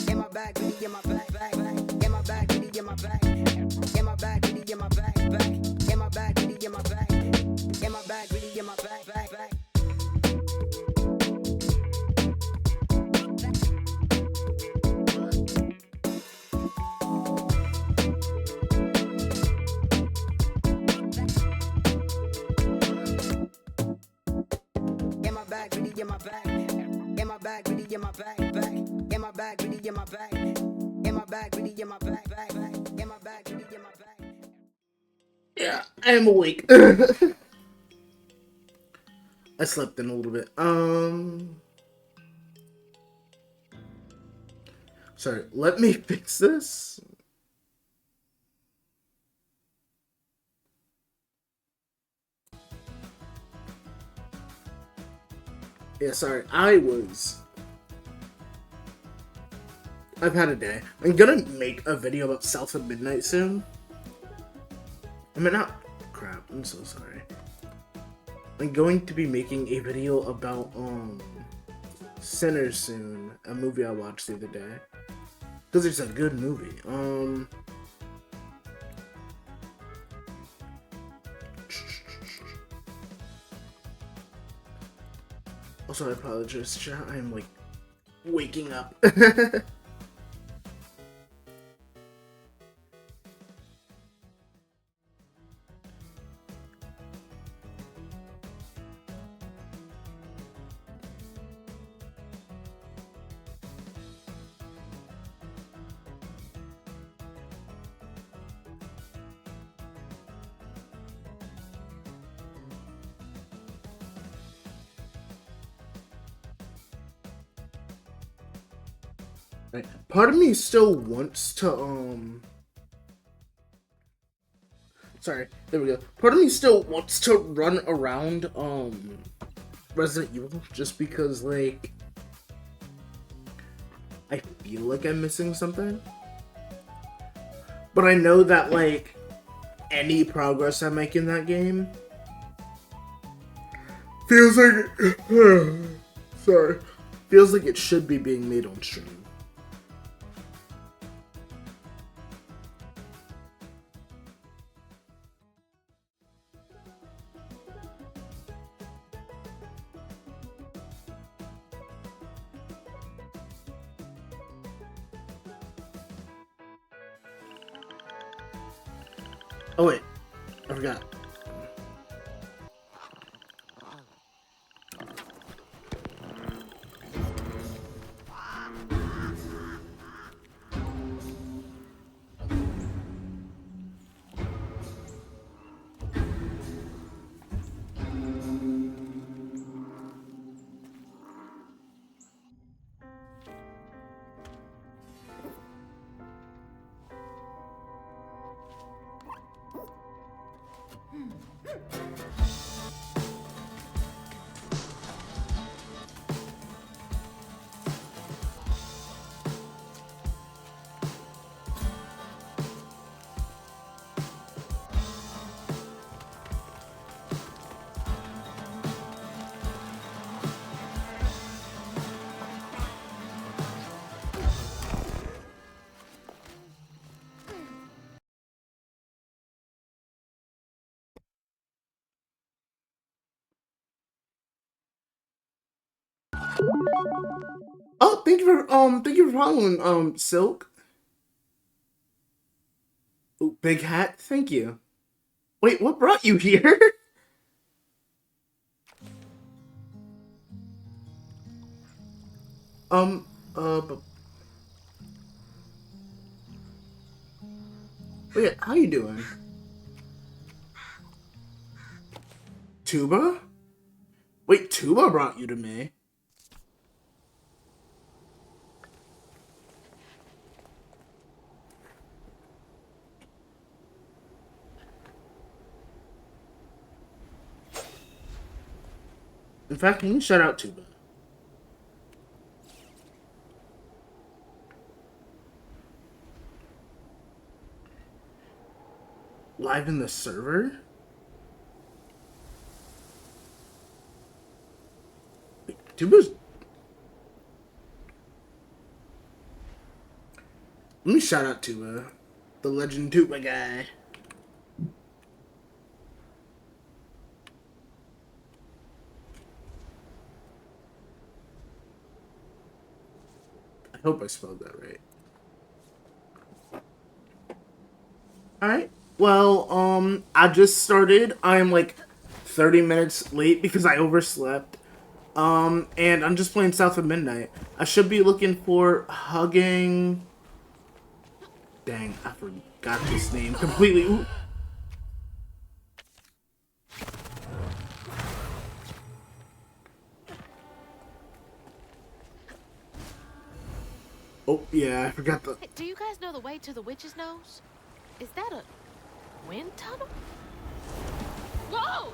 In my bag, really in my bag. In my bag, really in my bag. In my bag, really in my bag. In my bag, really in my bag. In my bag, really in my bag. In my bag, really in my bag. In my bag, really in my bag. In my bag, really in my bag. In my bag, really in my bag. In my bag, really in my bag. Yeah, I am awake. I slept in a little bit. Sorry, let me fix this. Yeah, sorry, I've had a day. I'm gonna make a video about South of Midnight soon. I mean, not crap, I'm so sorry. I'm going to be making a video about, Sinners soon, a movie I watched the other day. Because it's a good movie. Also, I apologize, chat. I'm, like, waking up. Part of me still wants to, sorry, there we go. Part of me still wants to run around, Resident Evil, just because, like, I feel like I'm missing something. But I know that, like, any progress I make in that game feels like, sorry, feels like it should be being made on stream. Oh wait, I forgot. Oh, thank you for following, Silk. Ooh, big hat, thank you. Wait, what brought you here? um, but wait, how you doing? Tuba? Wait, Tuba brought you to me. In fact, can you shout out Tuba? Live in the server? Wait, Tuba's... Let me shout out to the legend tuber guy. I hope I spelled that right. Alright. Well, I just started. I'm like 30 minutes late because I overslept. And I'm just playing South of Midnight. I should be looking for Hugging... Dang, I forgot this name completely. Ooh. Oh, yeah, I forgot the... Hey, do you guys know the way to the witch's nose? Is that a wind tunnel? Whoa!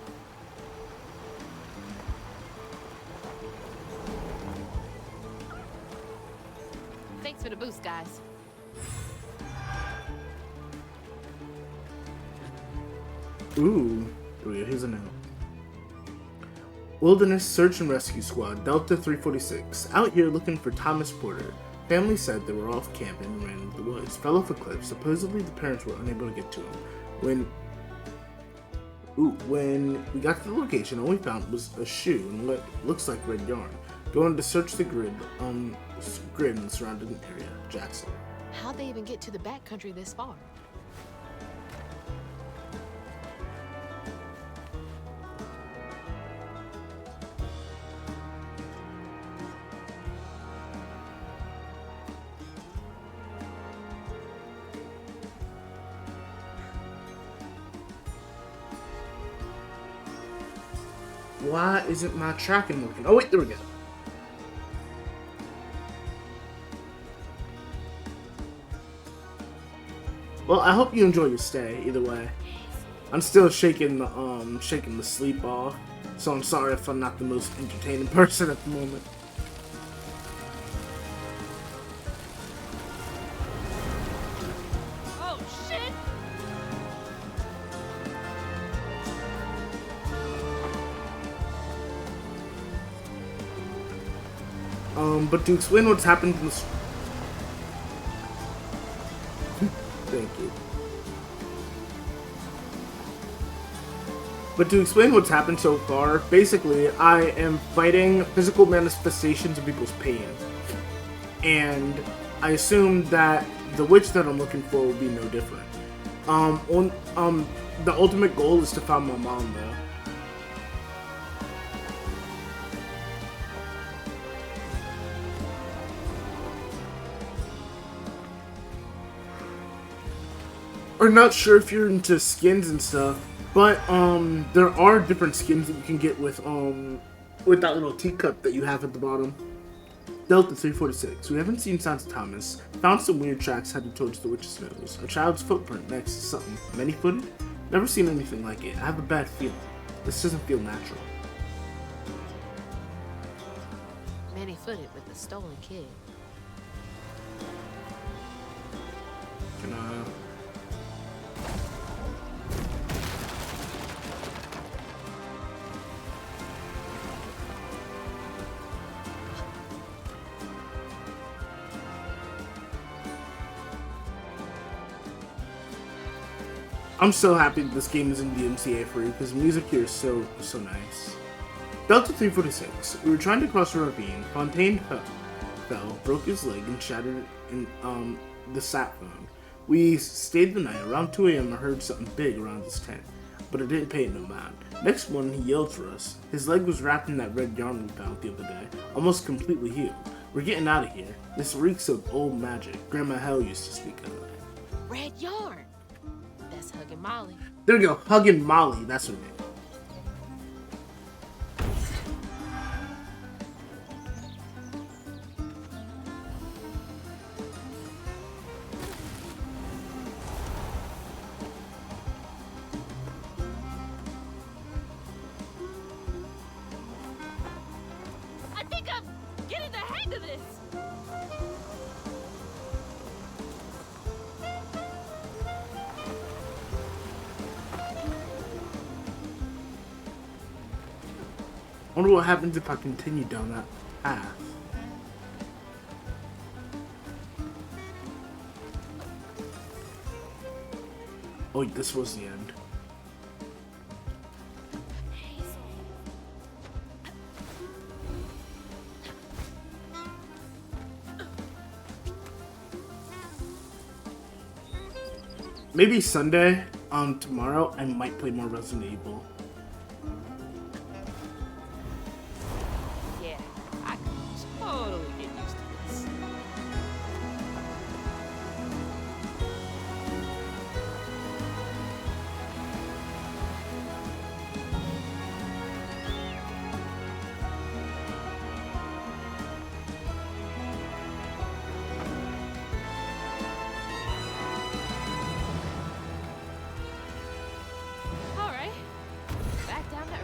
Thanks for the boost, guys. Ooh. Oh, yeah, here's a note. Wilderness Search and Rescue Squad, Delta 346. Out here looking for Thomas Porter. Family said they were off camping and ran into the woods. Fell off a cliff. Supposedly the parents were unable to get to him. When we got to the location, all we found was a shoe and what looks like red yarn. Going to search the grid in the surrounding area. Jackson. How'd they even get to the backcountry this far? Why isn't my tracking working? Oh wait, there we go. Well, I hope you enjoy your stay. Either way, I'm still shaking the sleep off. So I'm sorry if I'm not the most entertaining person at the moment. Oh, shit! But to explain what's happened in this... Thank you. But to explain what's happened so far, basically, I am fighting physical manifestations of people's pain. And I assume that the witch that I'm looking for will be no different. The ultimate goal is to find my mom, though. I'm not sure if you're into skins and stuff, but there are different skins that you can get with that little teacup that you have at the bottom. Delta 346. We haven't seen signs of Thomas. Found some weird tracks headed towards the witch's nose. A child's footprint next to something many-footed. Never seen anything like it. I have a bad feeling. This doesn't feel natural. Many-footed with a stolen kid. Can I'm so happy that this game is in DMCA free because the music here is so nice. Delta 346. We were trying to cross a ravine. Fontaine fell, broke his leg, and shattered in the sat phone. We stayed the night. Around 2 a.m. I heard something big around his tent, but I didn't pay it no mind. Next morning, he yelled for us. His leg was wrapped in that red yarn we found the other day, almost completely healed. We're getting out of here. This reeks of old magic. Grandma Hell used to speak of it. Red yarn. That's Hugging Molly. There we go. Hugging Molly. That's her name. I think I'm getting the hang of this. I wonder what happens if I continue down that path. Oh, wait, this was the end. Maybe Sunday, tomorrow, I might play more Resident Evil. Yeah, I can totally get used to this. All right, back down to earth.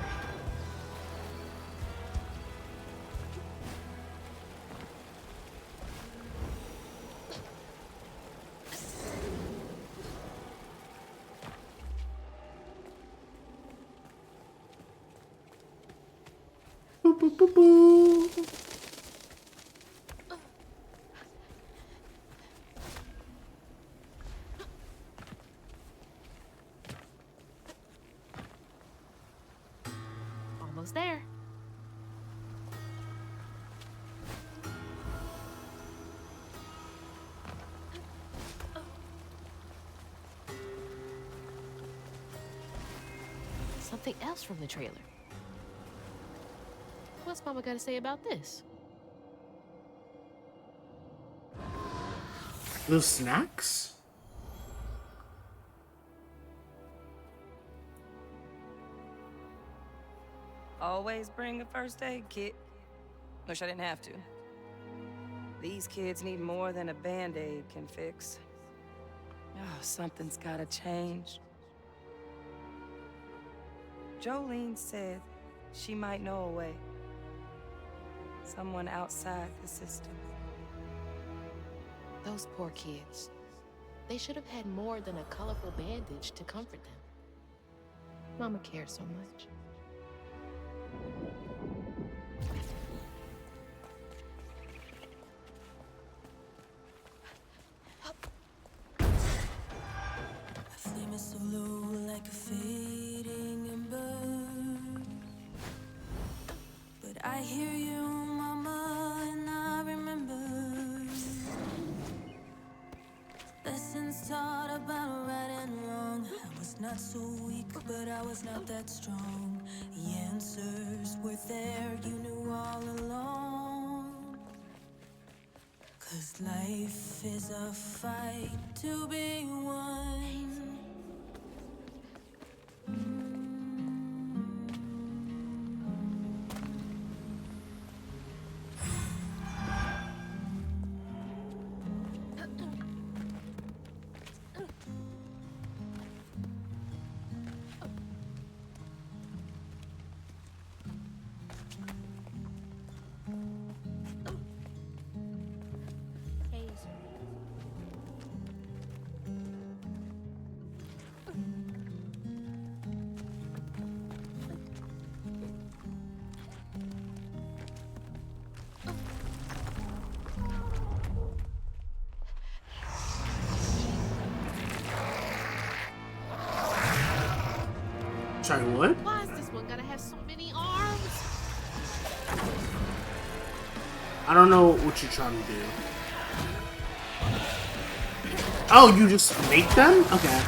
Boo, boo, boo, boo. Almost there. Something else from the trailer. What's Mama got to say about this? Those snacks? Always bring a first aid kit. Wish I didn't have to. These kids need more than a band-aid can fix. Oh, something's gotta change. Jolene said she might know a way. Someone outside the system. Those poor kids. They should have had more than a colorful bandage to comfort them. Mama cares so much. A flame is so low like a fading ember. But I hear you, Mama, and I remember lessons taught about right and wrong. I was not so weak, but I was not that strong. The answers were there, you knew all along. 'Cause life is a fight to be won. Sorry, what? Why is this one gonna have so many arms? I don't know what you're trying to do. Oh, you just make them? Okay.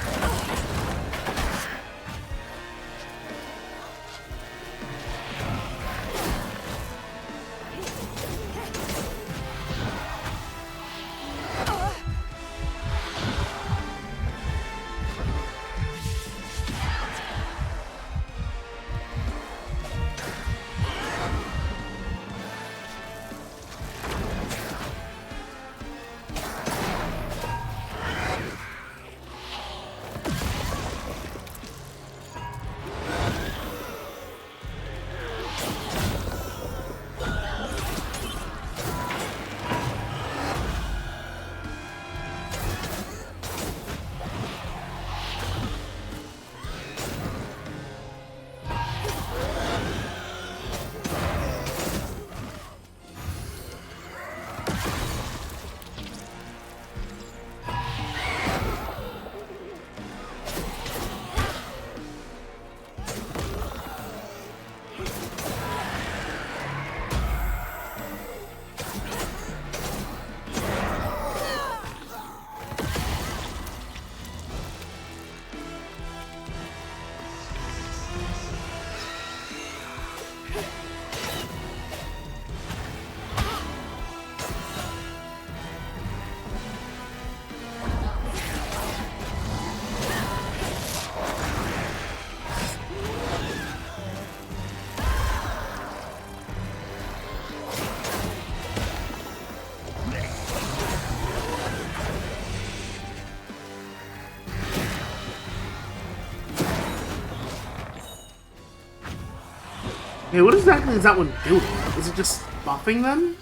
Hey, what exactly is that one doing? Is it just buffing them?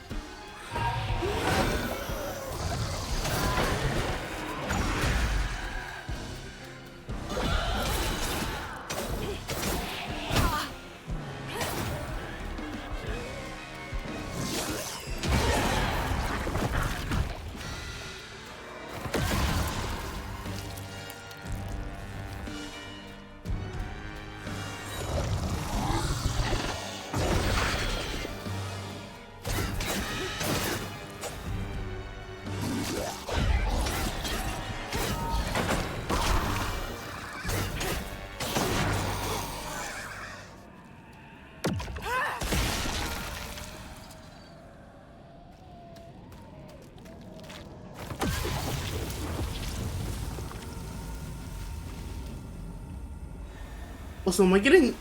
Also, am I getting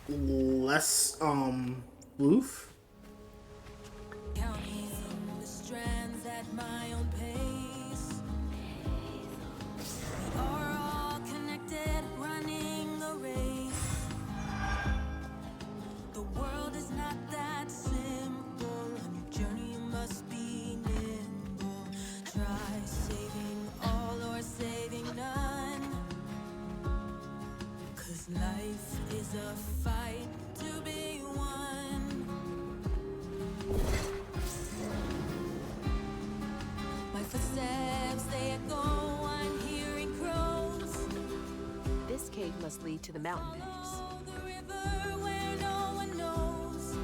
less, woof? Counting the strands at my own pace. We are all connected, running a race. The world is not that simple. On your journey, you must be nimble. Try saving all or saving none. 'Cause life is a fight to be won. My footsteps, they echo, I'm hearing crows. This cave must lead to the mountain pass. Follow the river where no one knows.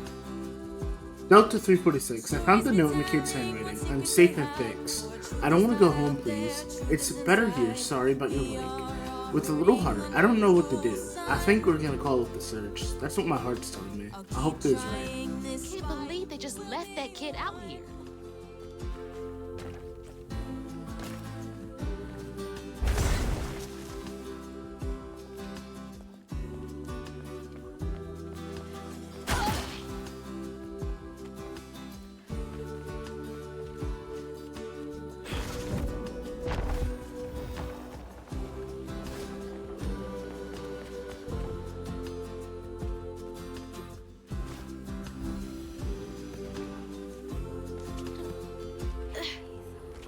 Note to 346. I found the note in the kid's handwriting. I'm safe and fixed. I don't want to go home, please. It's better here. Sorry about your leg. With a little heart, I don't know what to do. I think we're gonna call it the search. That's what my heart's telling me. I hope this is right. I can't believe they just left that kid out here.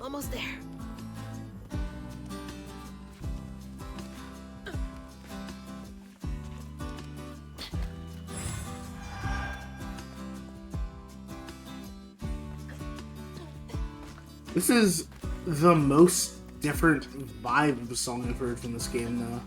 Almost there. This is the most different vibe of a song I've heard from this game, though.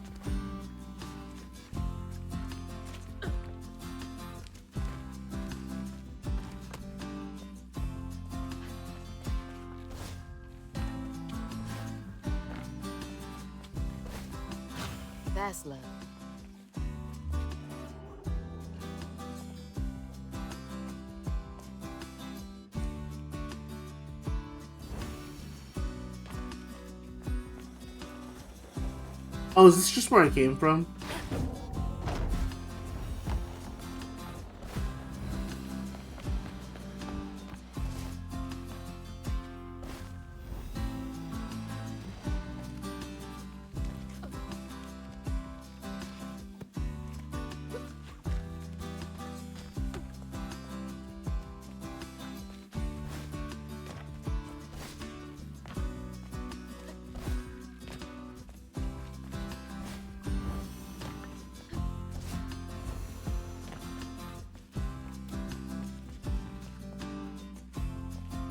Fast love. Oh, is this just where I came from?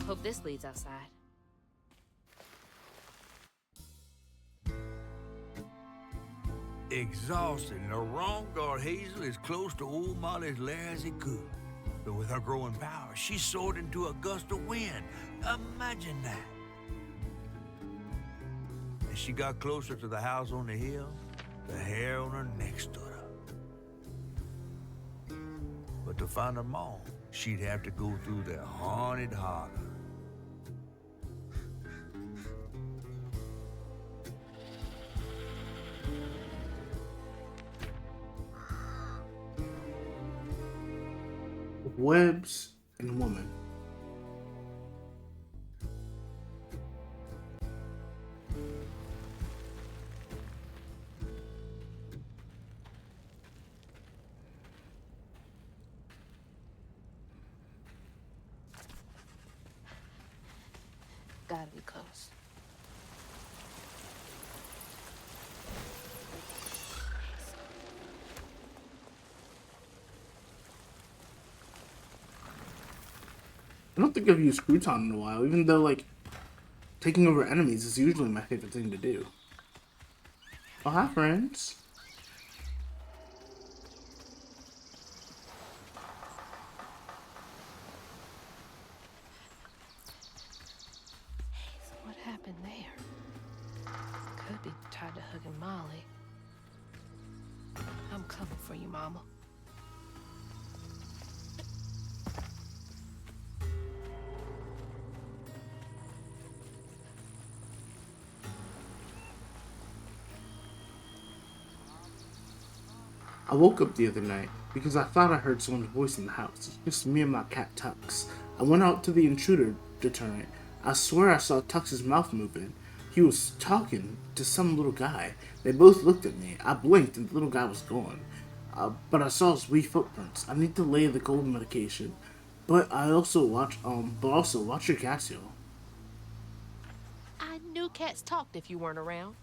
Hope this leads outside. Exhausted, and the wrong guard Hazel is close to old Molly's lair as he could. But with her growing power, she soared into a gust of wind. Imagine that. As she got closer to the house on the hill, the hair on her neck stood up. But to find her mom, she'd have to go through the haunted harbor. Webs and woman. gotta be close. I don't think I've used crouton in a while, even though, like, taking over enemies is usually my favorite thing to do. Oh, hi, friends. What happened there? Could be tied to hugging Molly. I'm coming for you, Mama. I woke up the other night because I thought I heard someone's voice in the house. It's just me and my cat Tux. I went out to the intruder deterrent. I swear I saw Tux's mouth moving. He was talking to some little guy. They both looked at me. I blinked and the little guy was gone. But I saw his wee footprints. I need to lay the cold medication. But watch your Casio. I knew cats talked if you weren't around.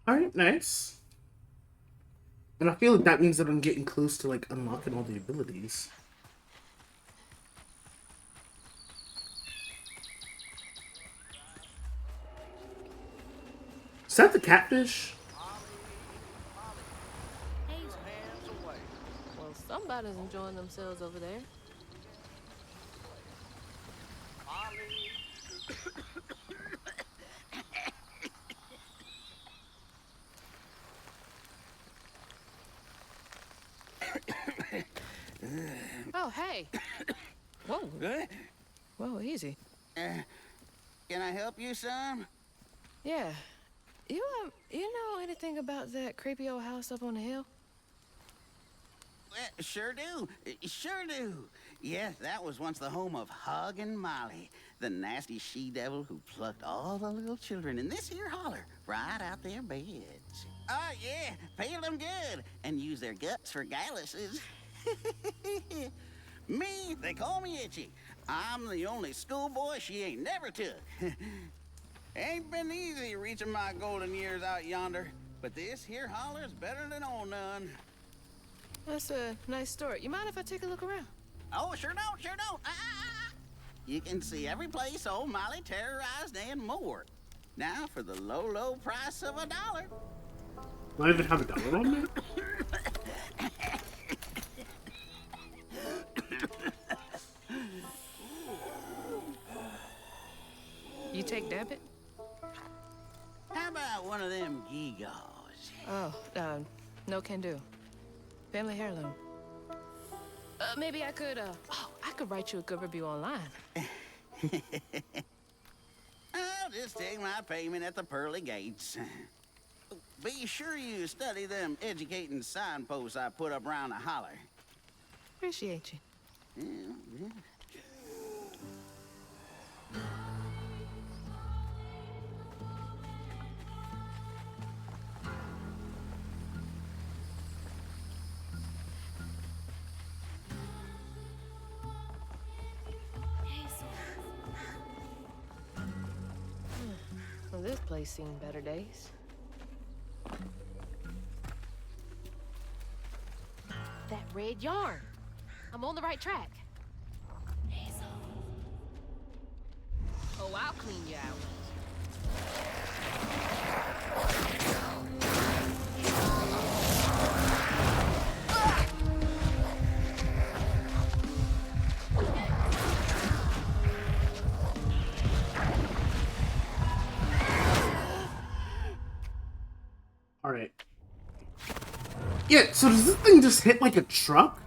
Alright, nice. And I feel like that means that I'm getting close to, like, unlocking all the abilities. Is that the catfish? Well, somebody's enjoying themselves over there. Oh, hey. Whoa. Good? Whoa, easy. Can I help you, son? Yeah. You know anything about that creepy old house up on the hill? Sure do. Sure do. Yes, that was once the home of Hug and Molly, the nasty she-devil who plucked all the little children in this here holler right out their beds. Oh, yeah, pay them good and use their guts for galluses. Me, they call me Itchy. I'm the only schoolboy she ain't never took. Ain't been easy reaching my golden years out yonder, but this here holler's better than old none. That's a nice story. You mind if I take a look around? Oh, sure don't, sure don't. You can see every place old Molly terrorized and more. Now for the low, low price of $1. Do I even have $1 on me? You take debit? How about one of them gewgaws? Oh, no can do. Family heirloom. Maybe I could, I could write you a good review online. I'll just take my payment at the pearly gates. Be sure you study them educating signposts I put up around the holler. Appreciate you. Yeah. Well, this place seen better days. That red yarn. I'm on the right track. Oh, I'll clean you out. Yeah, so does this thing just hit like a truck?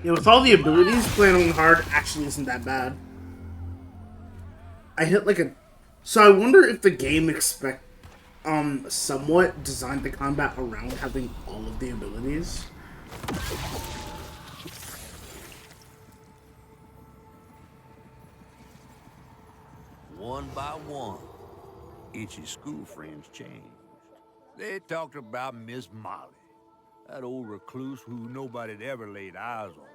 Yeah, with all the abilities, playing on hard actually isn't that bad. I hit like a... So I wonder if the game somewhat designed the combat around having all of the abilities. One by one, Itchy's school friends changed. They talked about Miss Molly, that old recluse who nobody'd ever laid eyes on.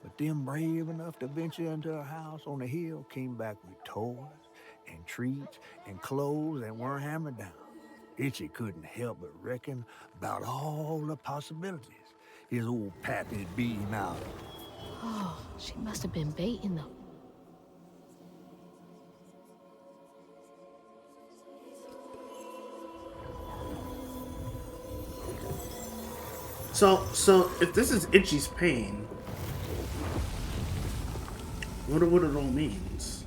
But them brave enough to venture into her house on the hill came back with toys and treats and clothes that weren't hammered down. Itchy couldn't help but reckon about all the possibilities his old pappy'd beat him out of. Oh, she must have been baiting them. So if this is Itchy's pain, what it all means?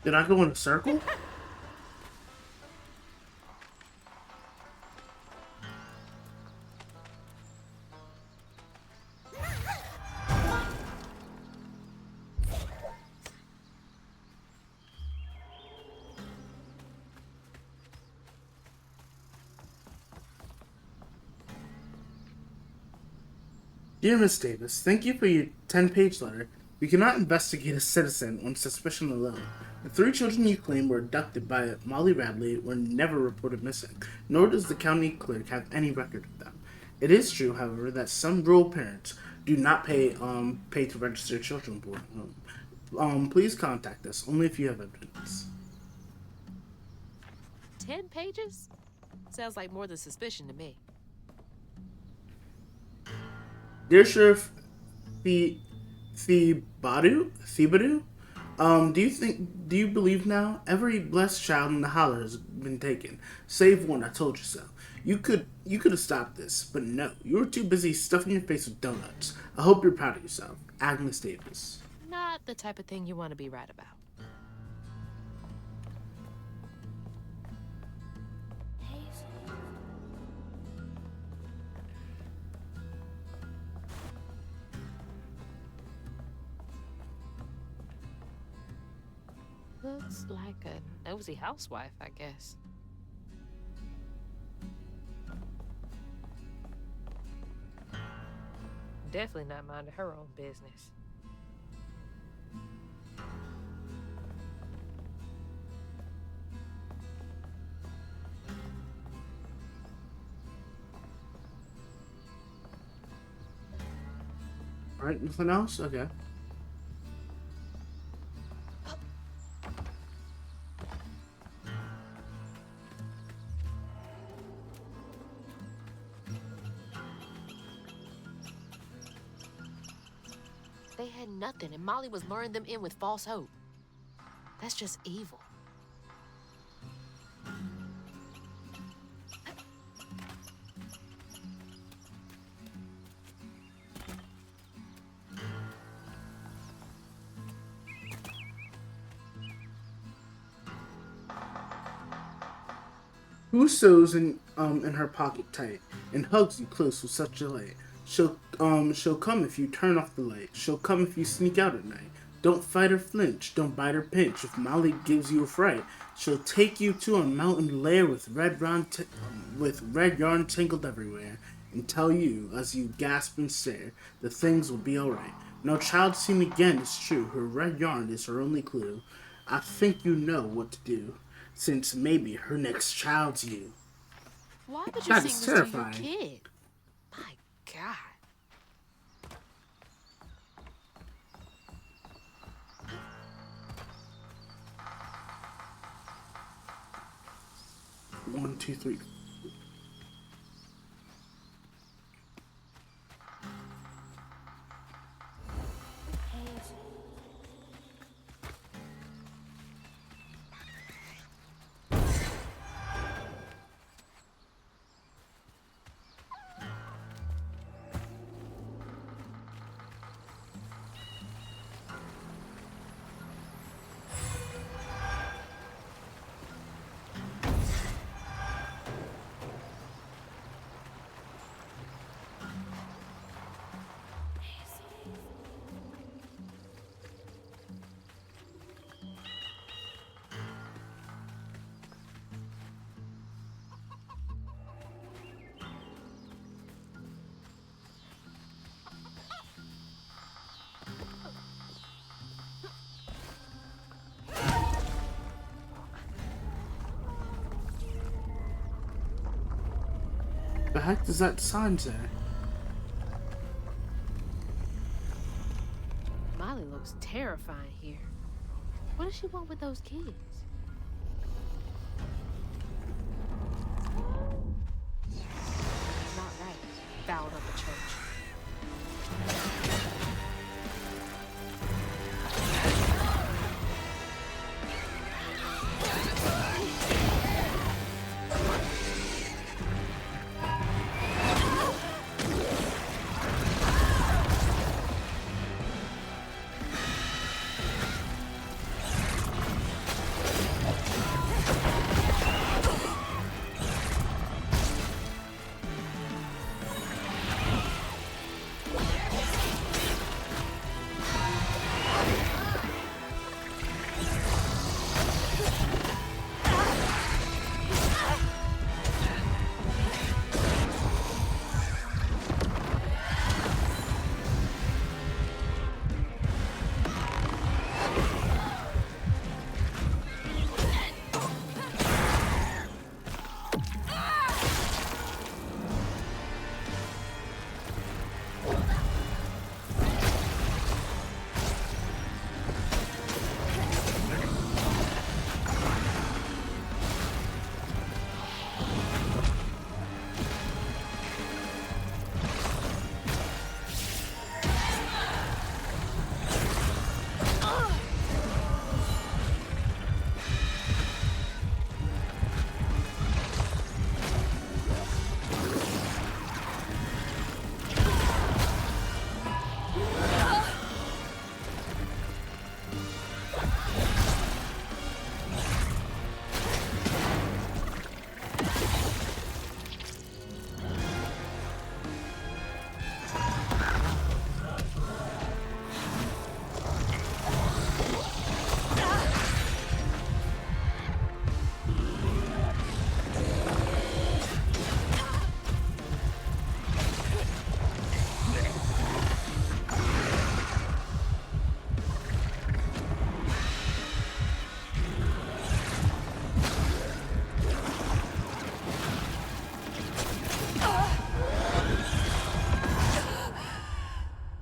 Did I go in a circle? Dear Miss Davis, thank you for your 10-page letter. We cannot investigate a citizen on suspicion alone. The 3 children you claim were abducted by Molly Radley were never reported missing, nor does the county clerk have any record of them. It is true, however, that some rural parents do not pay to register children born at home. Please contact us only if you have evidence. 10 pages? Sounds like more than suspicion to me. Dear Sheriff Thibadu, do you believe now? Every blessed child in the holler has been taken, save one. I told you so. You could have stopped this, but no. You were too busy stuffing your face with donuts. I hope you're proud of yourself, Agnes Davis. Not the type of thing you want to be right about. Looks like a nosy housewife, I guess. Definitely not minding her own business. Alright, nothing else? Okay. They had nothing, and Molly was luring them in with false hope. That's just evil. Who sews in her pocket tight and hugs you close with such delight? She'll come if you turn off the light. She'll come if you sneak out at night. Don't fight or flinch. Don't bite or pinch. If Molly gives you a fright, she'll take you to a mountain lair with red yarn tangled everywhere, and tell you as you gasp and stare that things will be alright. No child seen again is true. Her red yarn is her only clue. I think you know what to do, since maybe her next child's you. Why would you That sing is this terrifying. to your kid? My God. One, two, three. The heck does that sign say? Molly looks terrifying here. What does she want with those kids? Not right. Fouled up a church.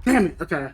Damn it, okay.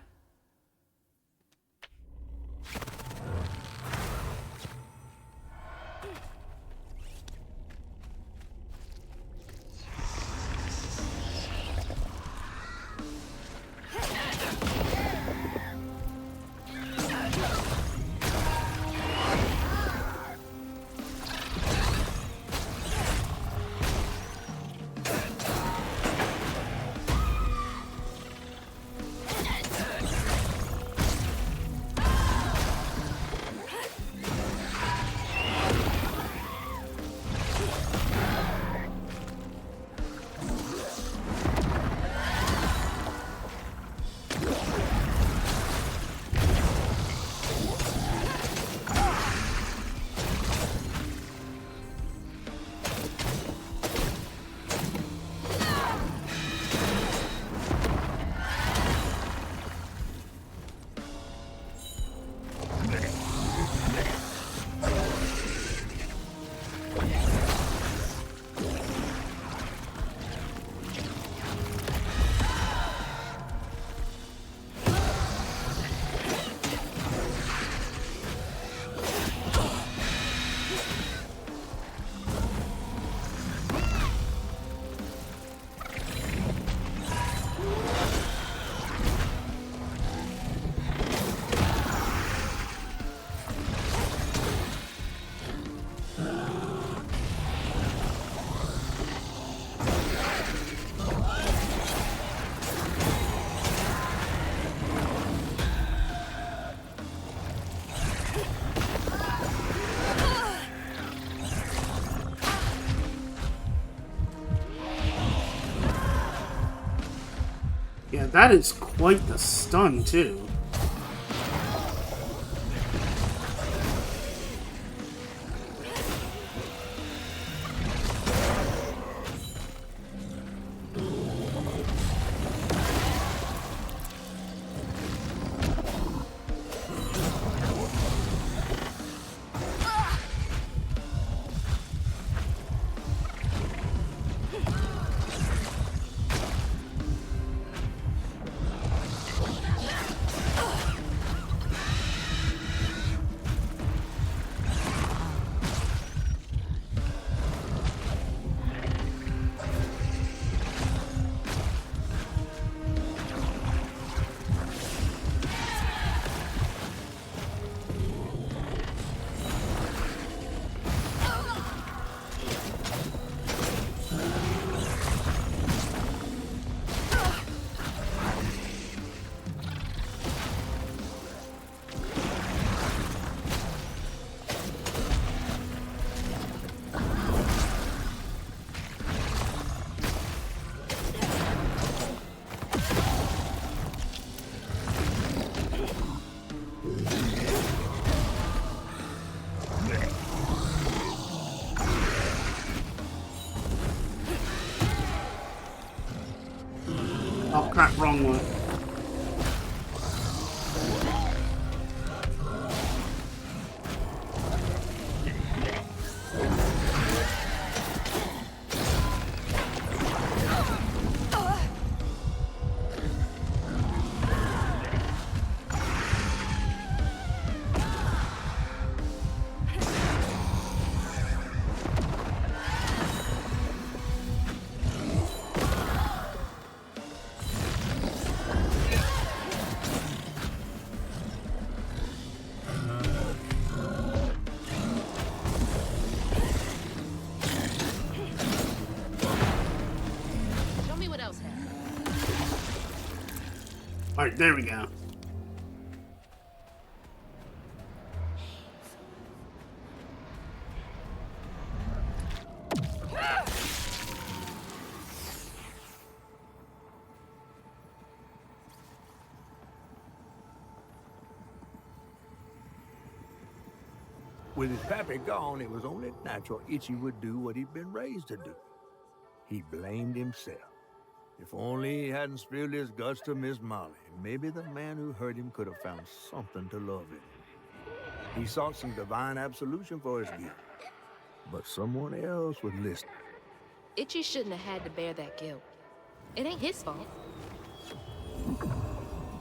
Yeah, that is quite the stun, too. Oh crap, wrong one. Show me what else happened. Alright, there we go. With his pappy gone, it was only natural Itchy would do what he'd been raised to do. He blamed himself. If only he hadn't spilled his guts to Miss Molly, maybe the man who hurt him could have found something to love in him. He sought some divine absolution for his guilt, but someone else would listen. Itchy shouldn't have had to bear that guilt. It ain't his fault.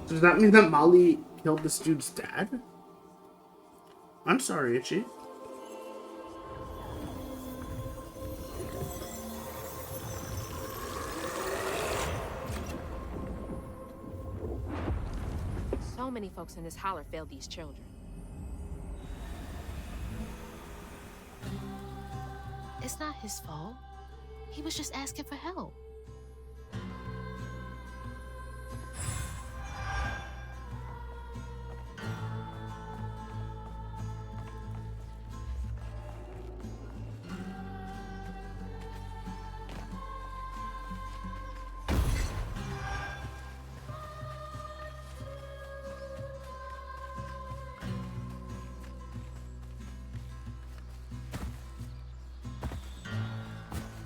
So does that mean that Molly killed this dude's dad? I'm sorry, Itchy. So many folks in this holler failed these children. It's not his fault. He was just asking for help.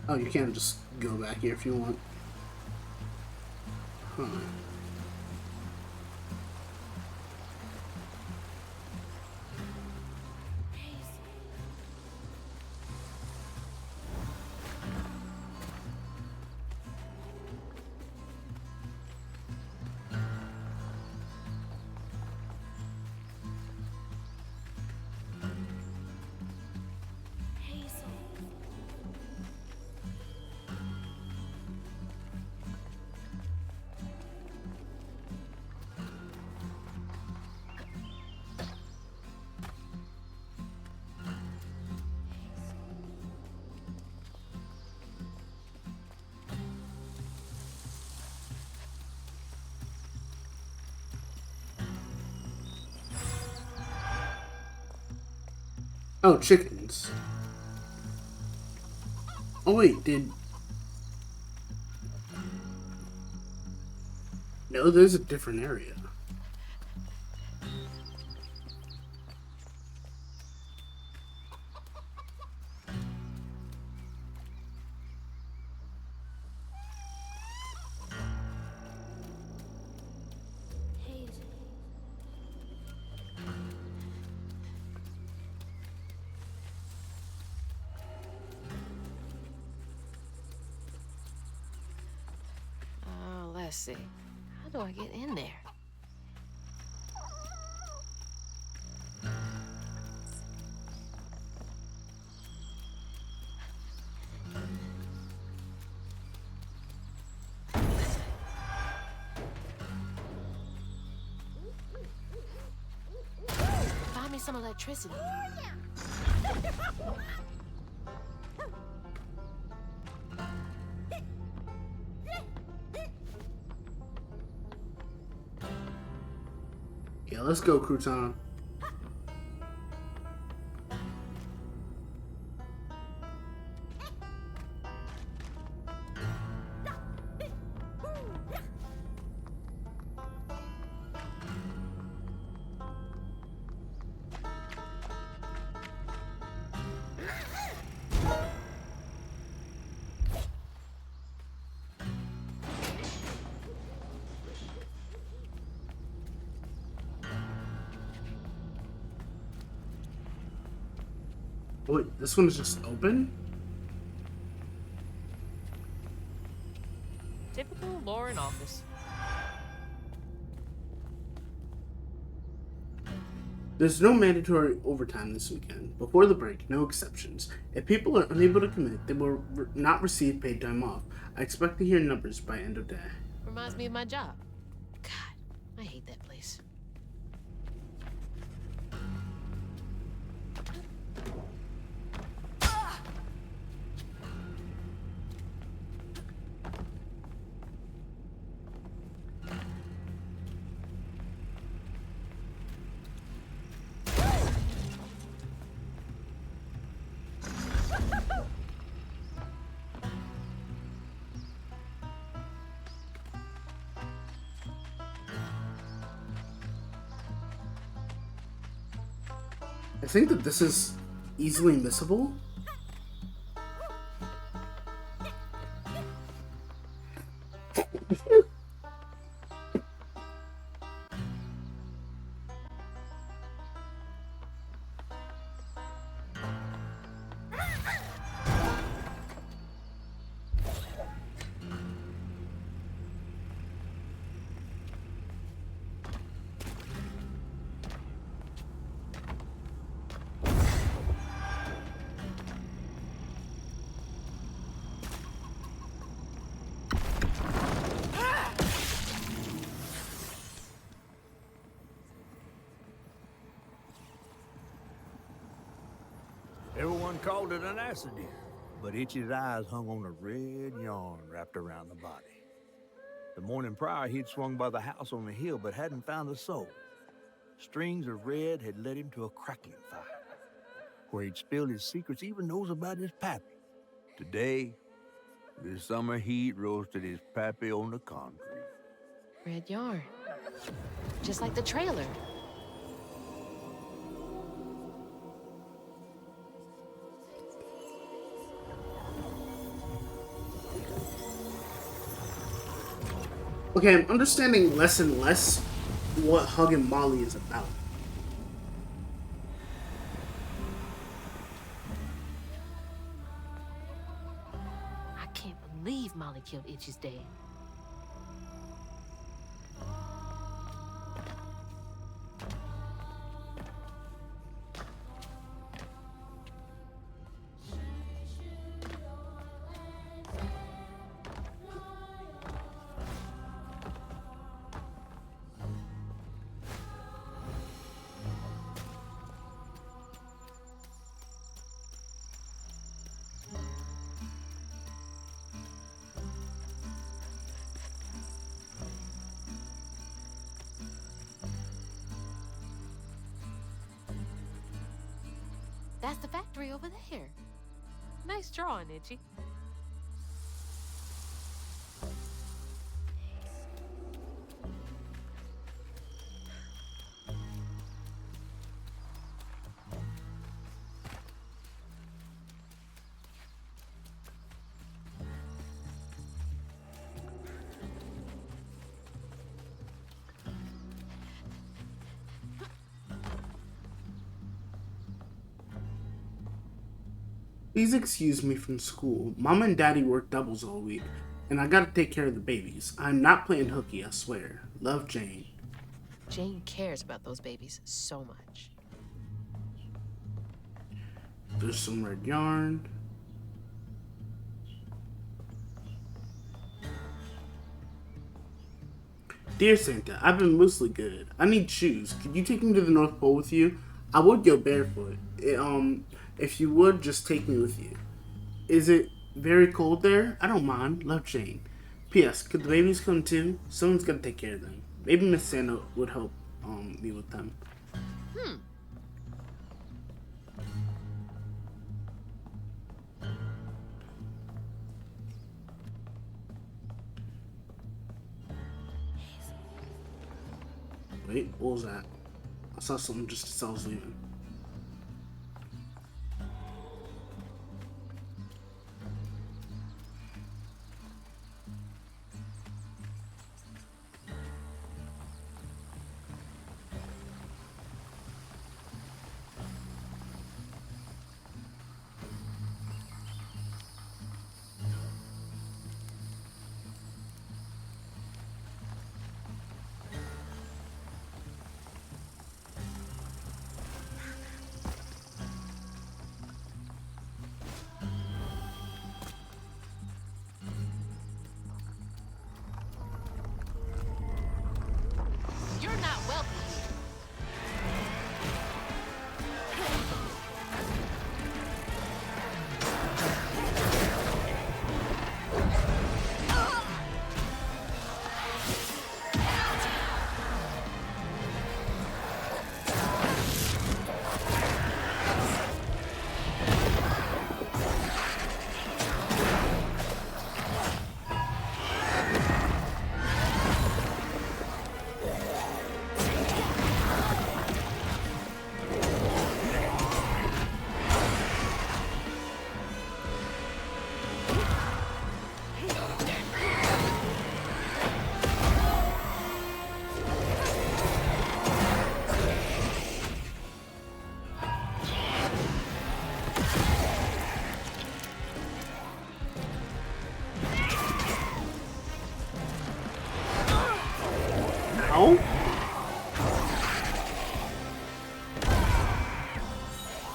Oh, you can't just go back here if you want. Huh. Oh, chickens. Oh wait, No, there's a different area. Let's see. How do I get in there? Find me some electricity. Yeah, let's go, Crouton. Wait, this one is just open? Typical Lauren office. There's no mandatory overtime this weekend. Before the break, no exceptions. If people are unable to commit, they will not receive paid time off. I expect to hear numbers by end of day. Reminds me of my job. God, I hate that place. I think that this is easily missable? Everyone called it an accident, but Itchy's eyes hung on a red yarn wrapped around the body. The morning prior, he'd swung by the house on the hill, but hadn't found a soul. Strings of red had led him to a crackling fire, where he'd spilled his secrets, even those about his pappy. Today, the summer heat roasted his pappy on the concrete. Red yarn. Just like the trailer. Okay, I'm understanding less and less what Hug and Molly is about. I can't believe Molly killed Itchy's dad. That's the factory over there. Nice drawing, Itchy. Please excuse me from school. Mama and Daddy work doubles all week, and I gotta take care of the babies. I'm not playing hooky, I swear. Love, Jane. Jane cares about those babies so much. There's some red yarn. Dear Santa, I've been mostly good. I need shoes. Could you take me to the North Pole with you? I would go barefoot. If you would, just take me with you. Is it very cold there? I don't mind. Love, Jane. P.S. Could the babies come too? Someone's gotta take care of them. Maybe Miss Santa would help me with them. Wait, what was that? I saw something just as I was leaving.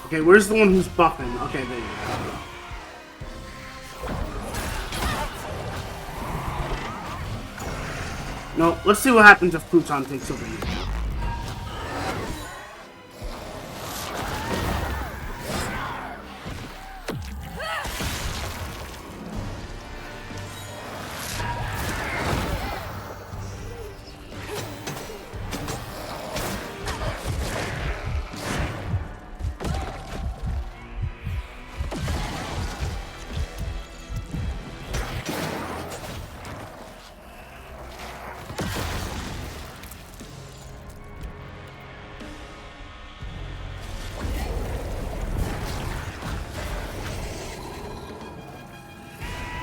Okay, where's the one who's buffing? Okay, there you go. No, let's see what happens if Pluton takes over you.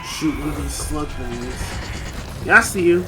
Shoot one of these slug things. Yeah, I see you.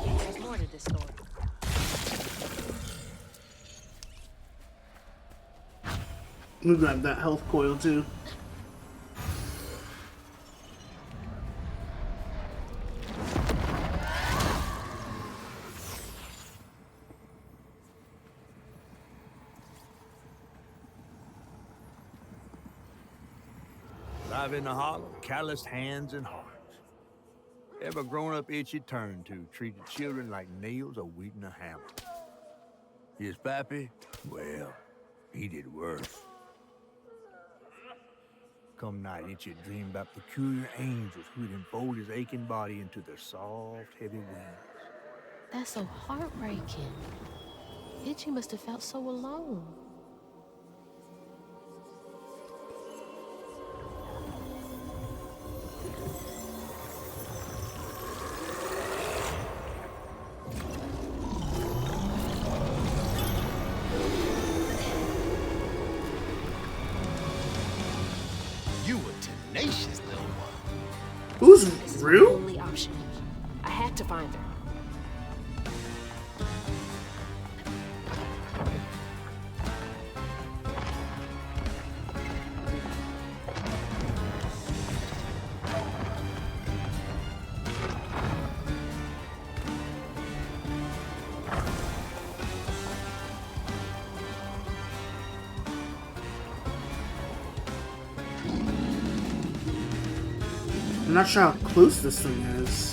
There's more to this story. Let me grab that health coil too. Live in the hollow, calloused hands and hearts. Ever grown up itchy turned to, treated children like nails or wheat in a hammer. His pappy, well, he did worse. Come night, itchy dream about peculiar angels who'd enfold his aching body into their soft, heavy wings. That's so heartbreaking. Itchy must have felt so alone. You were tenacious, little one. Who's This is my Rue? only option. I had to find her. I'm not sure how close this thing is.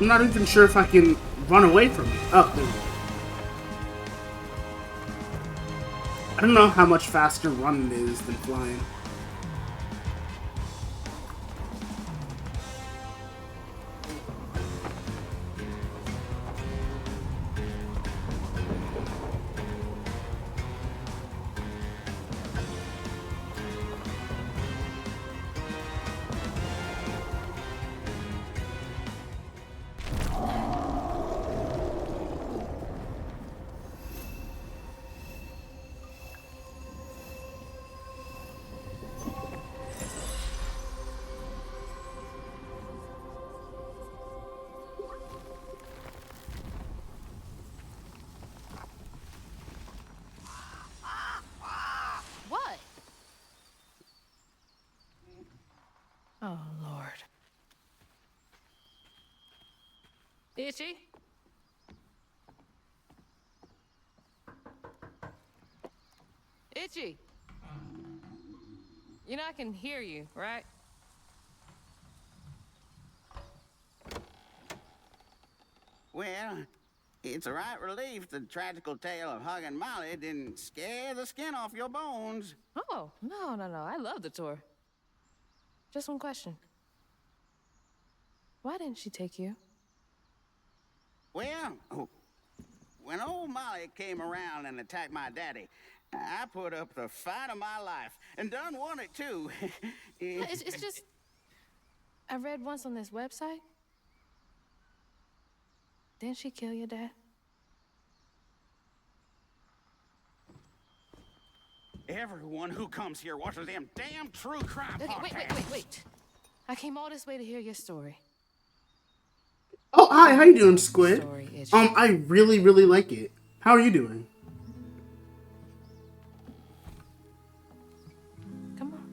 I'm not even sure if I can run away from it. Oh, there we go. I don't know how much faster running is than flying. What? Oh, Lord. Itchy? Itchy. You know I can hear you, right? Well, it's a right relief the tragical tale of Hug and Molly didn't scare the skin off your bones. Oh, no. I love the tour. Just one question. Why didn't she take you? Well, when old Molly came around and attacked my daddy, I put up the fight of my life and done won it too. It's just... I read once on this website. Didn't she kill your dad? Everyone who comes here watches them damn true crime podcasts. Wait. I came all this way to hear your story. Oh, hi, how you doing, Squid? Story, Itchy. I really, really like it. How are you doing? Come on.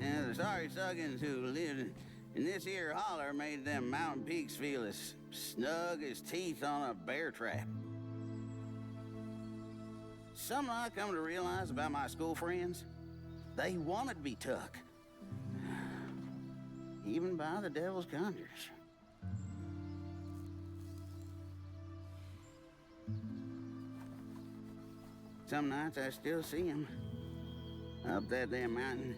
And the sorry suggins who lived in this here holler made them mountain peaks feel as snug as teeth on a bear trap. Something I come to realize about my school friends, they wanted to be took. Even by the devil's conjures. Some nights I still see them up that damn mountain.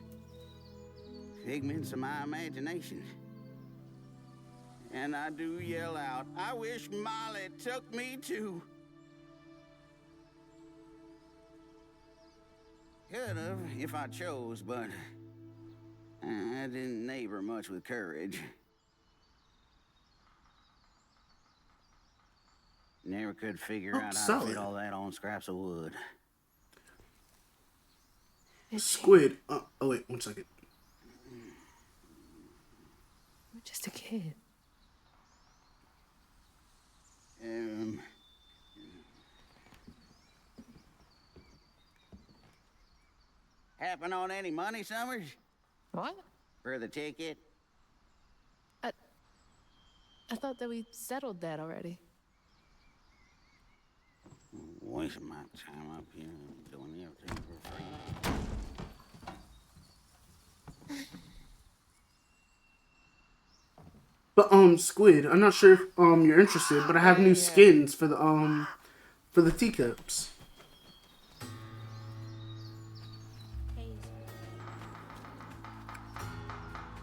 Figments of my imagination. And I do yell out, I wish Molly took me too. Could have if I chose, but I didn't neighbor much with courage. Never could figure out how to fit all that on scraps of wood. Squid. Oh, wait, 1 second. You're just a kid. Happen on any money, Summers? What? For the ticket? I thought that we settled that already. Wasting my time up here doing everything for free. But Squid, I'm not sure if you're interested, but I have new skins for the teacups.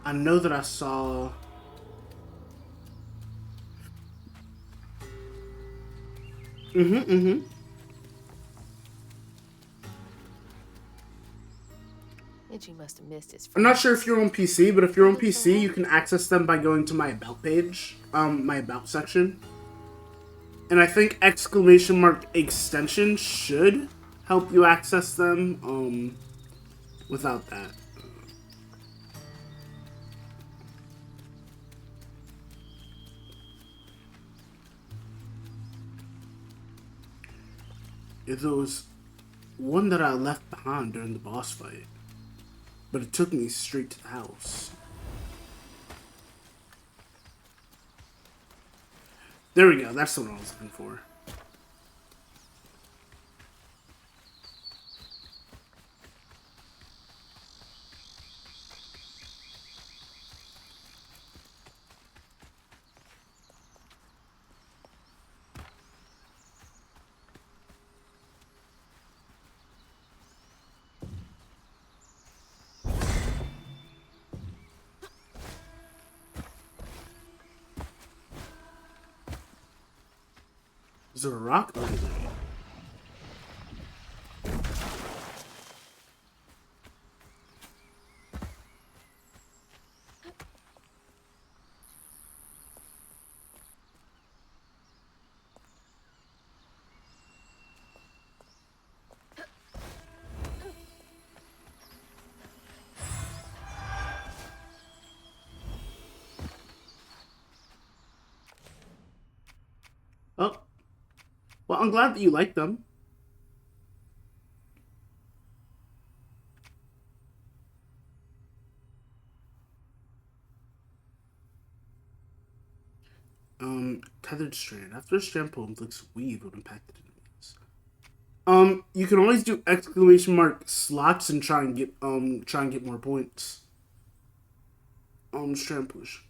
I know that I saw. Itchy must have missed his I'm friend. not sure if you're on PC, but if you're on PC, you can access them by going to my about page, my about section. And I think ! extension should help you access them, without that. There was one that I left behind during the boss fight, but it took me straight to the house. There we go. That's what I was looking for. Is there a rock? Oh, there. Oh. Well, I'm glad that you like them. Tethered strand. After a strand pull inflicts weave when impacted enemies. You can always do exclamation mark slots and try and get more points. Strand push.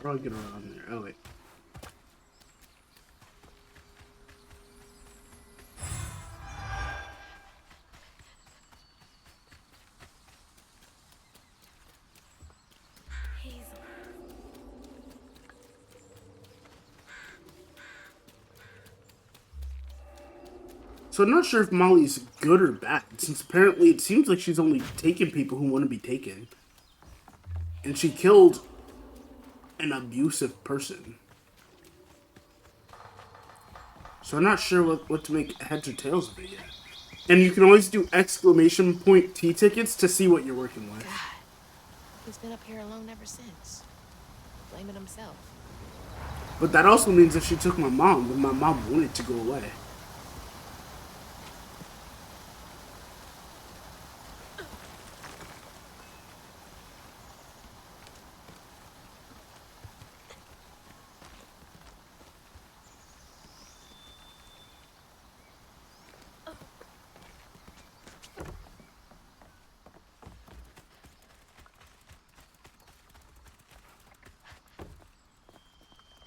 How do I get around there? Oh wait. So I'm not sure if Molly's good or bad, since apparently it seems like she's only taking people who want to be taken. And she killed an abusive person. So I'm not sure what to make heads or tails of it yet. And you can always do exclamation point T tickets to see what you're working with. God, he's been up here alone ever since. Blaming himself. But that also means if she took my mom, then my mom wanted to go away.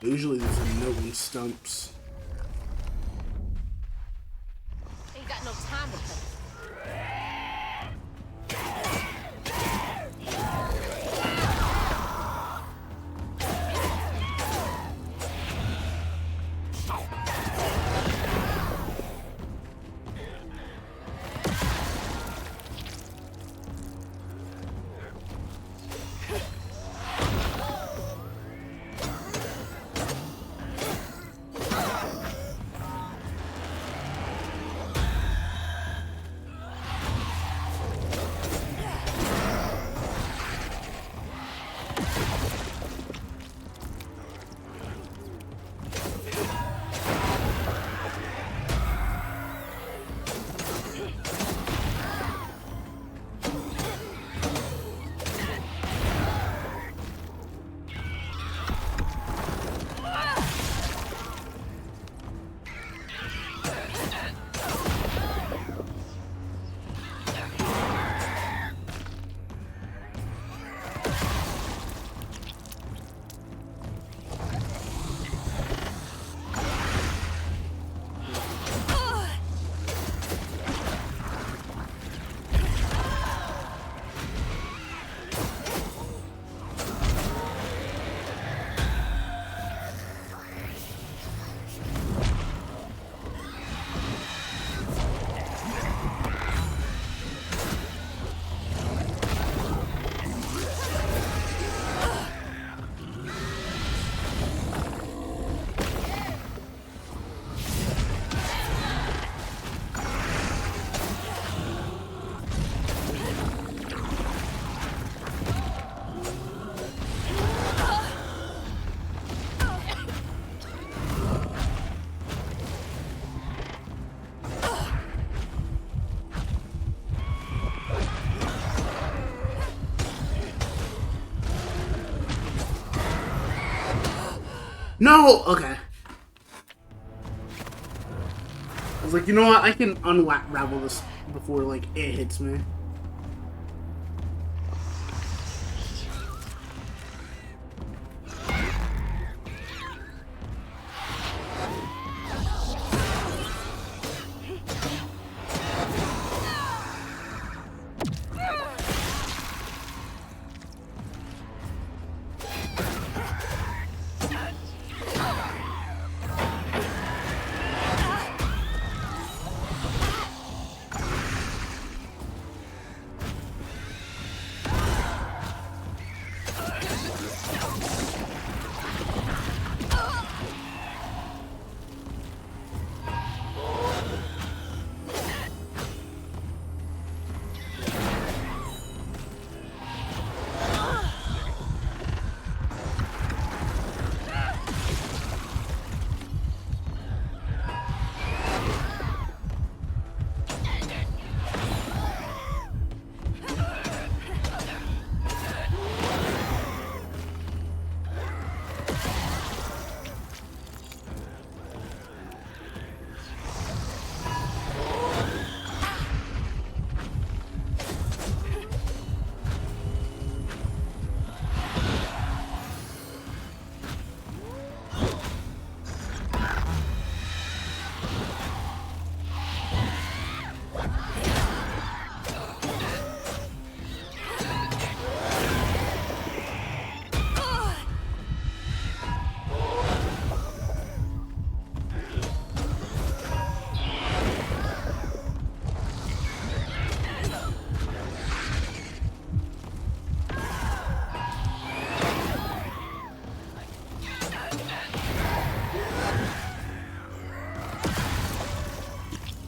Usually there's a note in stumps. Ain't got no time to play. No! Okay. I was like, you know what? I can unravel this before, like, it hits me.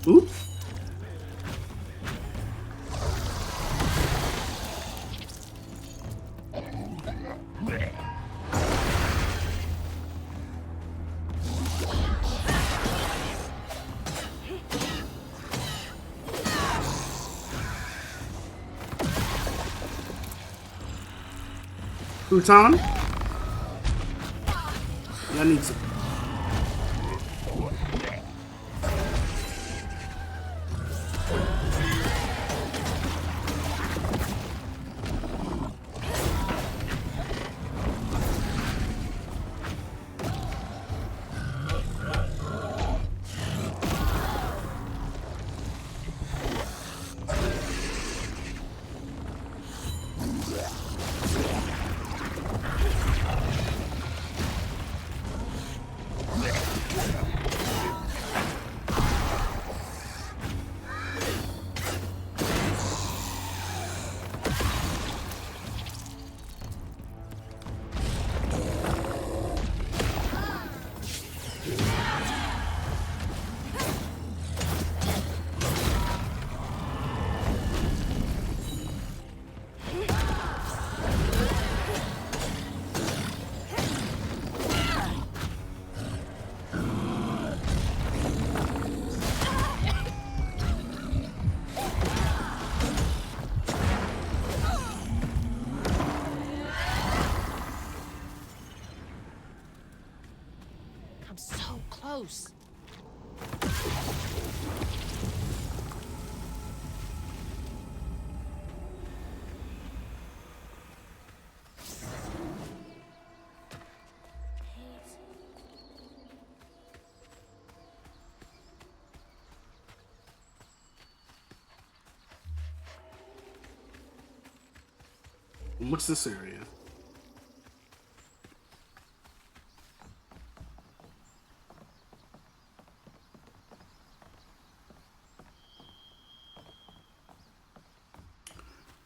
Oops. Futon? I need some. I'm so close. What's this area?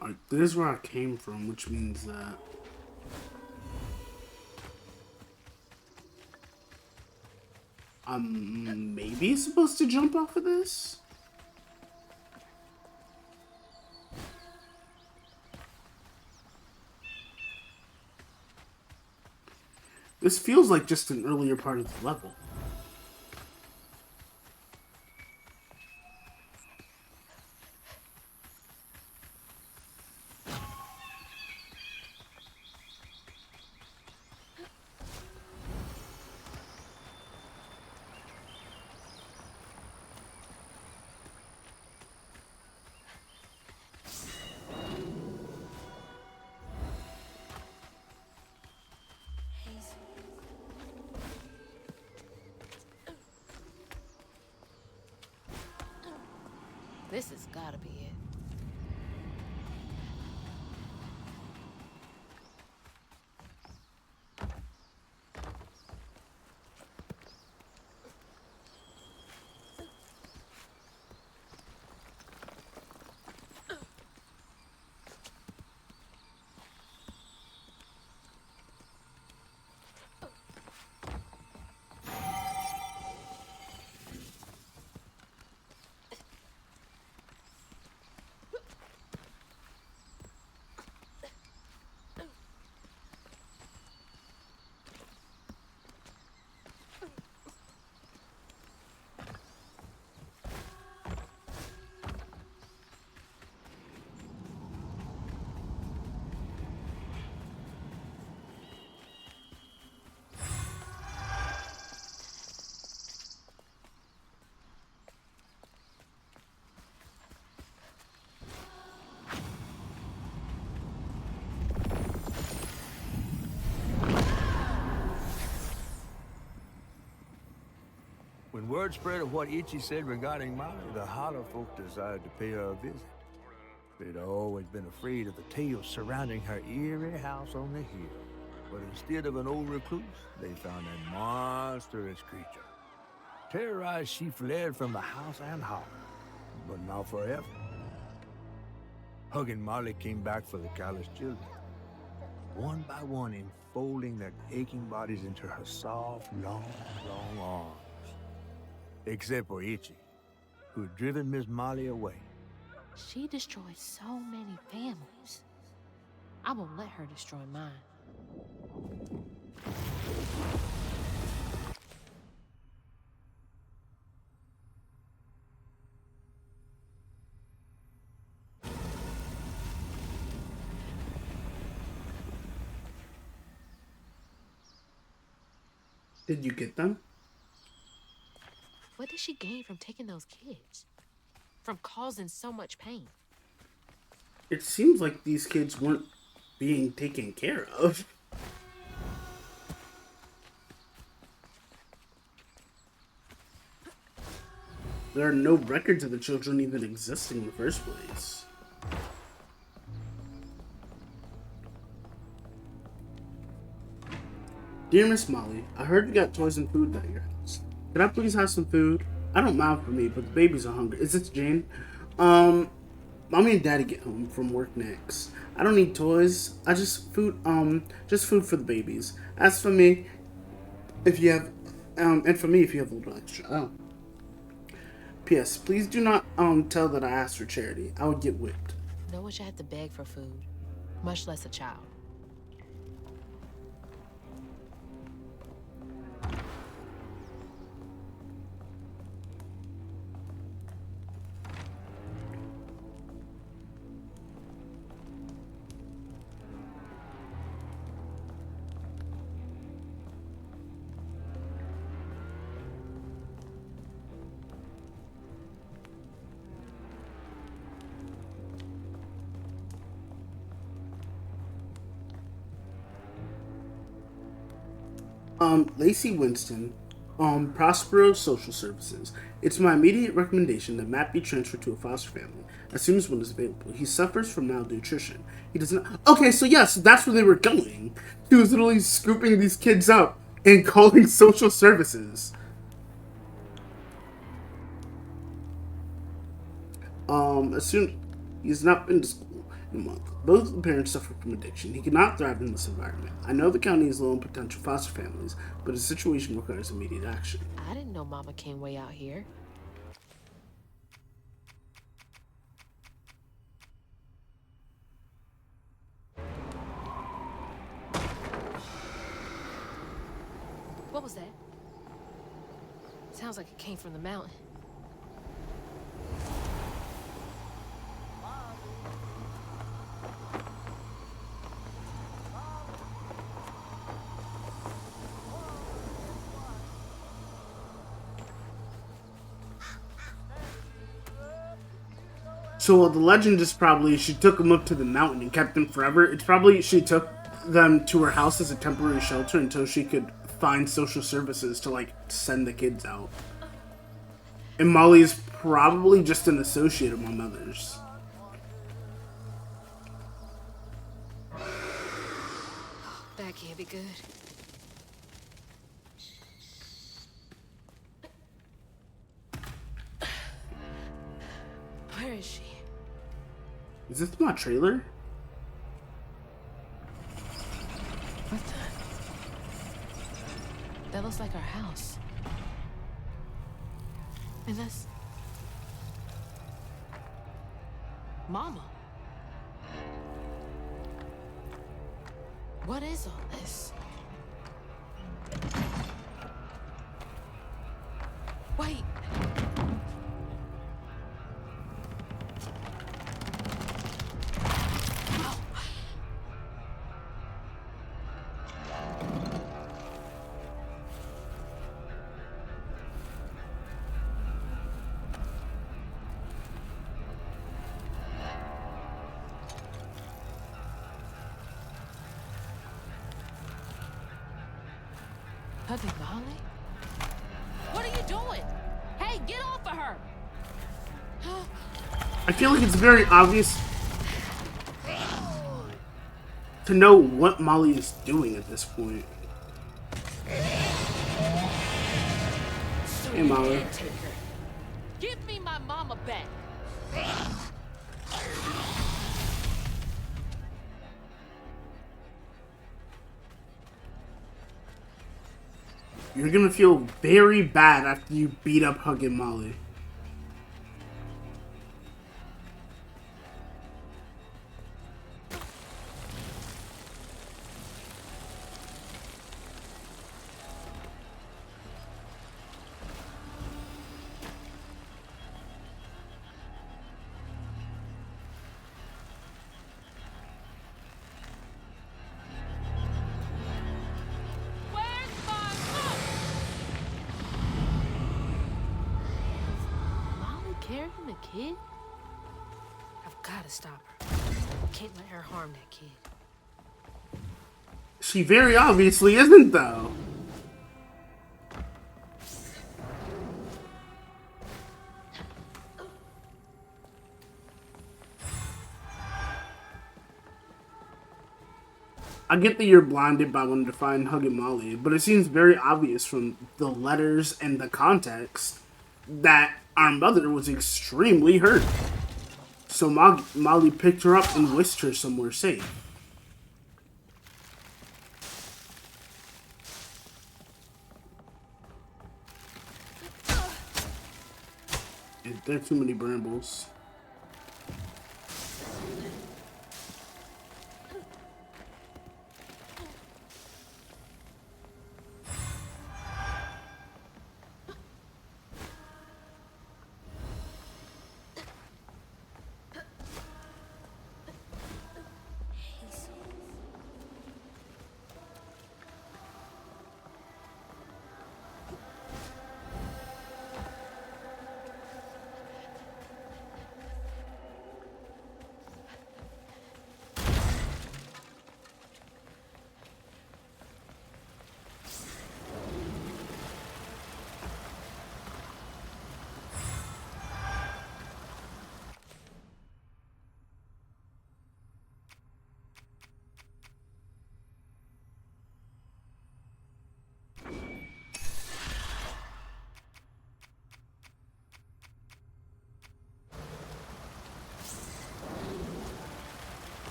Alright, this is where I came from, which means that I'm maybe supposed to jump off of this? This feels like just an earlier part of the level. This has gotta be it. When word spread of what Itchy said regarding Molly, the Holler folk decided to pay her a visit. They'd always been afraid of the tales surrounding her eerie house on the hill. But instead of an old recluse, they found a monstrous creature. Terrorized, she fled from the house and Holler, but not forever. Hug and Molly came back for the callous children, one by one enfolding their aching bodies into her soft, long arms. Except for Itchy, who had driven Miss Molly away. She destroyed so many families. I won't let her destroy mine. Did you get them? What did she gain from taking those kids? From causing so much pain? It seems like these kids weren't being taken care of. There are no records of the children even existing in the first place. Dear Miss Molly, I heard you got toys and food at your house. Could I please have some food? I don't mind for me, but the babies are hungry. Is this Jane? Mommy and Daddy get home from work next. I don't need toys. I just food for the babies. As for me, if you have, and for me if you have a little extra. Oh. P.S. Please do not tell that I asked for charity. I would get whipped. No one should have to beg for food, much less a child. Lacey Winston, Prospero Social Services. It's my immediate recommendation that Matt be transferred to a foster family as soon as one is available. He suffers from malnutrition. He does not. Okay, so yes, that's where they were going. He was literally scooping these kids up and calling social services. As soon he's not been to school in a month. Both the parents suffer from addiction. He cannot thrive in this environment. I know the county is low on potential foster families, but his situation requires immediate action. I didn't know Mama came way out here. What was that? Sounds like it came from the mountain. So the legend is probably she took them up to the mountain and kept them forever. It's probably she took them to her house as a temporary shelter until she could find social services to, like, send the kids out. And Molly's probably just an associate among others. That can't be good. Where is she? Is this my trailer? What the? That looks like our house. And that's... Mama. What is all this? Wait. Hugging Molly? What are you doing? Hey, get off of her! I feel like it's very obvious to know what Molly is doing at this point. Hey, Molly. Give me my mama back! You're gonna feel very bad after you beat up Huggin' Molly. Carrying a kid? I've gotta stop her. Can't let her harm that kid. She very obviously isn't, though. I get that you're blinded by wanting to find Huggin' Molly, but it seems very obvious from the letters and the context that our mother was extremely hurt. So Molly picked her up and whisked her somewhere safe. There are too many brambles.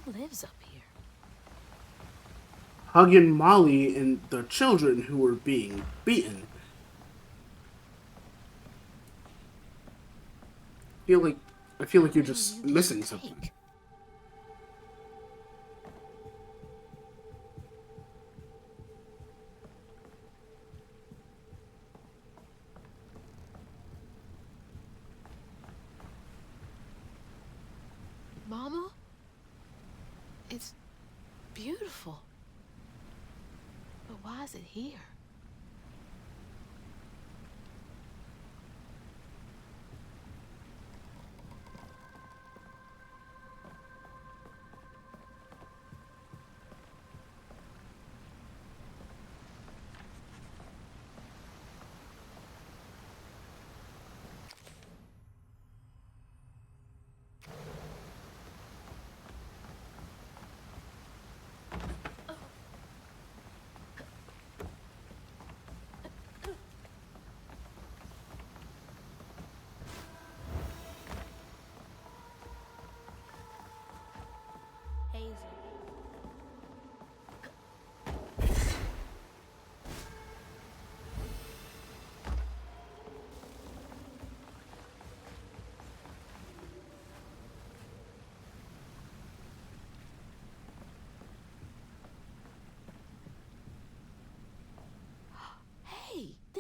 Who lives up here? Hugging Molly and the children who were being beaten. I feel like you're just missing something. Mama? It's beautiful. But why is it here?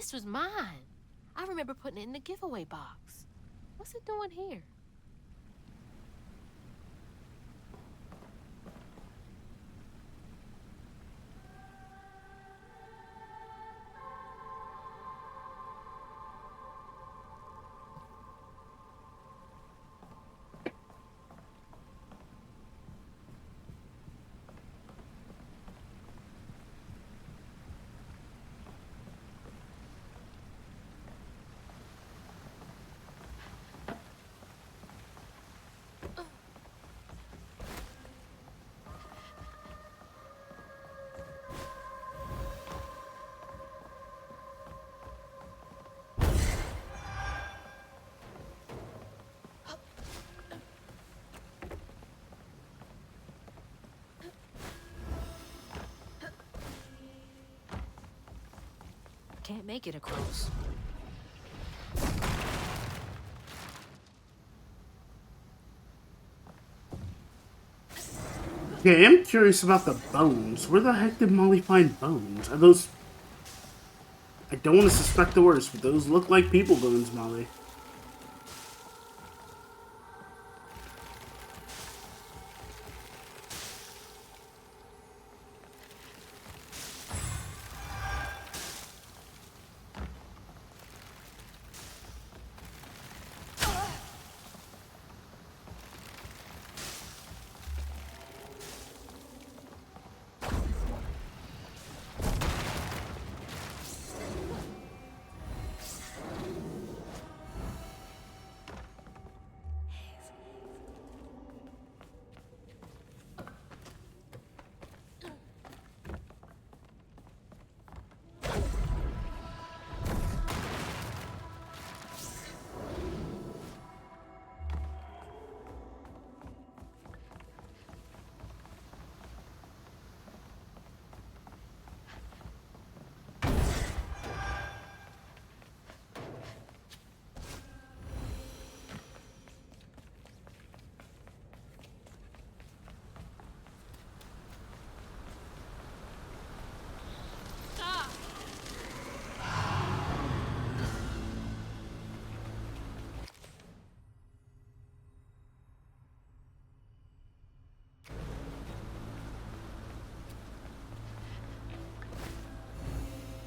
This was mine. I remember putting it in the giveaway box. What's it doing here? Can't make it across. Okay, I'm curious about the bones. Where the heck did Molly find bones? Are those... I don't want to suspect the worst, but those look like people bones, Molly.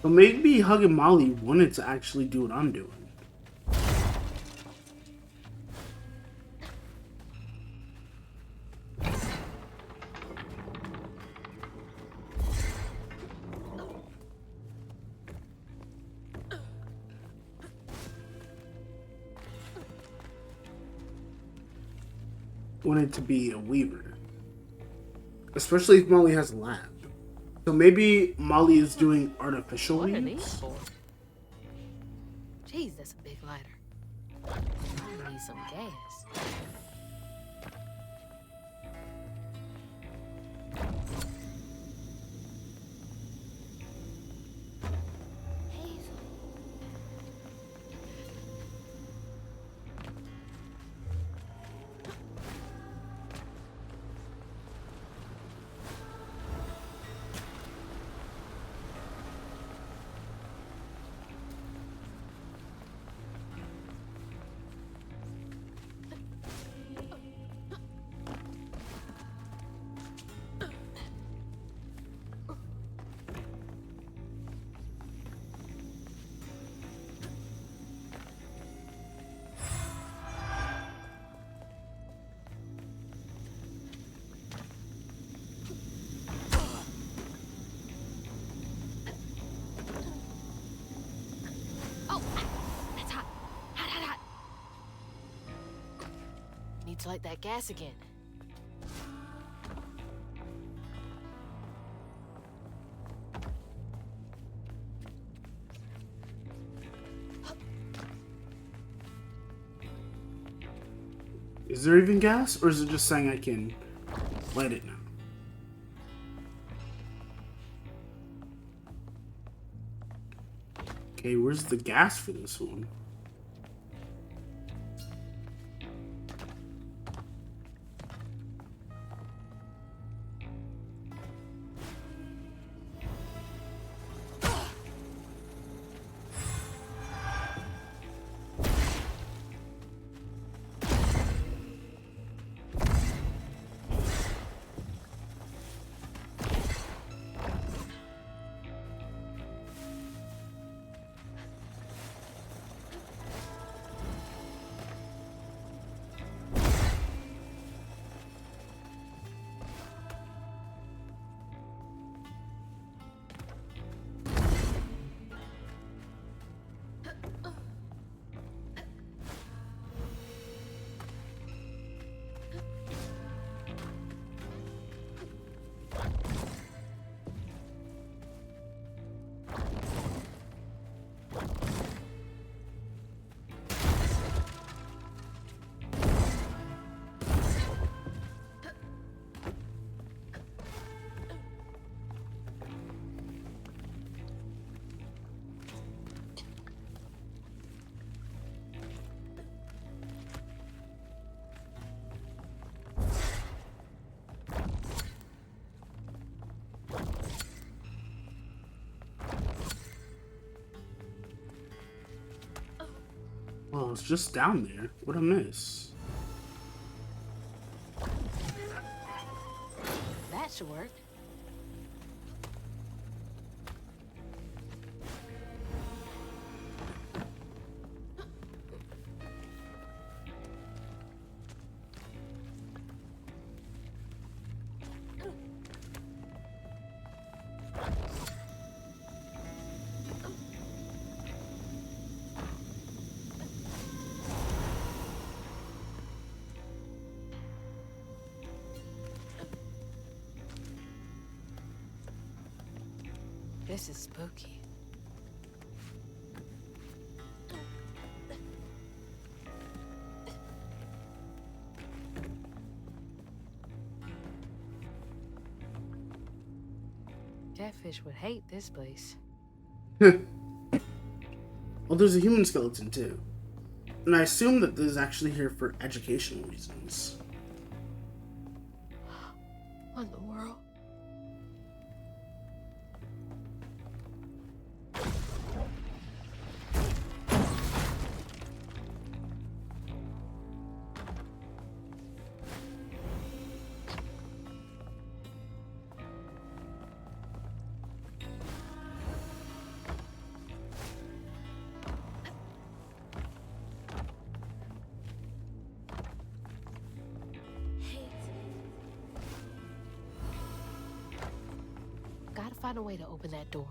But maybe Hug and Molly wanted to actually do what I'm doing. Wanted to be a weaver. Especially if Molly has a lab. So maybe Molly is doing artificial What are weaves? these for? Jeez, that's a big lighter. I need some gas. Need to light that gas again. Is there even gas, or is it just saying I can light it now? Okay, where's the gas for this one? Oh, it's just down there. What a miss. That should work. This is spooky. Catfish would hate this place. Well, there's a human skeleton too. And I assume that this is actually here for educational reasons. What in the world? Gotta find a way to open that door.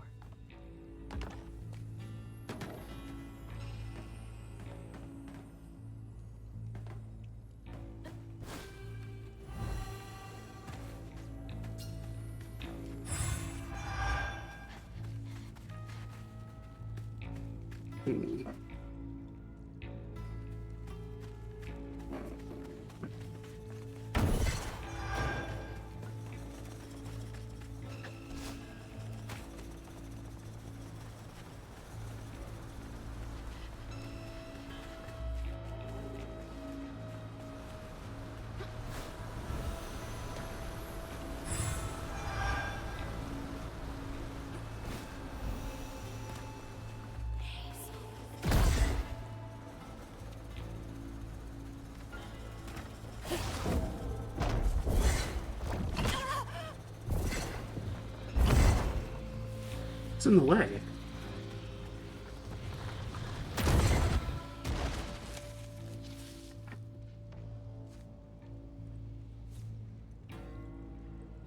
It's in the way.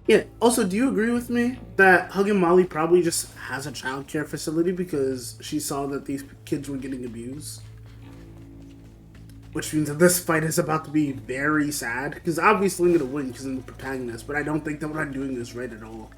Yeah, also, do you agree with me that Huggin' Molly probably just has a child care facility because she saw that these kids were getting abused? Which means that this fight is about to be very sad, because obviously I'm going to win because I'm the protagonist, but I don't think that what I'm doing is right at all.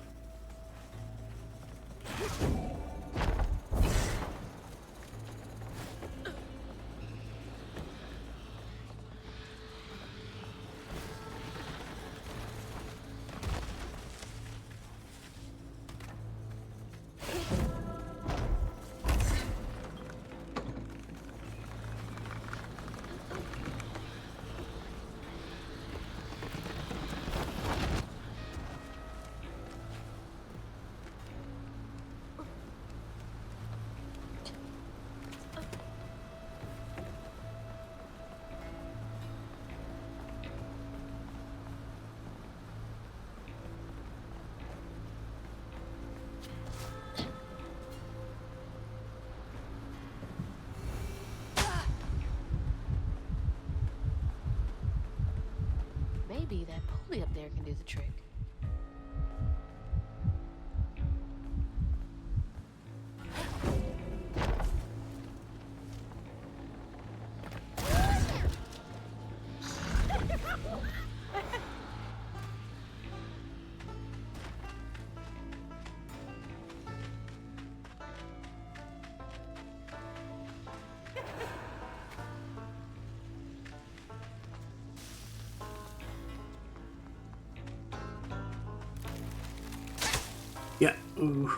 Maybe that pulley up there can do the trick. Yeah. Ooh.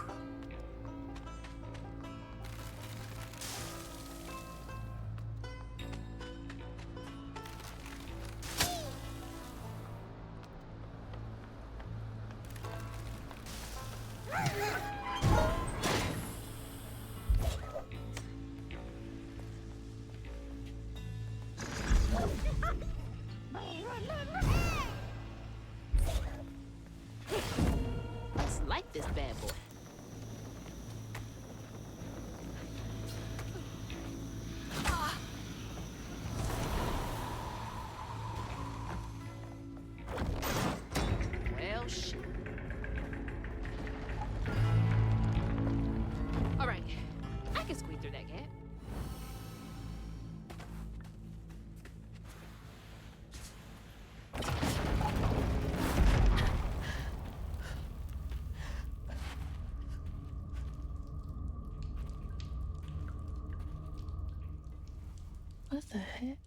What the heck?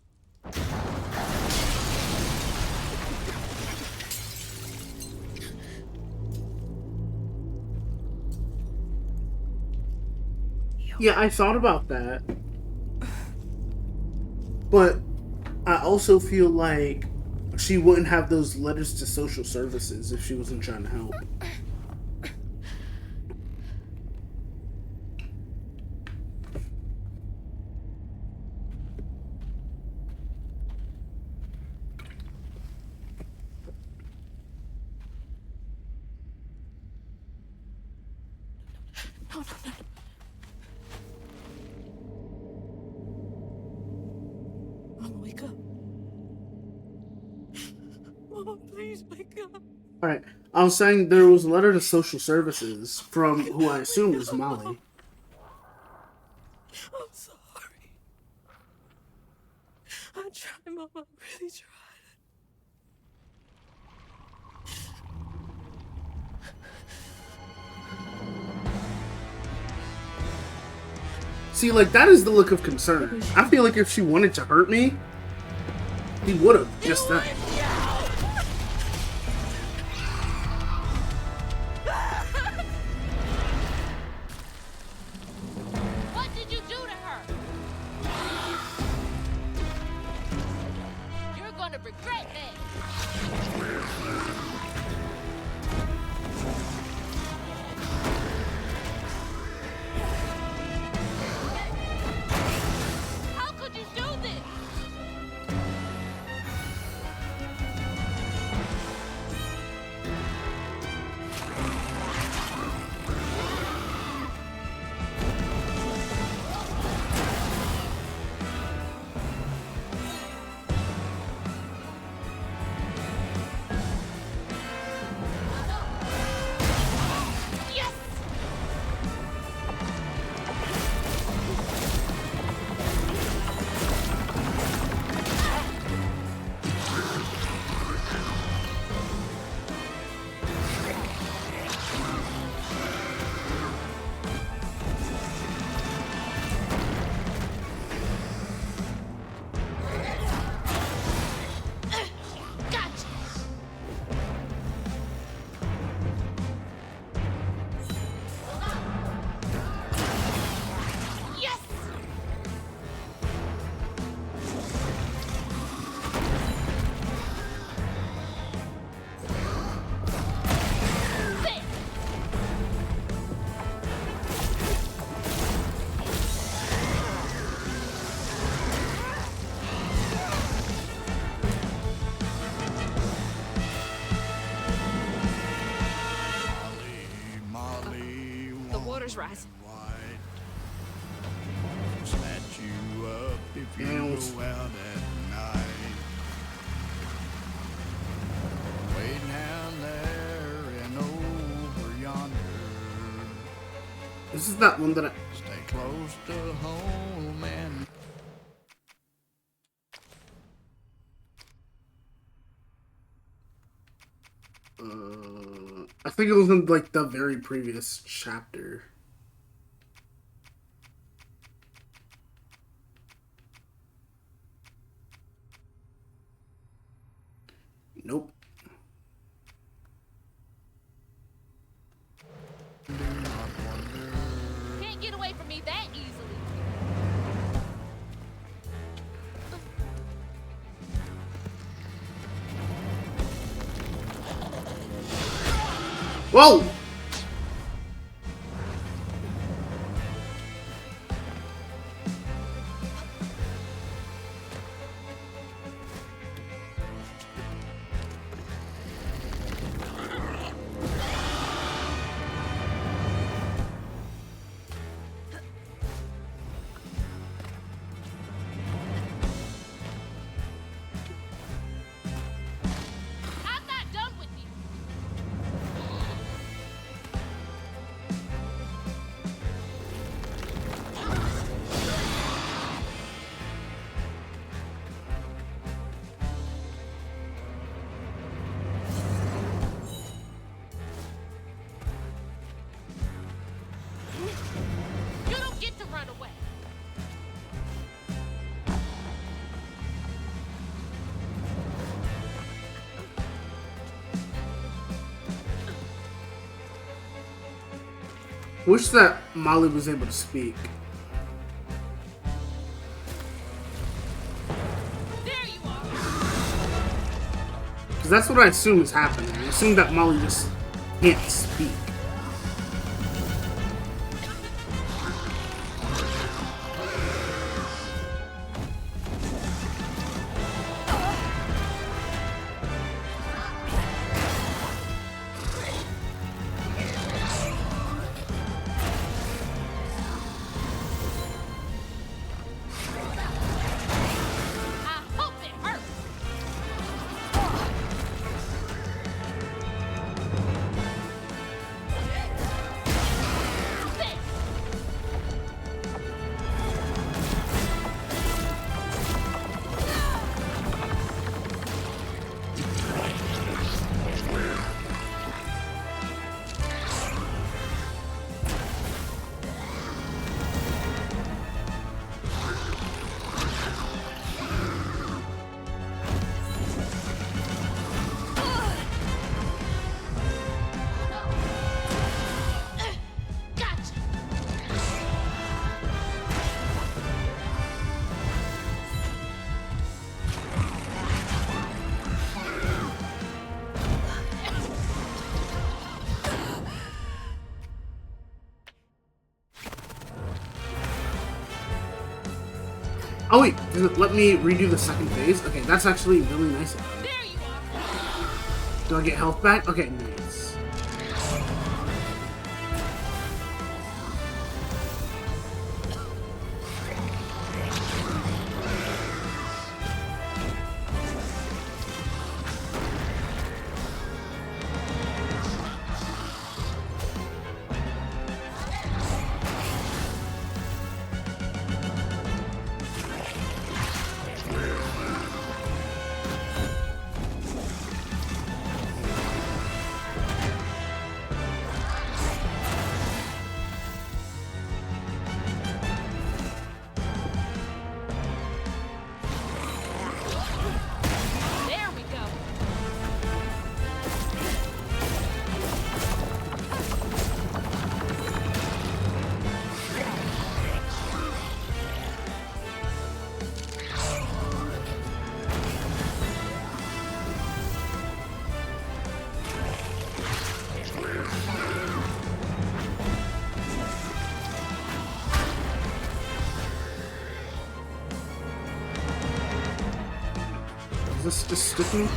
Yeah, I thought about that. But I also feel like she wouldn't have those letters to social services if she wasn't trying to help. No, no, no. Mama, wake up. Mama, please wake up. Alright, I was saying there was a letter to social services from who I assume is Molly. I'm sorry. I tried, Mama. I really tried. See, like, that is the look of concern. I feel like if she wanted to hurt me, he would have just that. What did you do to her? You're gonna regret that. How could you do this? Yes! Gotcha! Yes! There! Molly, The water's rising. white. Snatch you up if you Nails. go out at night. Way down there and over yonder. This is that one that I... Stay close to home and I think it was in, like, the very previous chapter. Nope. Can't get away from me that easily. Whoa! I'm not done with you. Wish that Molly was able to speak. Because that's what I assume is happening. I assume that Molly just can't speak. Oh wait, does it let me redo the second phase? Okay, that's actually really nice. Do I get health back? Okay, nice. Is this just sticking?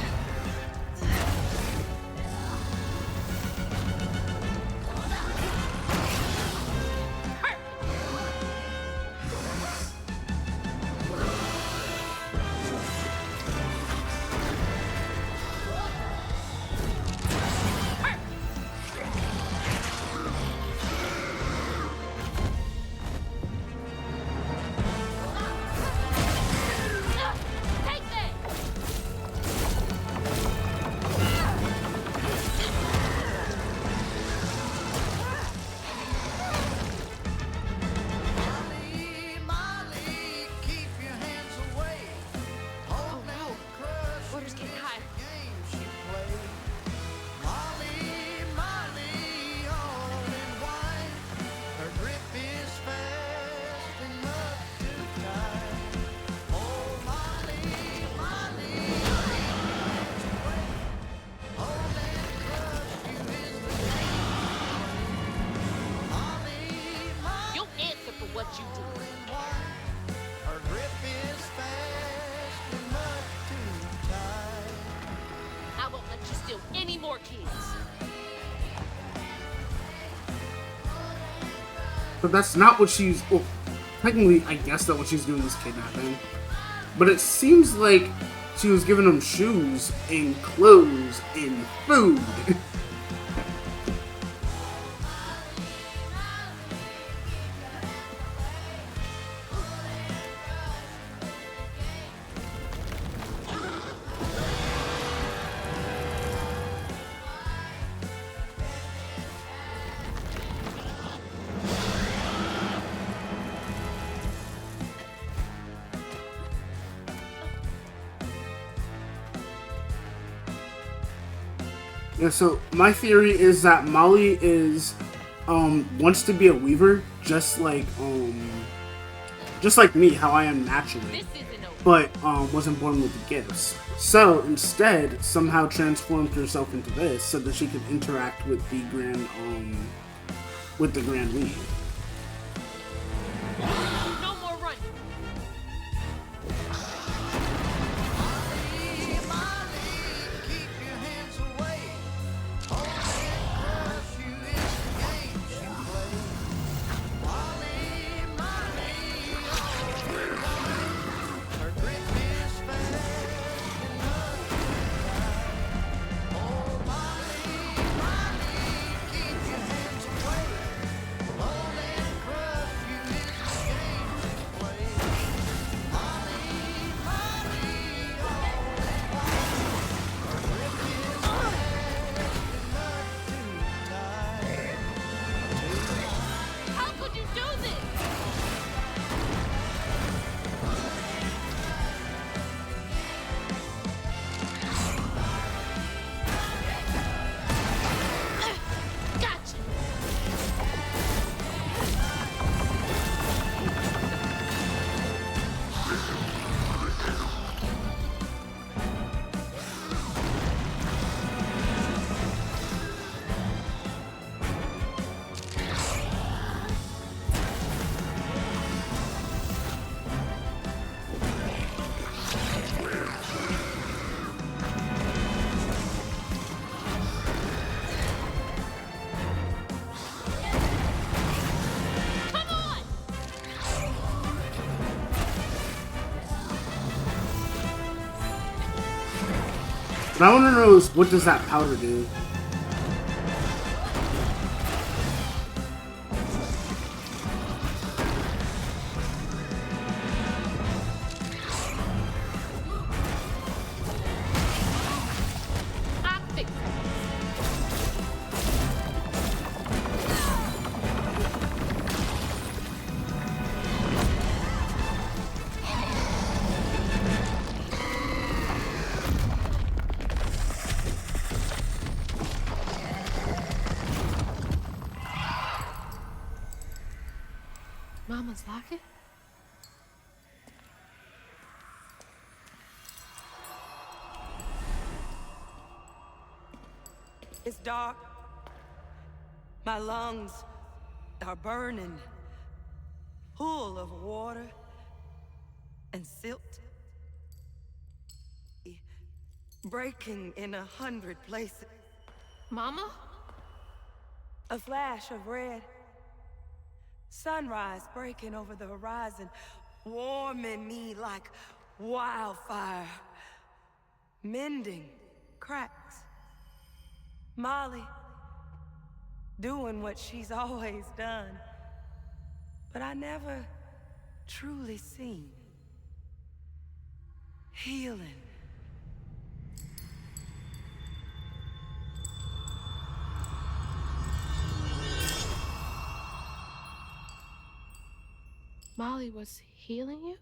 But that's not what she's... Well, technically, I guess that what she's doing is kidnapping. But it seems like she was giving him shoes and clothes and food. Yeah, so my theory is that Molly is wants to be a weaver, just like me, how I am naturally, but wasn't born with the gifts. So instead, somehow transformed herself into this so that she could interact with the Grand Weave. No more running. How could you do this? Gotcha. Come on. What I want to know is, what does that powder do? I fixed it. Mama's locket? It's dark. My lungs are burning, full of water and silt, breaking in 100 places. Mama? A flash of red. Sunrise breaking over the horizon, warming me like wildfire, mending cracks. Molly doing what she's always done, but I never truly seen. Healing. Molly was healing you?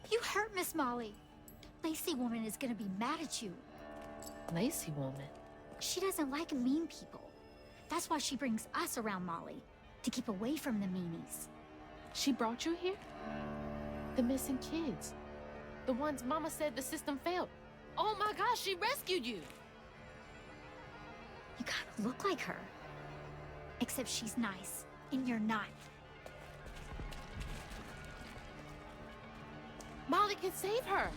You hurt Miss Molly. Lacey woman is gonna be mad at you. Lacey woman. She doesn't like mean people. That's why she brings us around Molly, to keep away from the meanies. She brought you here? The missing kids. The ones Mama said the system failed. Oh my gosh, she rescued you! You kind of look like her. Except she's nice, and you're not. Molly can save her.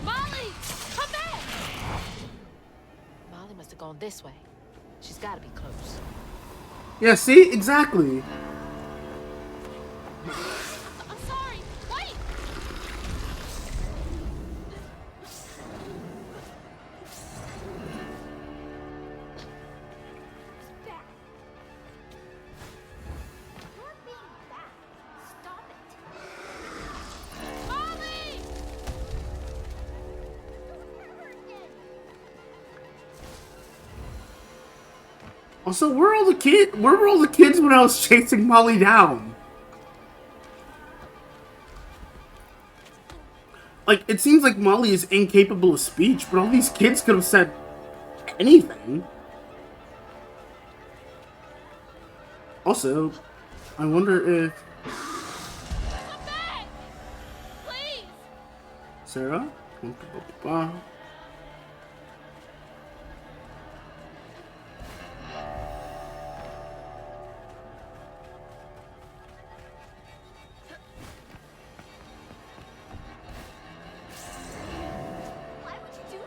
Molly, come back! Molly must have gone this way. She's got to be close. Yeah, see? Exactly. I'm sorry. Wait! Back. You're being bad. Stop it. Molly! Don't hurt her again. Also, where were all the kids when I was chasing Molly down? Like, it seems like Molly is incapable of speech, but all these kids could have said anything. Also, I wonder if... Come back! Please! Sarah? Why would you do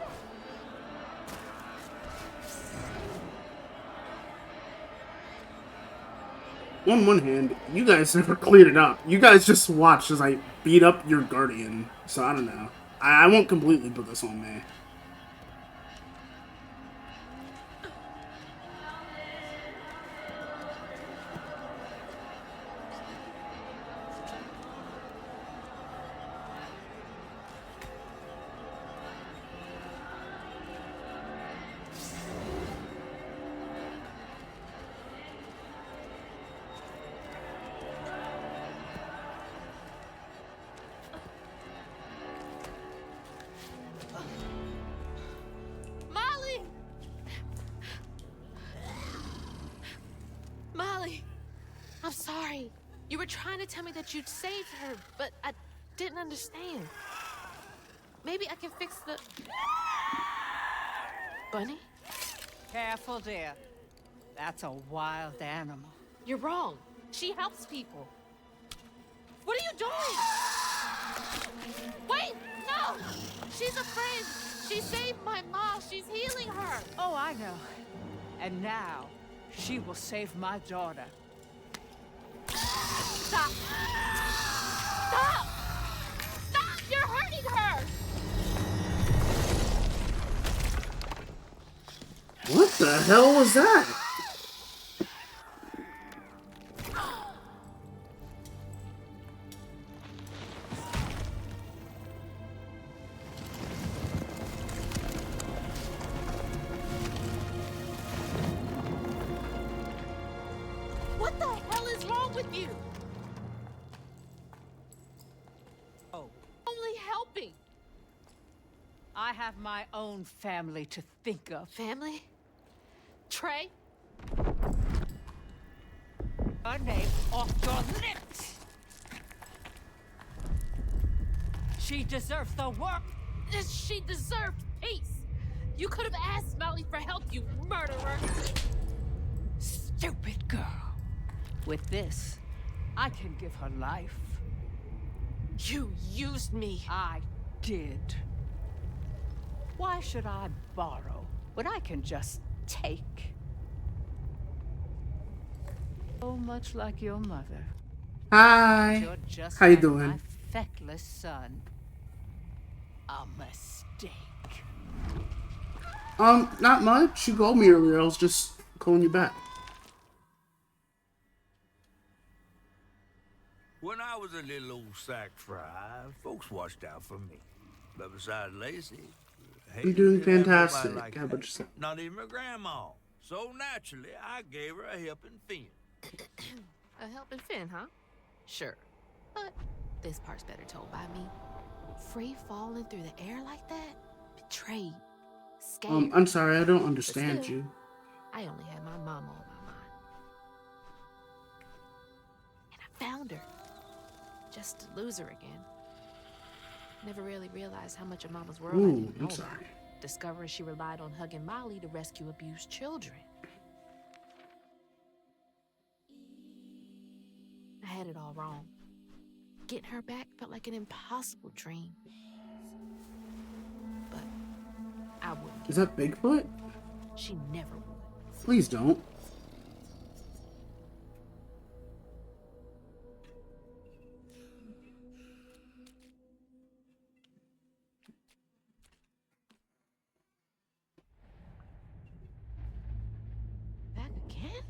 that? On one hand, you guys never cleared it up. You guys just watched as I beat up your guardian. So I don't know. I won't completely put this on me. Molly! Molly! I'm sorry. You were trying to tell me that you'd saved her, but I didn't understand. Maybe I can fix the... Bunny? Careful, dear. That's a wild animal. You're wrong. She helps people. What are you doing? Wait! No! She's a friend. She saved my mom. She's healing her. Oh, I know. And now, she will save my daughter. Stop! Stop! Stop! You're hurting her! What the hell was that? What the hell is wrong with you? Oh, Only helping. I have my own family to think of. Family? Trey? Her name off your lips! She deserves the work. She deserved peace. You could have asked Molly for help, you murderer. Stupid girl. With this, I can give her life. You used me. I did. Why should I borrow when I can just take? So much like your mother. Hi. You're just How you like doing? my feckless son. A mistake. Not much. You called me earlier. I was just calling you back. When I was a little old sack fry, folks watched out for me. But besides Lacey, I'm doing didn't have nobody fantastic. like How that. about yourself? Not even my grandma. So naturally, I gave her a helping fin. A helping fin, huh? Sure. But this part's better told by me. Free falling through the air like that? Betrayed. Scared. I'm sorry. I don't understand still, you. I only had my mama on my mind. And I found her. Just to lose her again. Never really realized how much of Mama's world I Ooh, didn't know I'm about. sorry. Discovering she relied on hugging Molly to rescue abused children. I had it all wrong. Getting her back felt like an impossible dream. But I wouldn't. Is that Bigfoot? She never would. Please don't. Back again?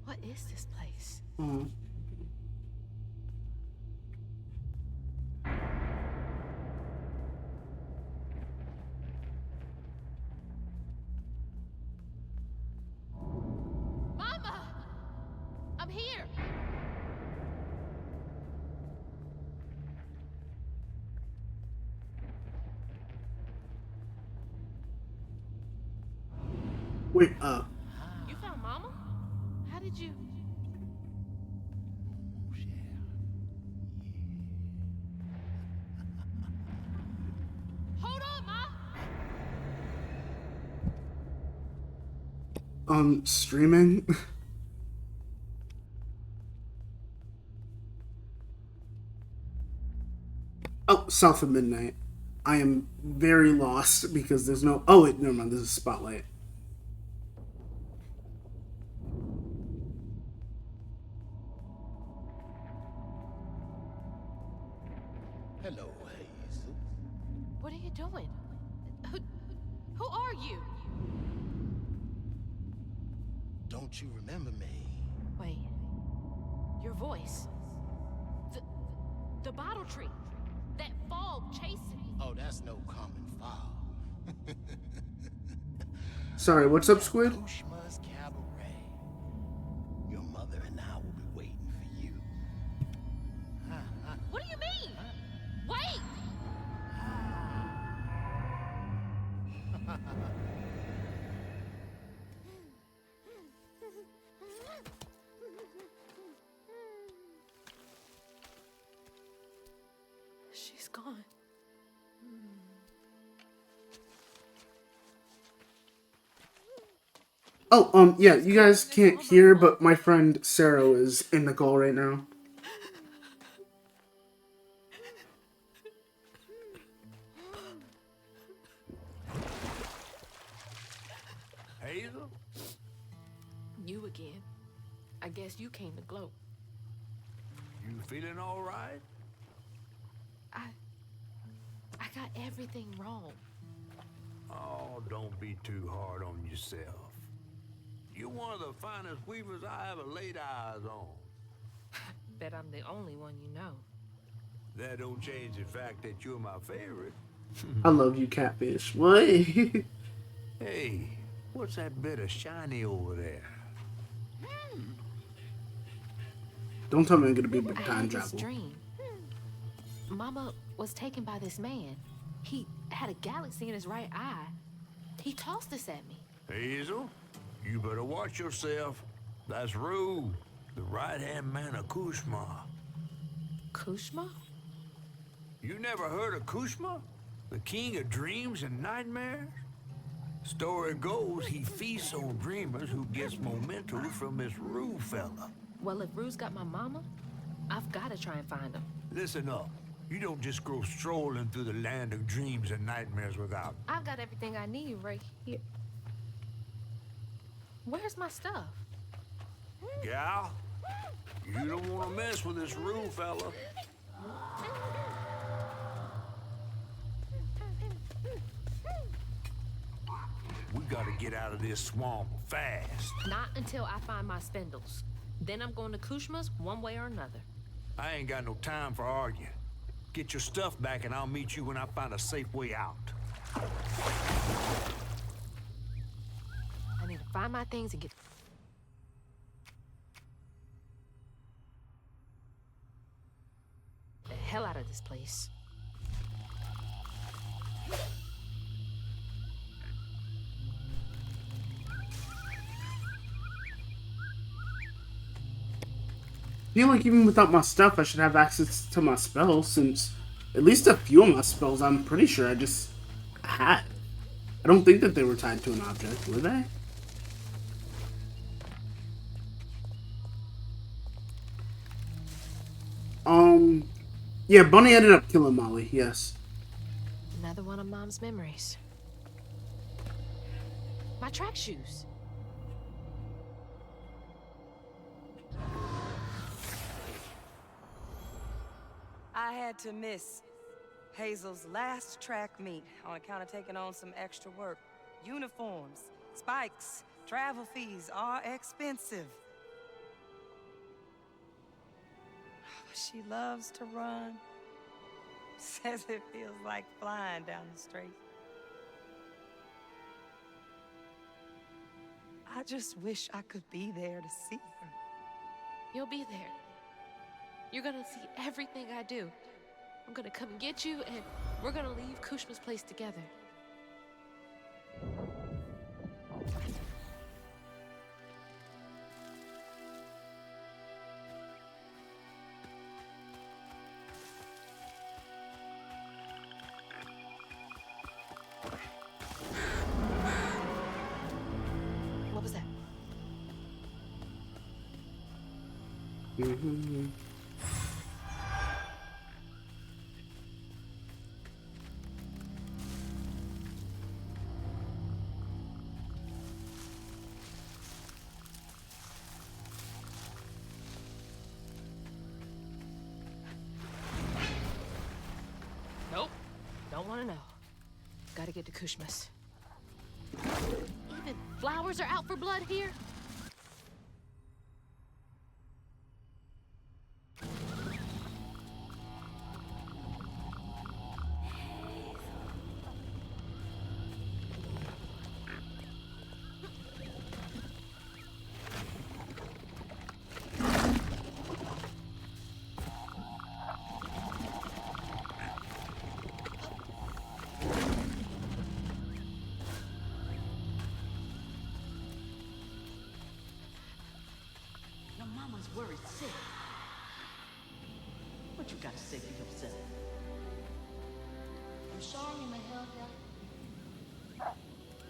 What is this place? Oh. Mama! I'm here! Wait, You found Mama? How did you? Hold on, Ma! Streaming? Oh, South of Midnight. I am very lost because there's no... Oh, wait, never mind. There's a spotlight. Hello, Hazel. What are you doing? Who are you? Don't you remember me? Wait. Your voice. The bottle tree. That fog chasing me. Oh, that's no common fog. Sorry, what's up, Squid? Kushma's Cabaret. Your mother and I will be waiting for you. What do you mean? Wait! She's gone. Oh, yeah, you guys can't hear, but my friend Sarah is in the call right now. Hazel? You again. I guess you came to gloat. You feeling all right? I got everything wrong. Oh, don't be too hard on yourself. You're one of the finest weavers I ever laid eyes on. Bet I'm the only one you know. That don't change the fact that you're my favorite. I love you, Catfish. What? Hey, what's that bit of shiny over there? Don't tell me I'm gonna be able to I time had this travel. dream. Mama was taken by this man. He had a galaxy in his right eye. He tossed this at me. Hazel, you better watch yourself. That's Rue, the right-hand man of Kushma. Kushma? You never heard of Kushma? The king of dreams and nightmares? Story goes he feasts on dreamers who gets momentum from this Rue fella. Well, if Rue's got my mama, I've got to try and find him. Listen up. You don't just go strolling through the land of dreams and nightmares without. I've got everything I need right here. Where's my stuff? Gal, you don't want to mess with this Rue fella. We gotta get out of this swamp fast. Not until I find my spindles. Then I'm going to Kushma's one way or another. I ain't got no time for arguing. Get your stuff back and I'll meet you when I find a safe way out. I need to find my things and get the hell out of this place. I feel like even without my stuff, I should have access to my spells, since at least a few of my spells I'm pretty sure I just had. I don't think that they were tied to an object, were they? Yeah, Bunny ended up killing Molly, yes. Another one of Mom's memories. My track shoes. I had to miss Hazel's last track meet on account of taking on some extra work. Uniforms, spikes, travel fees are expensive. She loves to run. Says it feels like flying down the straight. I just wish I could be there to see her. You'll be there. You're gonna see everything I do. I'm gonna come get you, and we're gonna leave Kushma's place together. Mm-hmm. Nope. Don't want to know. Gotta get to Kushmas. Even flowers are out for blood here? Your mama's worried sick. What you got to say for yourself? I'm sorry, Mahalia.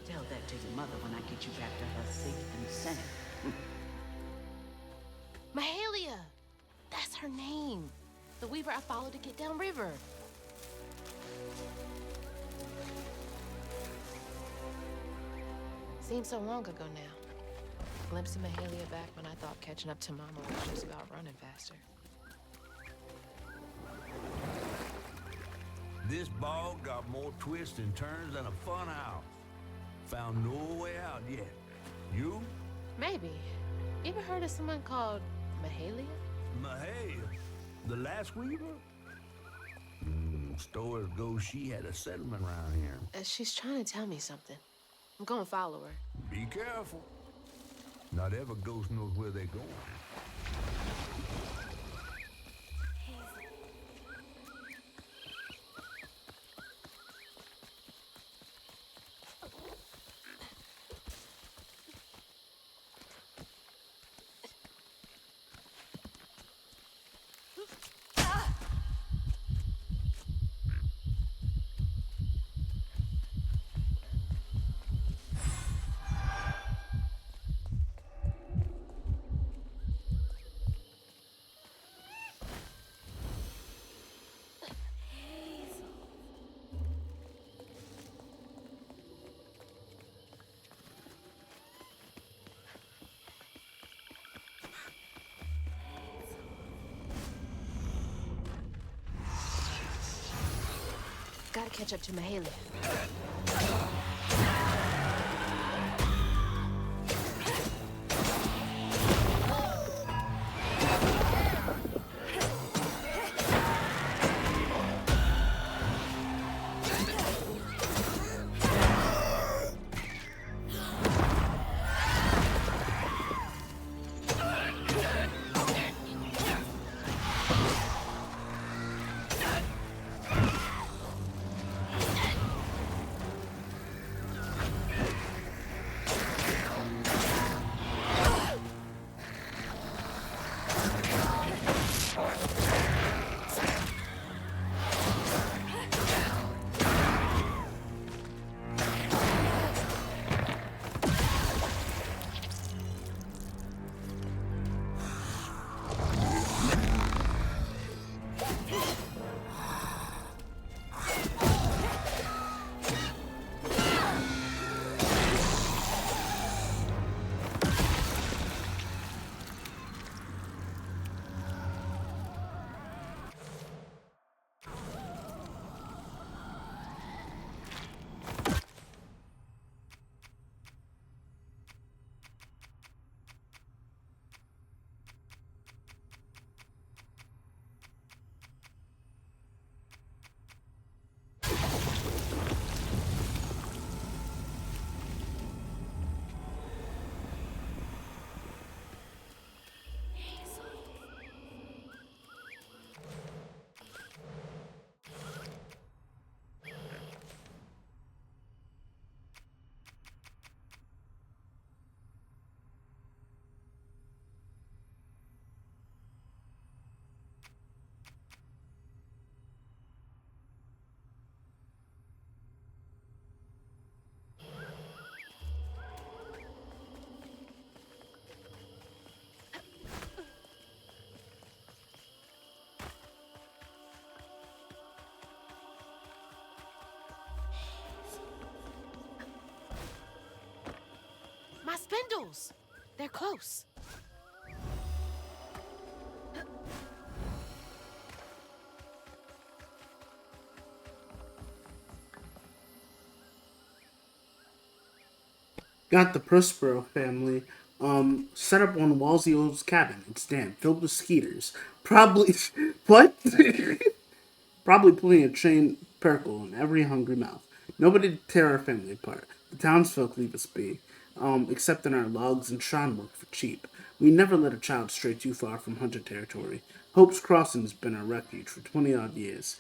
Tell that to your mother when I get you back to her safe and sound. Mahalia! That's her name. The weaver I followed to get downriver. Seems so long ago now. Glimpsing Mahalia back when I thought catching up to Mama was just about running faster. This bog got more twists and turns than a fun house. Found no way out yet. You? Maybe. You ever heard of someone called Mahalia? Mahalia, the last weaver? Stories go she had a settlement around here. She's trying to tell me something. I'm gonna follow her. Be careful. Not every ghost knows where they're going. Gotta catch up to Mahalia. My spindles! They're close. Got the Prospero family set up on Walsey's cabin. It's damp, filled with skeeters. Probably what? Probably putting a chain perkle in every hungry mouth. Nobody to tear our family apart. The townsfolk leave us be, except in our logs and shrine work for cheap. We never let a child stray too far from hunter territory. Hope's Crossing's been our refuge for 20-odd years.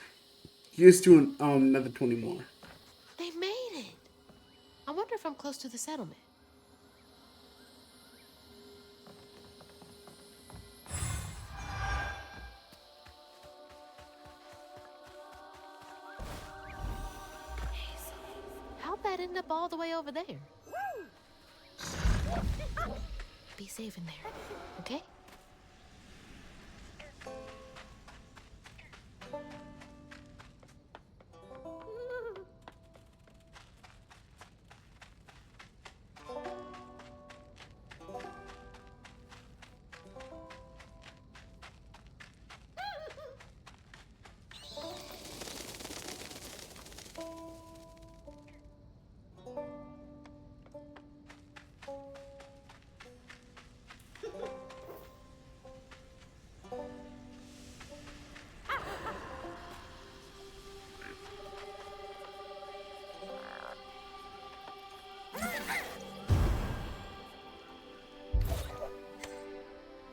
Here's to another 20 more. They made it. I wonder if I'm close to the settlement. How'd that end up all the way over there? Be safe in there, okay?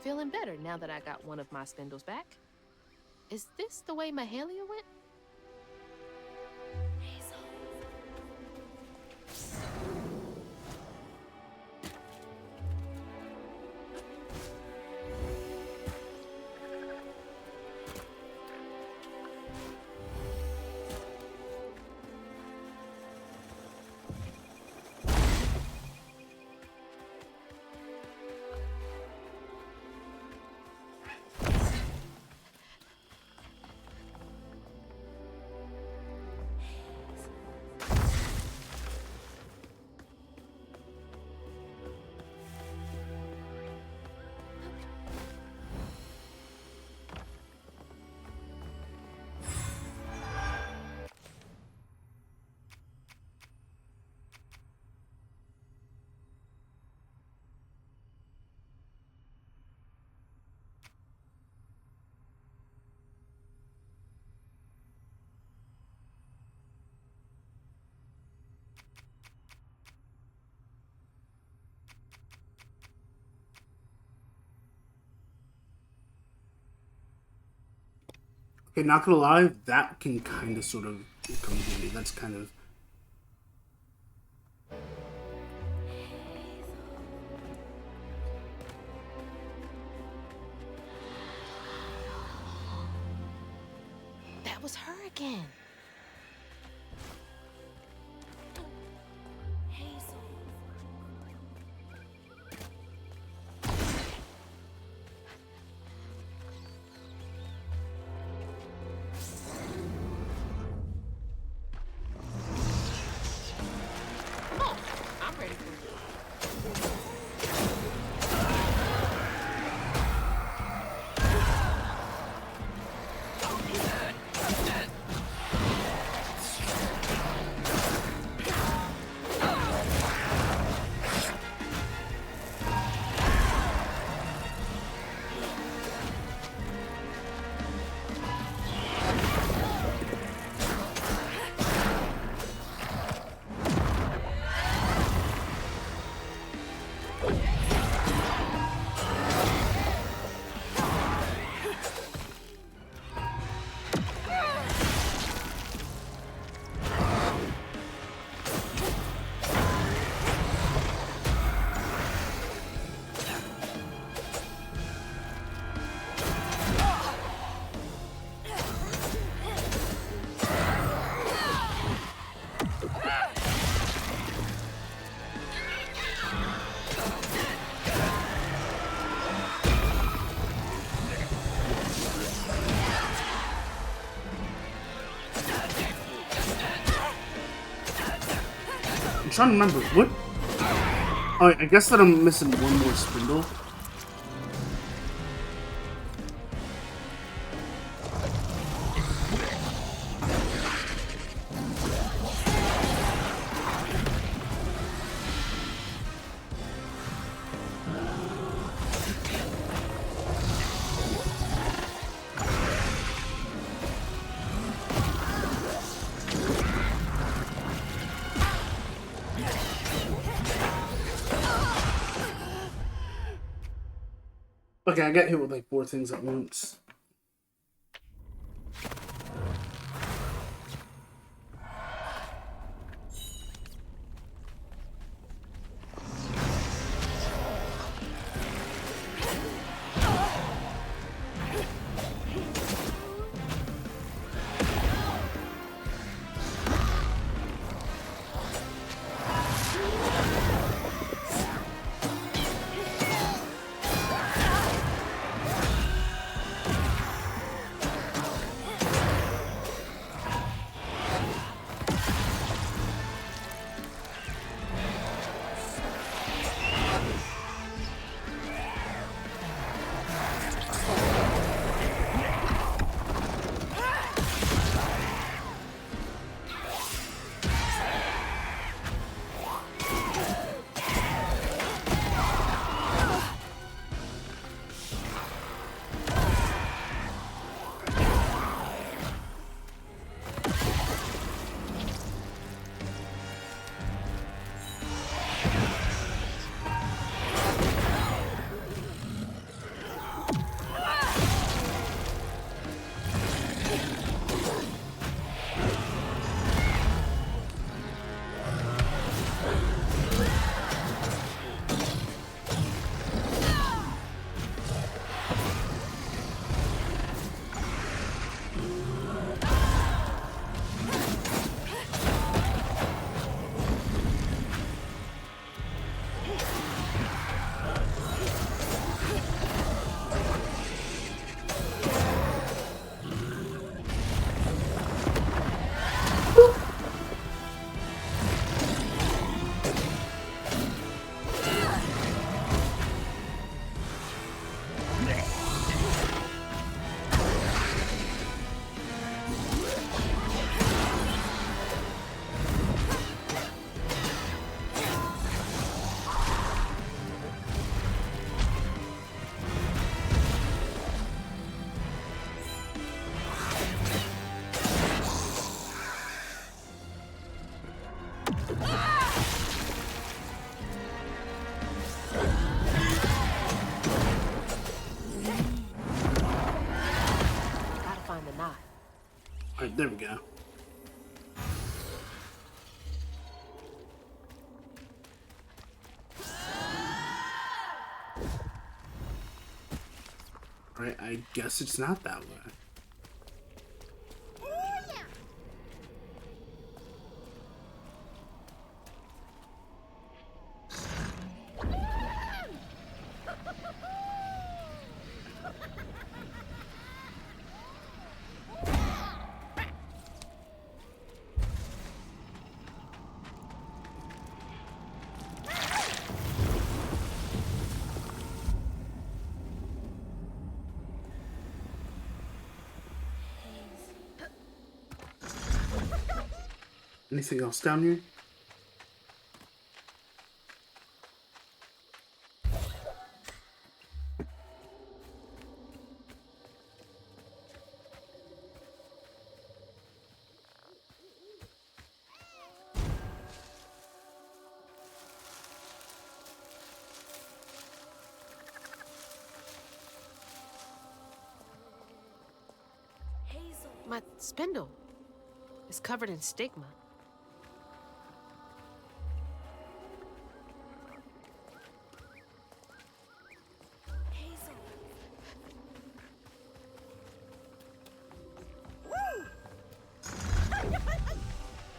Feeling better now that I got one of my spindles back. Is this the way Mahalia went? Okay, not gonna lie, that can kind of sort of come handy. That's kind of... That was her again. I'm trying to remember, what... Alright, I guess that I'm missing one more spindle. Okay, I got hit with like 4 things at once. Alright, there we go. Alright, I guess it's not that way. Anything else down here? My spindle is covered in stigma.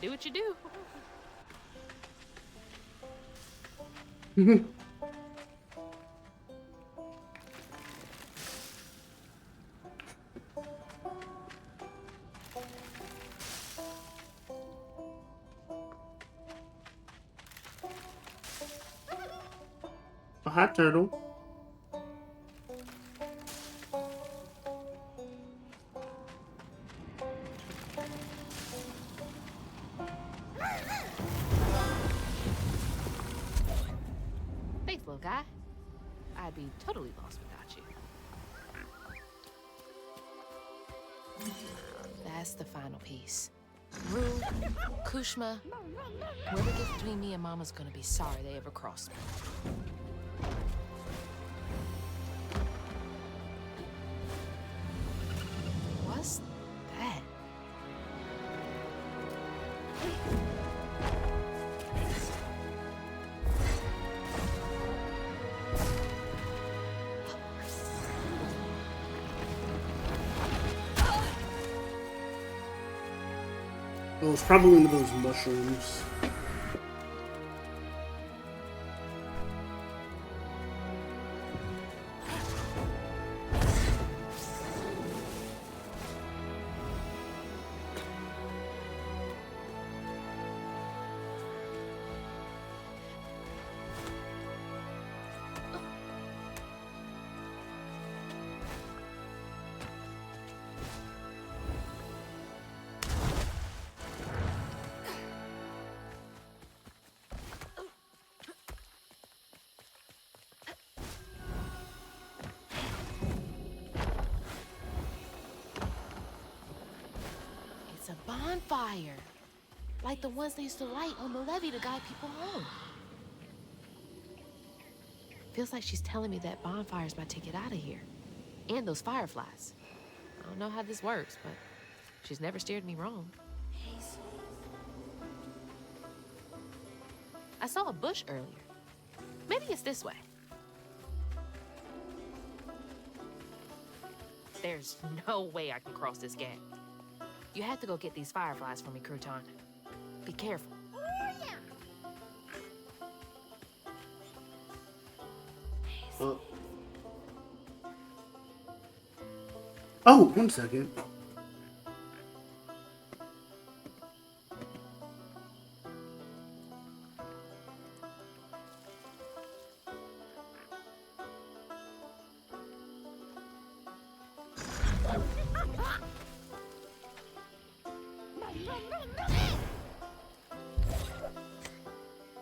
Do what you do. hi, turtle. Thanks, little guy. I'd be totally lost without you. That's the final piece. Rue, Kushma, whoever gets between me and Mama's gonna be sorry they ever crossed me. What's that? Oh, it's probably one of those mushrooms. It's a bonfire. Like the ones they used to light on the levee to guide people home. Feels like she's telling me that bonfire's my ticket out of here. And those fireflies. I don't know how this works, but she's never steered me wrong. I saw a bush earlier. Maybe it's this way. There's no way I can cross this gap. You have to go get these fireflies for me, Crouton. Be careful. Oh, 1 second.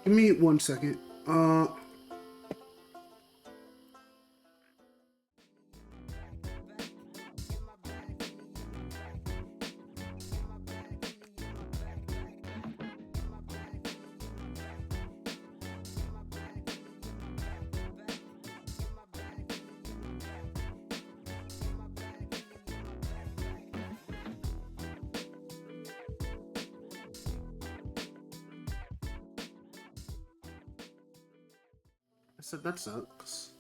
Give me 1 second. I said that sucks.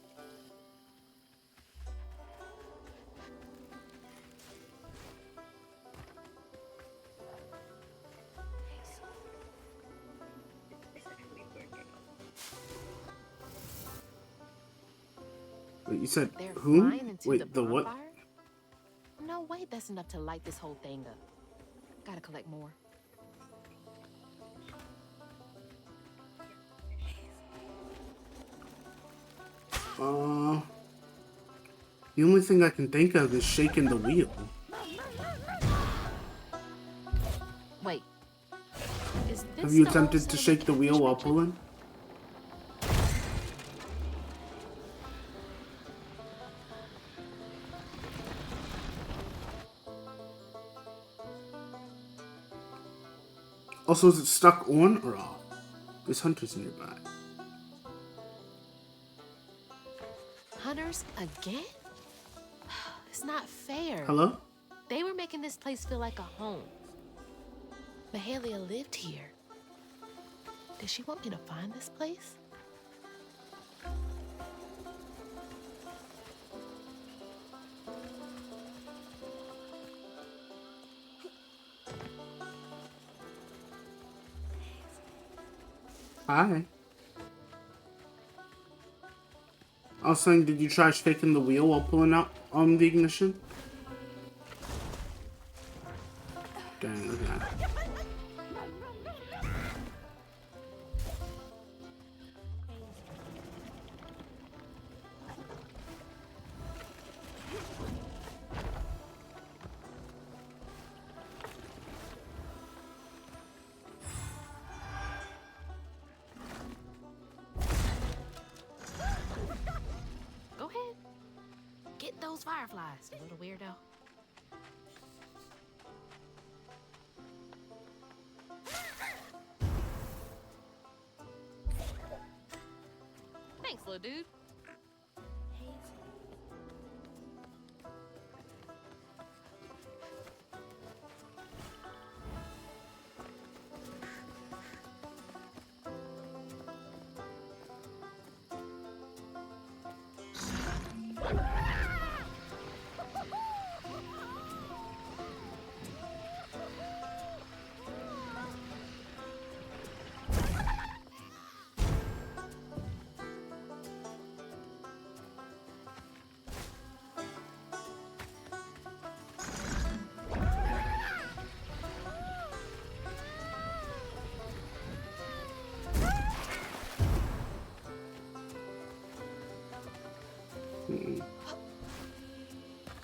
Wait, you said They're who? flying into Wait, the what? bonfire? No way that's enough to light this whole thing up. Gotta collect more. The only thing I can think of is shaking the wheel. Wait. Is this Have you the attempted old to city shake the wheel while mentioned? pulling? Also, is it stuck on or off? There's hunters nearby. Hunters again? It's not fair. Hello? They were making this place feel like a home. Mahalia lived here. Does she want me to find this place? Hi. I was saying, did you try shaking the wheel while pulling out on the ignition? Dang, okay. Get those fireflies, little weirdo. Thanks, little dude.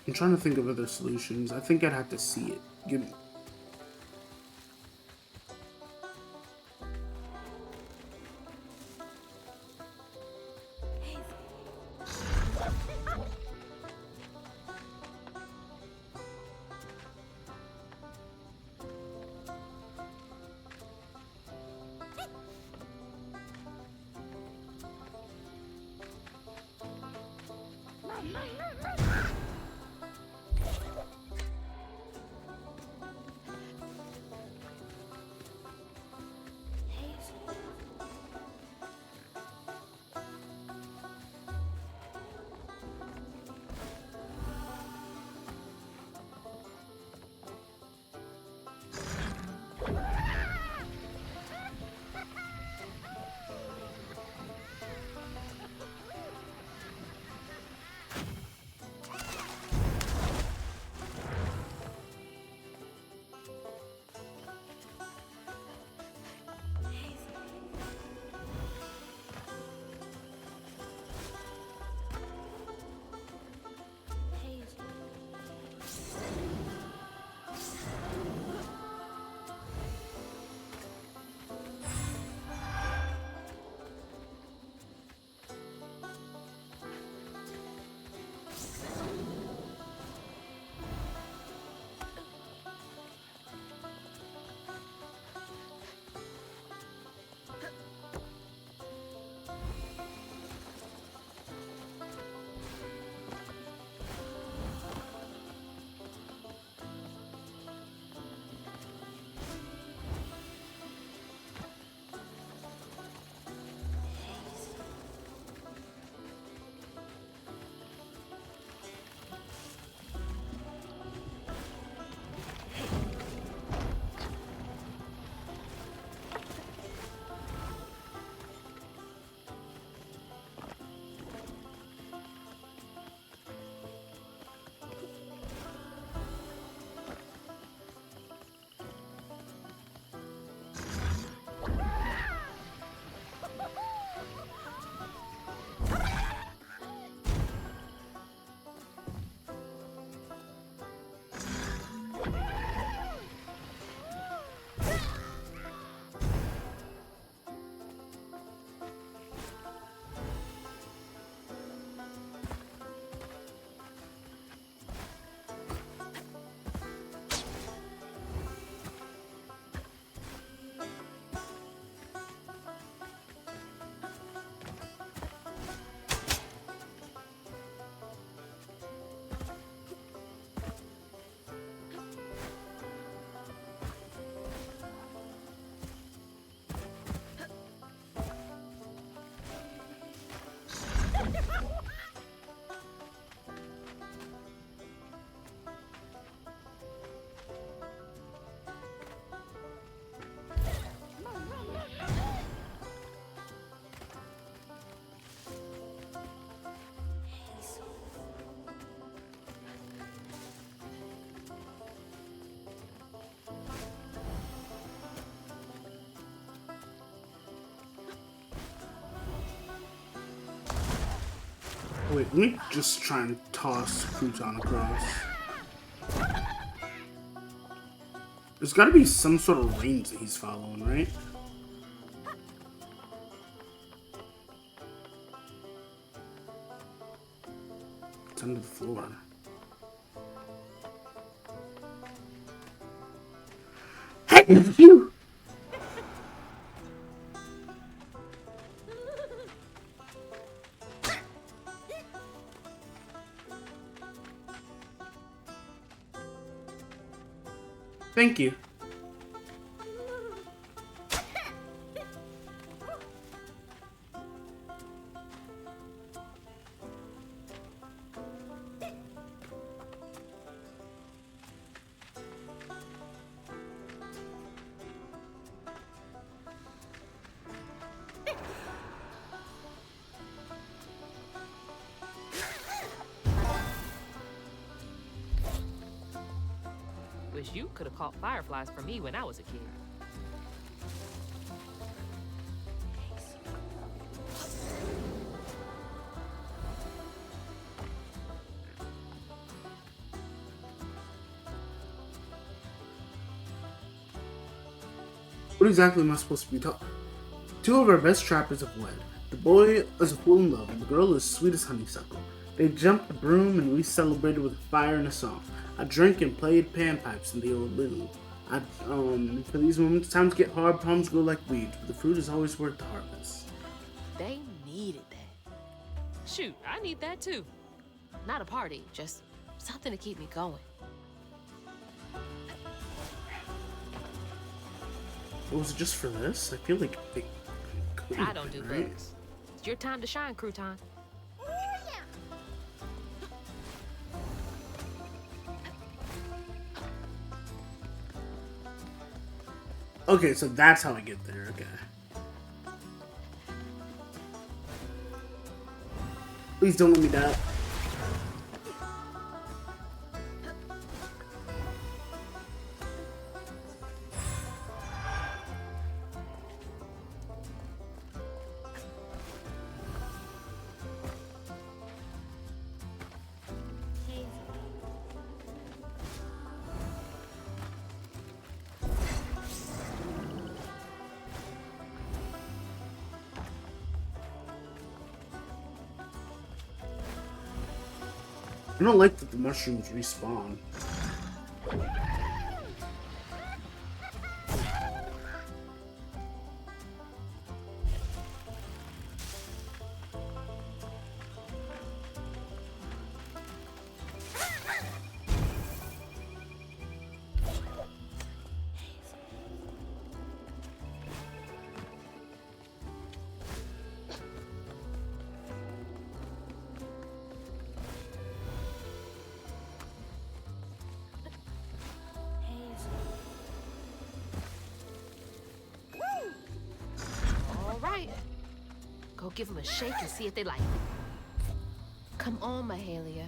I'm trying to think of other solutions. I think I'd have to see it. Give me. Wait, let me just try and toss Crouton across. There's gotta be some sort of range that he's following, right? under the floor. Hey, you! Thank you. Wish you could have caught fireflies for me when I was a kid. What exactly am I supposed to be talking? Two of our best trappers have wed. The boy is a fool in love, and the girl is sweet as honeysuckle. They jumped the broom, and we celebrated with a fire and a song. I drank and played panpipes in the old loo. For these moments, times get hard, problems grow like weeds, but the fruit is always worth the harvest. They needed that. Shoot, I need that too. Not a party, just something to keep me going. Was it just for this? I feel like they I don't do bugs. It's your time to shine, Crouton. Okay, so that's how I get there. Okay. Please don't let me die. I don't like that the mushrooms respawn. Go give them a shake and see if they like it. Come on, Mahalia.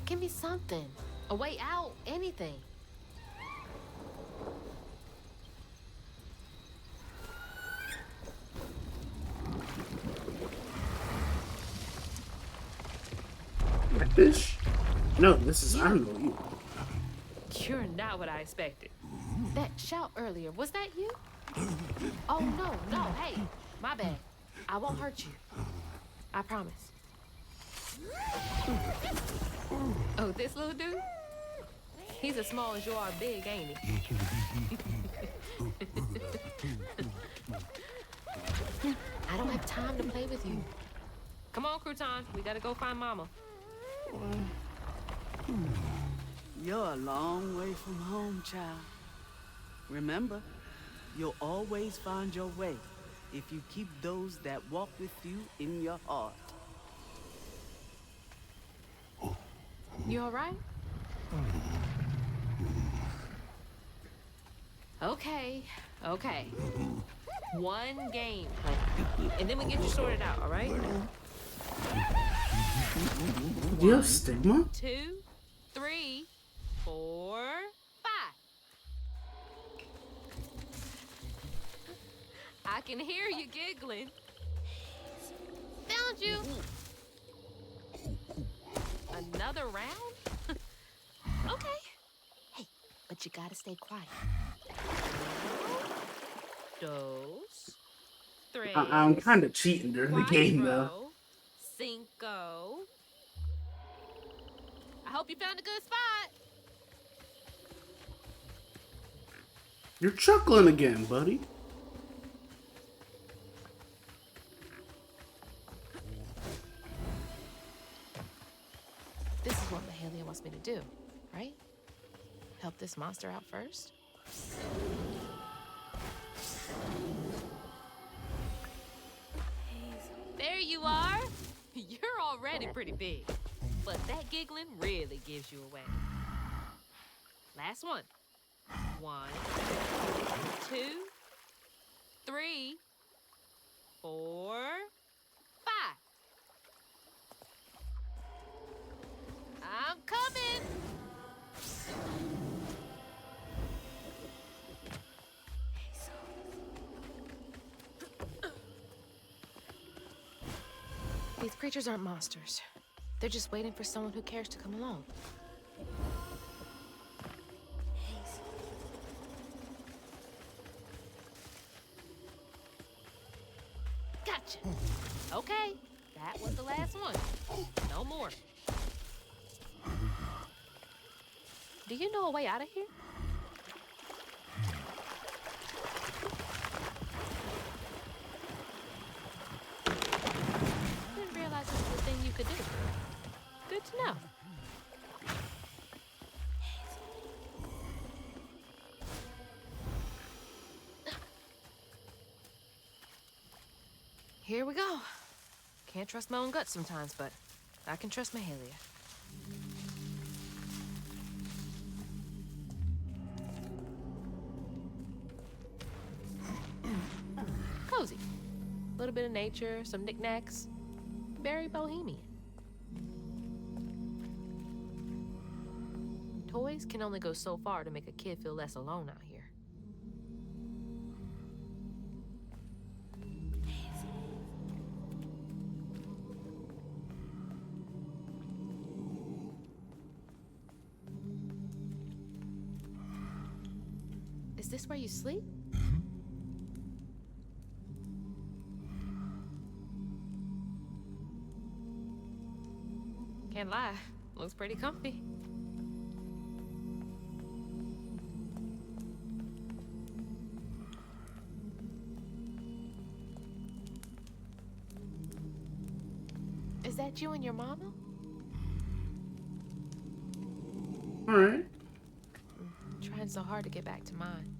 Give me something. A way out. Anything. Fish? No, this is, I don't know you. You're not what I expected. That shout earlier, was that you? Oh, no, hey, my bad. I won't hurt you. I promise. Oh, this little dude? He's as small as you are big, ain't he? I don't have time to play with you. Come on, Crouton. We gotta go find Mama. You're a long way from home, child. Remember, you'll always find your way if you keep those that walk with you in your heart. You all right? Okay. One game, and then we get you sorted out, all right? Do you have stigma? 2, 3, 4, 5. I can hear you giggling. Found you. Another round? Okay. Hey, but you gotta stay quiet. Dos, tres. I'm kind of cheating during the game, though. Cinco. hope you found a good spot. You're chuckling again, buddy. This is what Mahalia wants me to do, right? Help this monster out first? There you are. You're already pretty big, but that giggling really gives you away. Last one. 1, 2, 3, 4, 5. I'm coming. These creatures aren't monsters. They're just waiting for someone who cares to come along. Gotcha. Okay, that was the last one. No more. Do you know a way out of here? Didn't realize this was a thing you could do. Good to know. Here we go. Can't trust my own gut sometimes, but I can trust Mahalia. Cozy. A little bit of nature, some knickknacks. Very bohemian. Toys can only go so far to make a kid feel less alone out here. Is this where you sleep? Can't lie, looks pretty comfy. Is that you and your mama? All right. Trying so hard to get back to mine.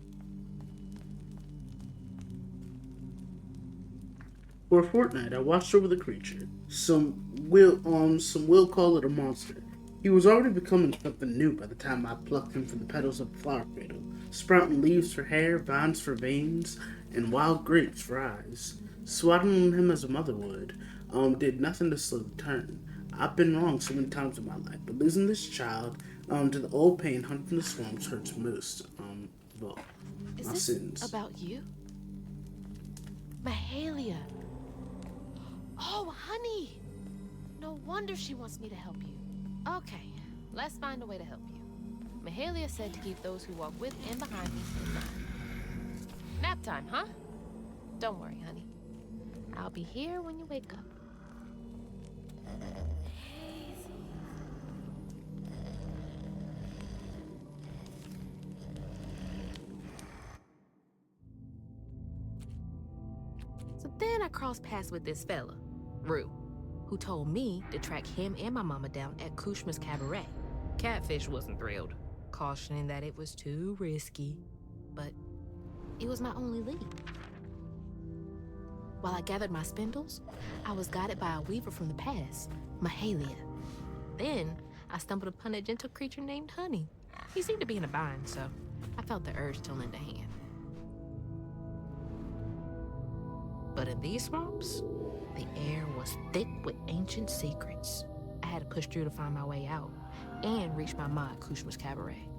For a fortnight, I watched over the creature. Some will call it a monster. He was already becoming something new by the time I plucked him from the petals of the flower cradle, sprouting leaves for hair, vines for veins, and wild grapes for eyes. Swaddling him as a mother would, did nothing to slow the turn. I've been wrong so many times in my life, but losing this child, to the old pain hunting the swamps hurts most. Well, Is my this sins. about you? Mahalia. Oh, honey. No wonder she wants me to help you. Okay, let's find a way to help you. Mahalia said to keep those who walk with and behind me in mind. Nap time, huh? Don't worry, honey. I'll be here when you wake up. So then I crossed paths with this fella, Rue, who told me to track him and my mama down at Kushma's Cabaret. Catfish wasn't thrilled, cautioning that it was too risky, but it was my only lead. While I gathered my spindles, I was guided by a weaver from the past, Mahalia. Then I stumbled upon a gentle creature named Honey. He seemed to be in a bind, so I felt the urge to lend a hand. But in these swamps, the air was thick with ancient secrets. I had to push through to find my way out and reach my ma at Kushma's Cabaret.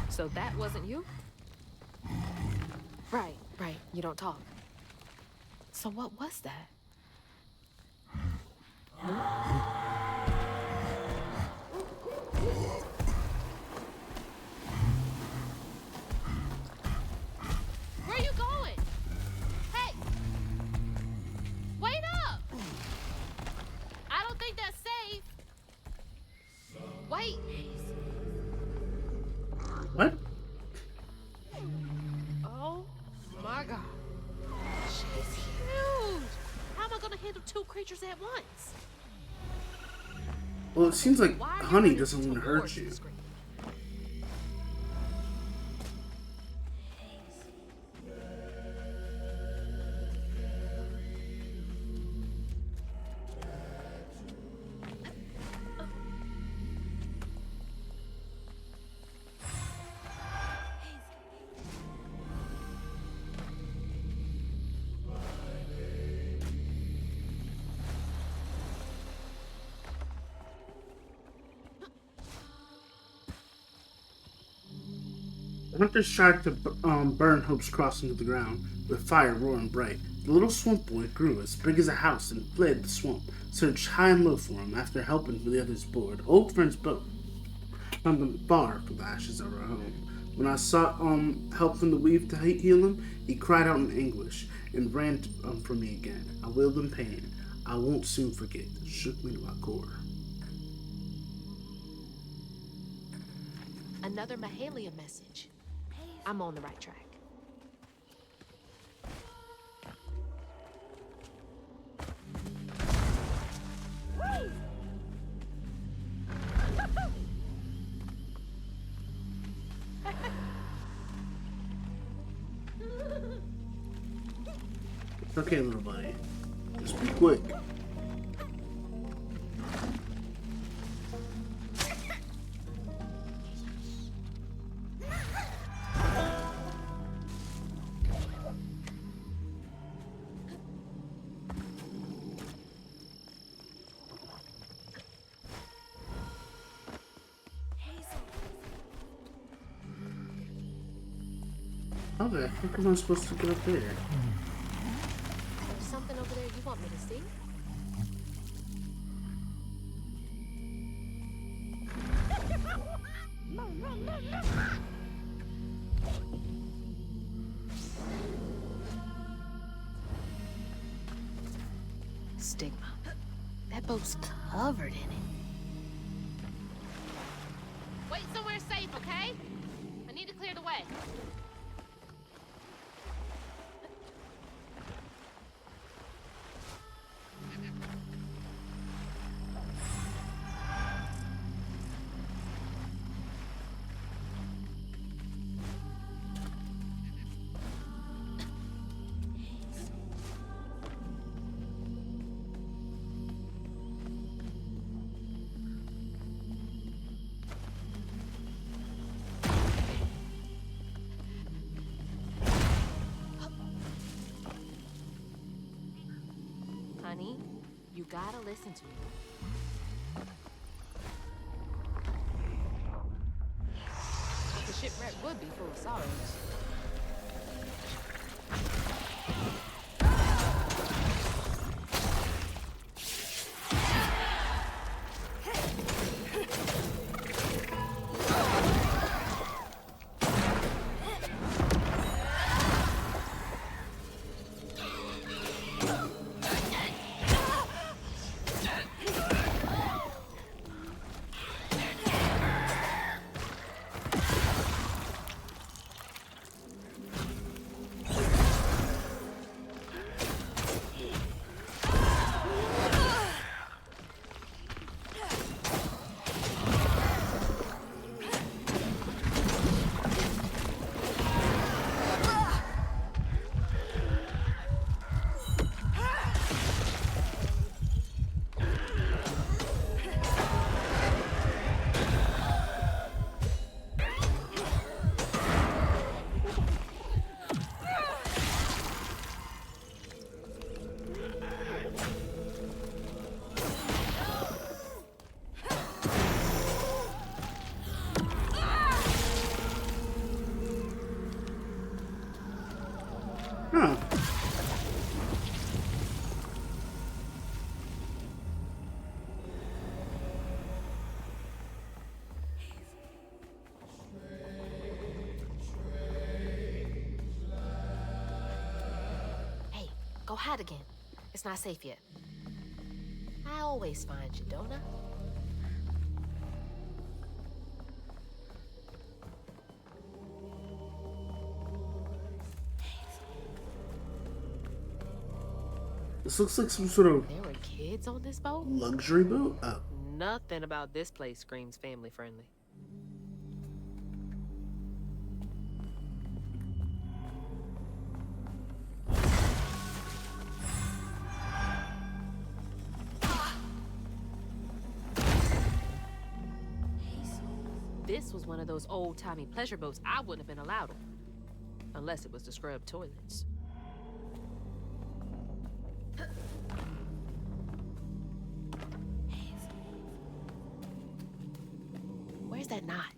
So that wasn't you? Right. You don't talk. So what was that? Where you going? Hey! Wait up! I don't think that's safe. Wait. What? Oh my god. She's huge. How am I gonna handle two creatures at once? Well, it seems like Why are you honey running doesn't want to hurt towards you. the screen? The hunters tried to burn Hope's cross into the ground, with fire roaring bright. The little swamp boy grew as big as a house and fled the swamp, searched high and low for him after helping the others board. Old friends both found them far from the ashes of our home. When I sought help from the weave to heal him, he cried out in anguish and ran from me again. I wailed in pain. I won't soon forget. It shook me to my core. Another Mahalia message. I'm on the right track. It's okay, little buddy. Just be quick. How the heck am I supposed to get up there? There's something over there you want me to see? Stigma. That boat's covered in it. Wait somewhere safe, okay? I need to clear the way. Honey, you gotta listen to me. The shipwreck would be full of sorrows. Huh. Hey, go hide again. It's not safe yet. I always find you, don't I? This looks like some sort of There were kids on this boat? luxury boat. Oh. Nothing about this place screams family friendly. This was one of those old-timey pleasure boats I wouldn't have been allowed on. Unless it was to scrub toilets. Where's that knot?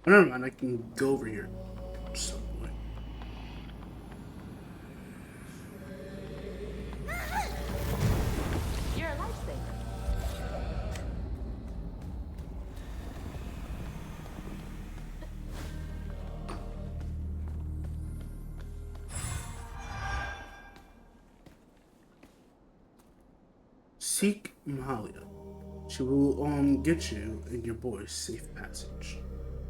Never mind, I can go over here at some point. You're a lifesaver. Seek Mahalia. She will get you and your boy safe passage.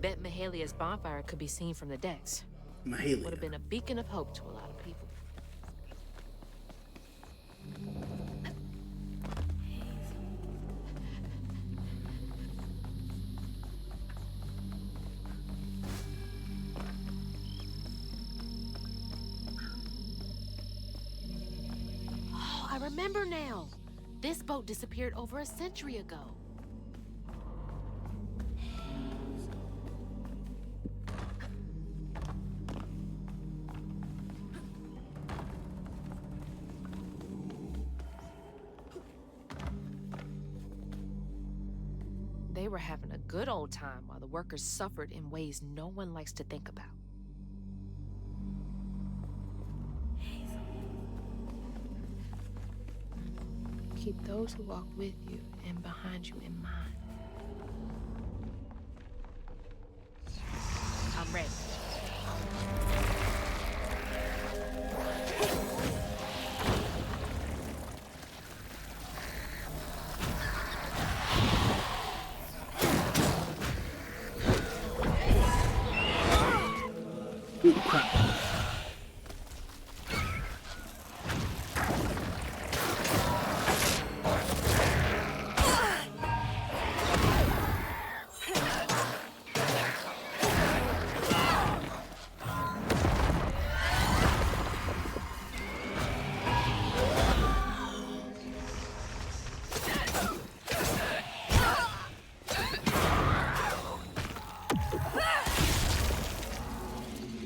Bet Mahalia's bonfire could be seen from the decks. Mahalia. Would have been a beacon of hope to a lot of people. Oh, I remember now. This boat disappeared over a century ago. They were having a good old time while the workers suffered in ways no one likes to think about. Keep those who walk with you and behind you in mind. I'm ready. Ooh, crap.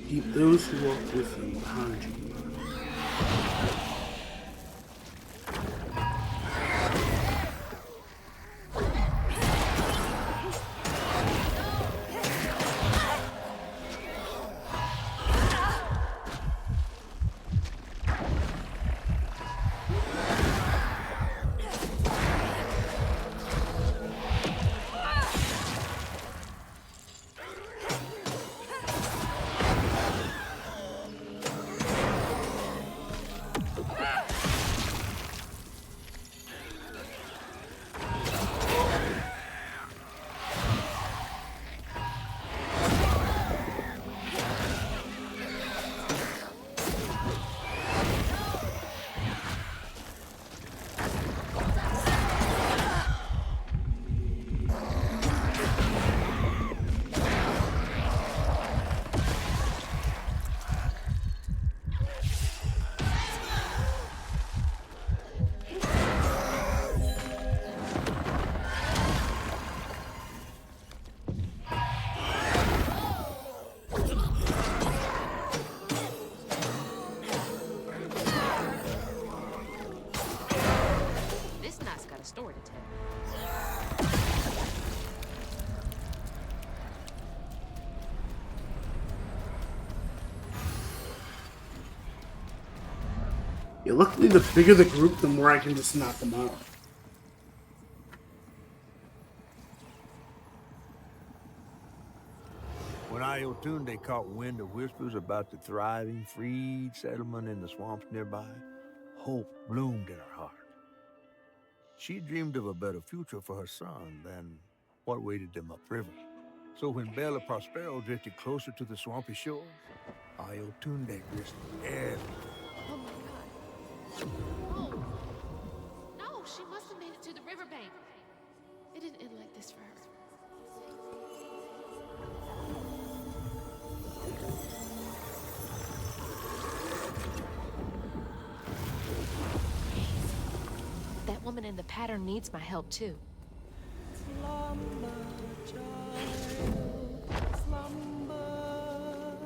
Keep those who walk with you behind you. Yeah, luckily, the bigger the group, the more I can just knock them out. When Iotunde caught wind of whispers about the thriving, freed settlement in the swamps nearby, hope bloomed in her heart. She dreamed of a better future for her son than what awaited them upriver. So when Bella Prospero drifted closer to the swampy shore, Iotunde risked everything. Oh my god. No. No, she must have made it to the riverbank. It didn't end like this for her. That woman in the pattern needs my help too. Slumber, child, slumber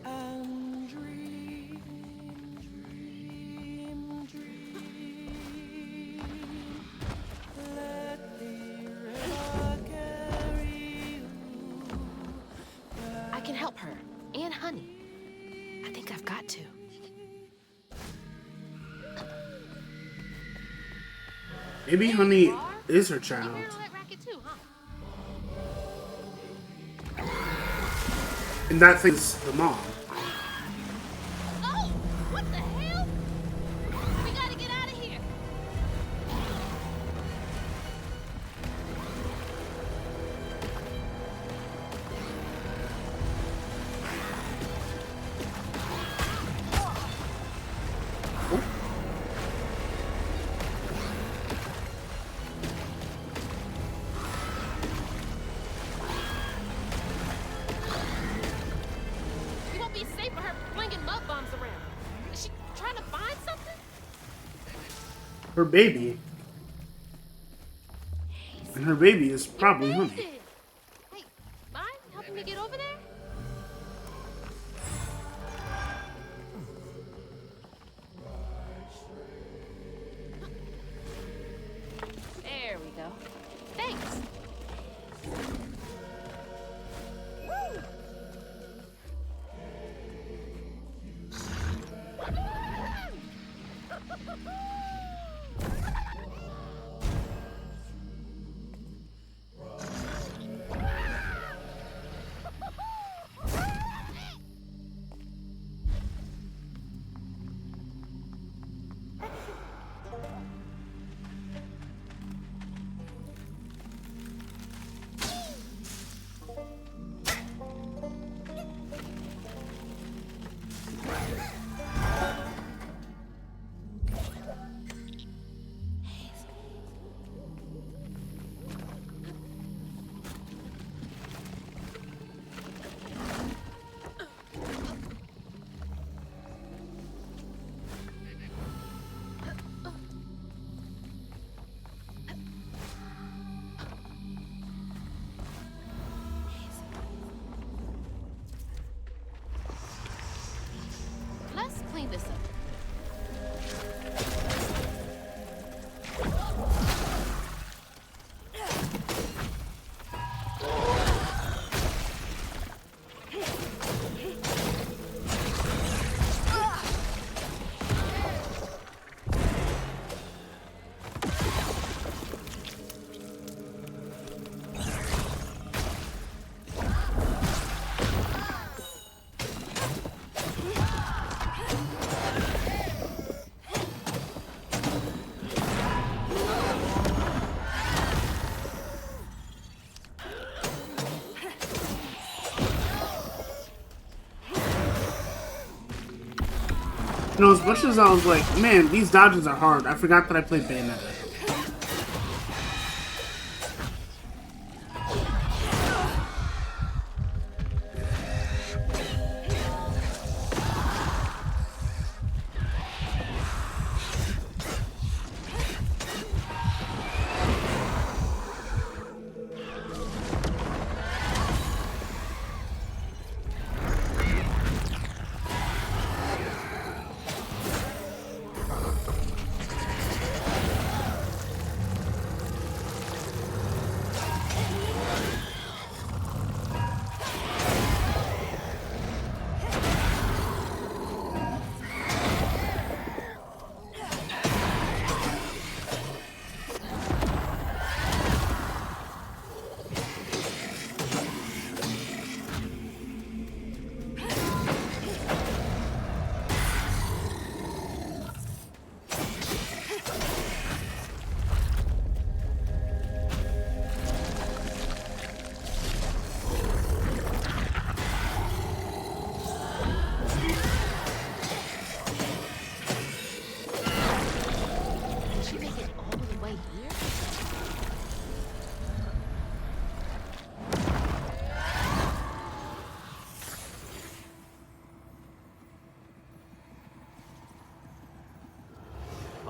and dream, dream, dream. Let the river carry you. I can help her and Honey. I think I've got to. Maybe Honey is her child. Too, huh? And that thing's the mom. Oh! What the hell? We gotta get out of here! Her baby. And her baby is probably Honey. Hey, mind helping me get over there? There we go. Thanks. Let's clean this up. You know, as much as I was like, man, these dodges are hard, I forgot that I played Bayonetta.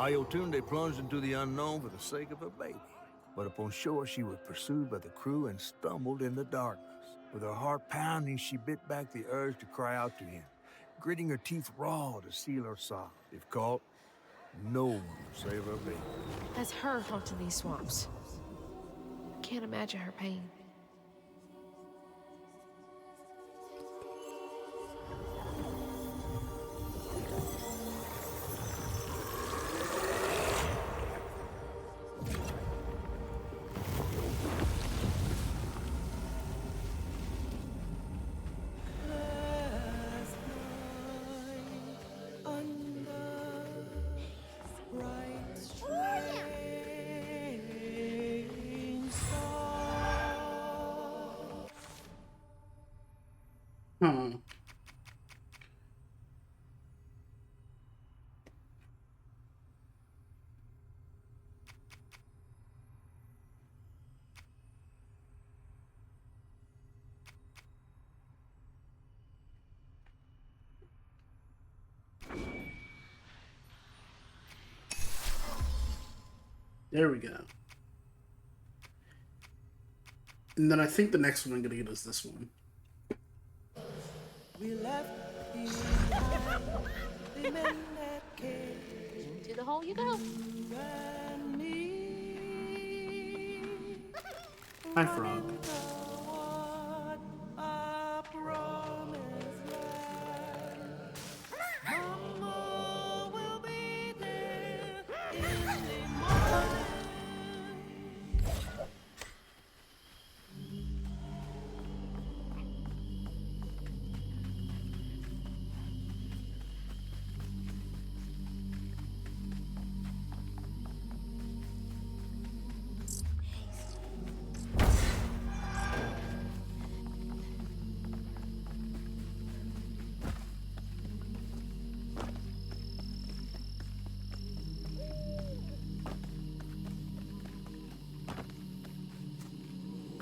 Ayotunde plunged into the unknown for the sake of her baby. But upon shore, she was pursued by the crew and stumbled in the darkness. With her heart pounding, she bit back the urge to cry out to him, gritting her teeth raw to seal her sob. If caught, no one would save her baby. That's her haunting these swamps. Can't imagine her pain. Hmm. There we go. And then I think the next one I'm gonna get is this one. We left the men that came. To the hole you go. Hi, Frog.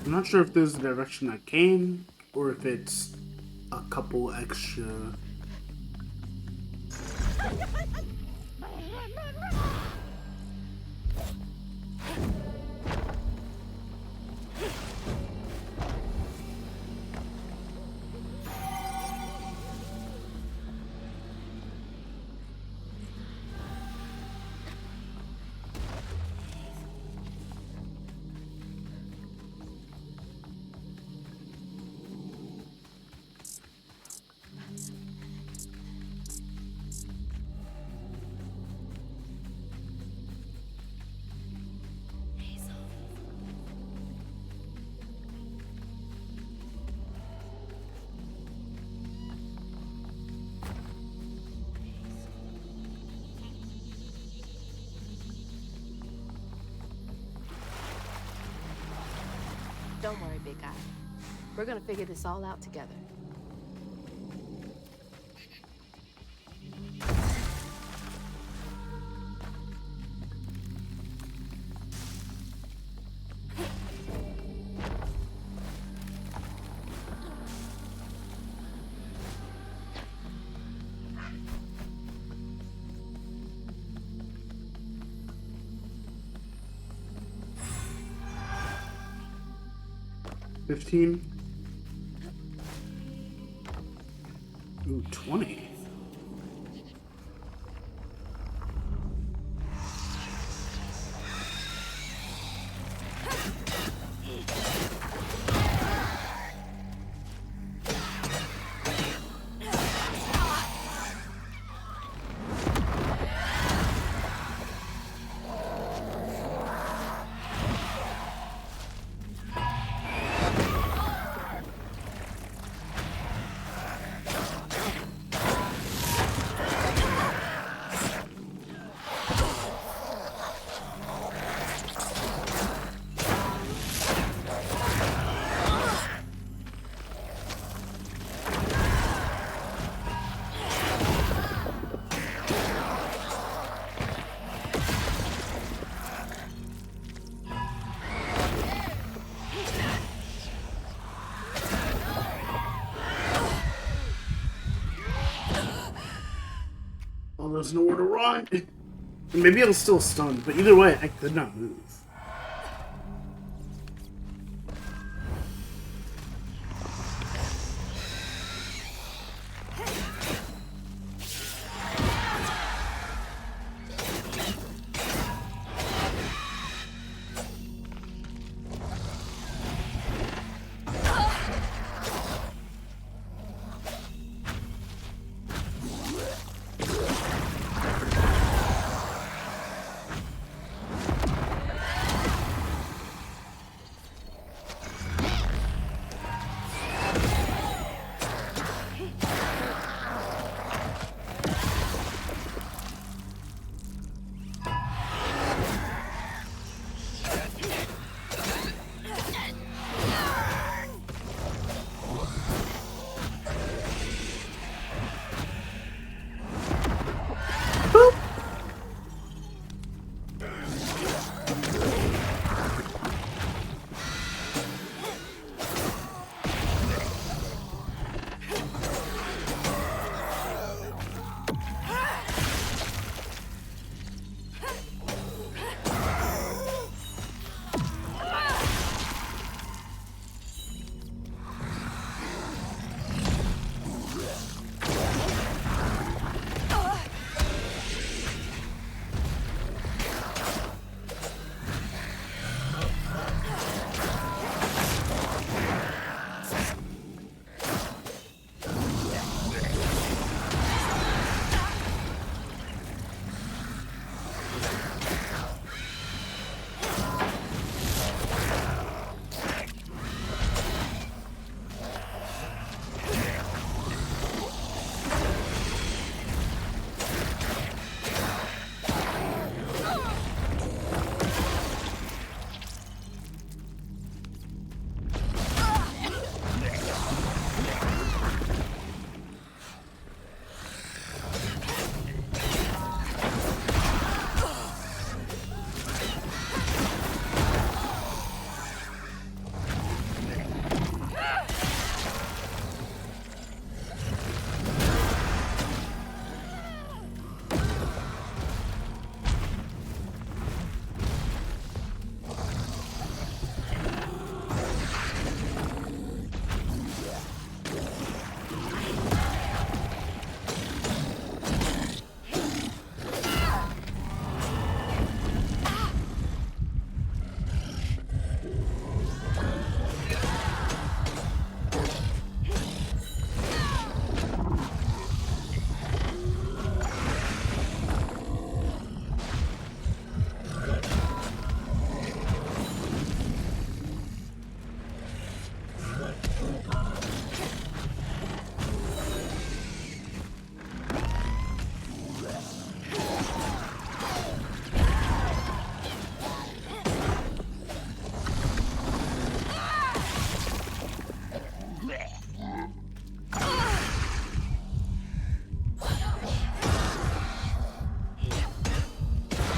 I'm not sure if this is the direction I came, or if it's a couple extra. Don't worry, big guy. We're gonna figure this all out together. Ooh, 20. Oh, there's nowhere to run. Maybe I was still stunned, but either way, I could not move.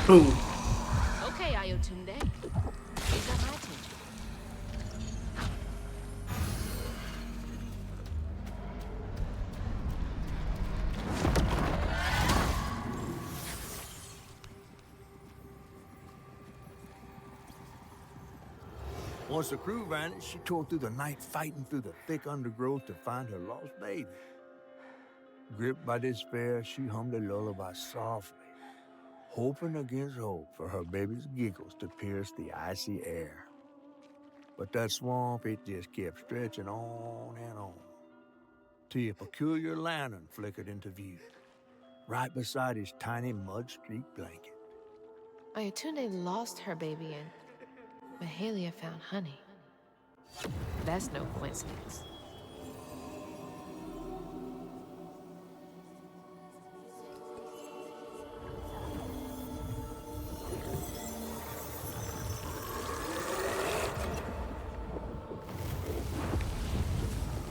Boom. Okay, Ayotunde. You got my attention. Once the crew vanished, she tore through the night fighting through the thick undergrowth to find her lost baby. Gripped by despair, she hummed a lullaby softly, hoping against hope for her baby's giggles to pierce the icy air. But that swamp, it just kept stretching on and on, till a peculiar lantern flickered into view, right beside his tiny mud-streaked blanket. Ayotunde lost her baby and Mahalia found honey. That's no coincidence.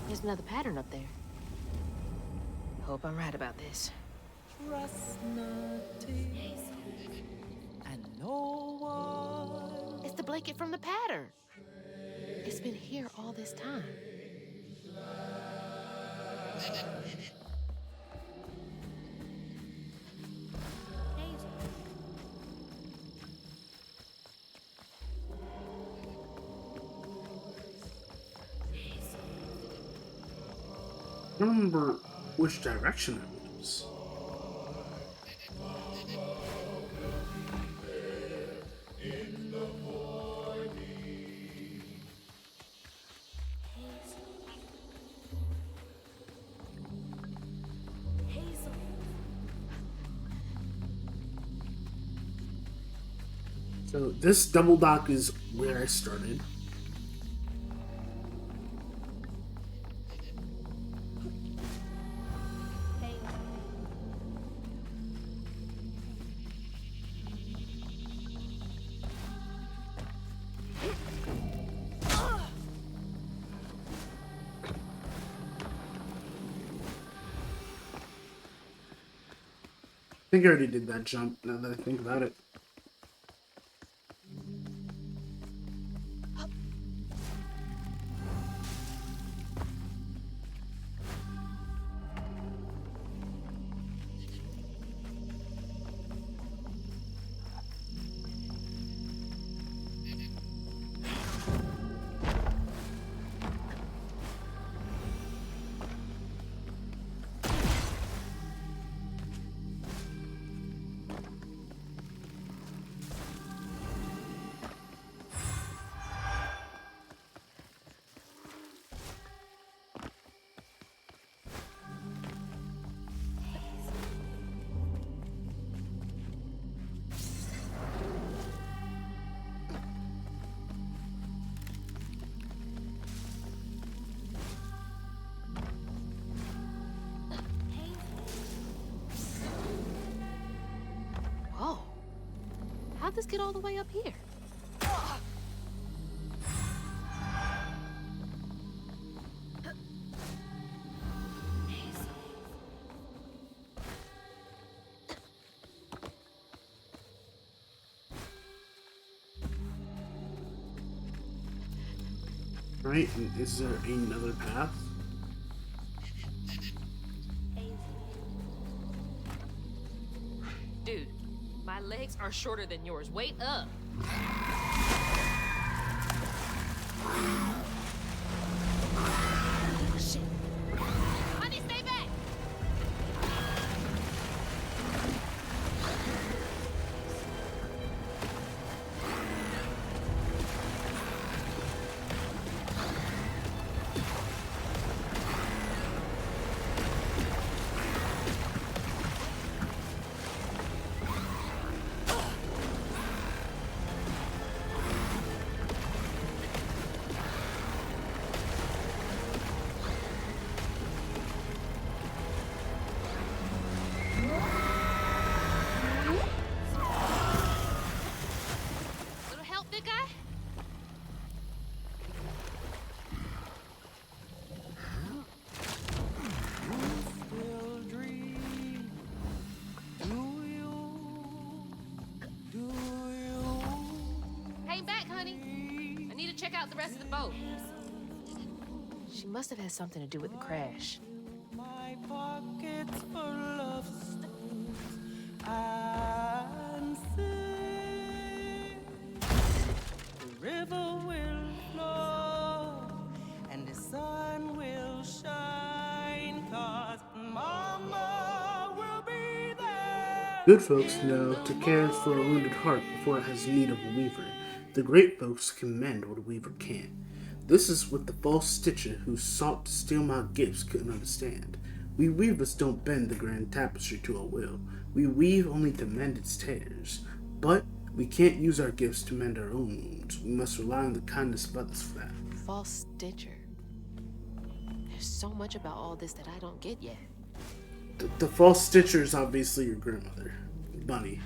There's another pattern up there. Hope I'm right about this. Trust nothing and no one. It's the blanket from the pattern. It's been here all this time. don't remember which direction it was. So this double dock is where I started. I think I already did that jump now that I think about it. Whoa. How'd this get all the way up here? Right? And is there another path? Dude, my legs are shorter than yours. Wait up. Shit. Honey, stay back. Little help, big guy? Hang back, honey. I need to check out the rest of the boat. She must have had something to do with the crash. My pockets full of stones and sing. The river will flow and the sun will shine, 'cause Mama will be there. Good folks know to care for a wounded heart before it has need of a weaver. The great folks can mend what a weaver can't. This is what the false stitcher who sought to steal my gifts couldn't understand. We weavers don't bend the grand tapestry to our will. We weave only to mend its tears. But we can't use our gifts to mend our own wounds. We must rely on the kindness of others for that. False stitcher. There's so much about all this that I don't get yet. The false stitcher is obviously your grandmother, Bunny.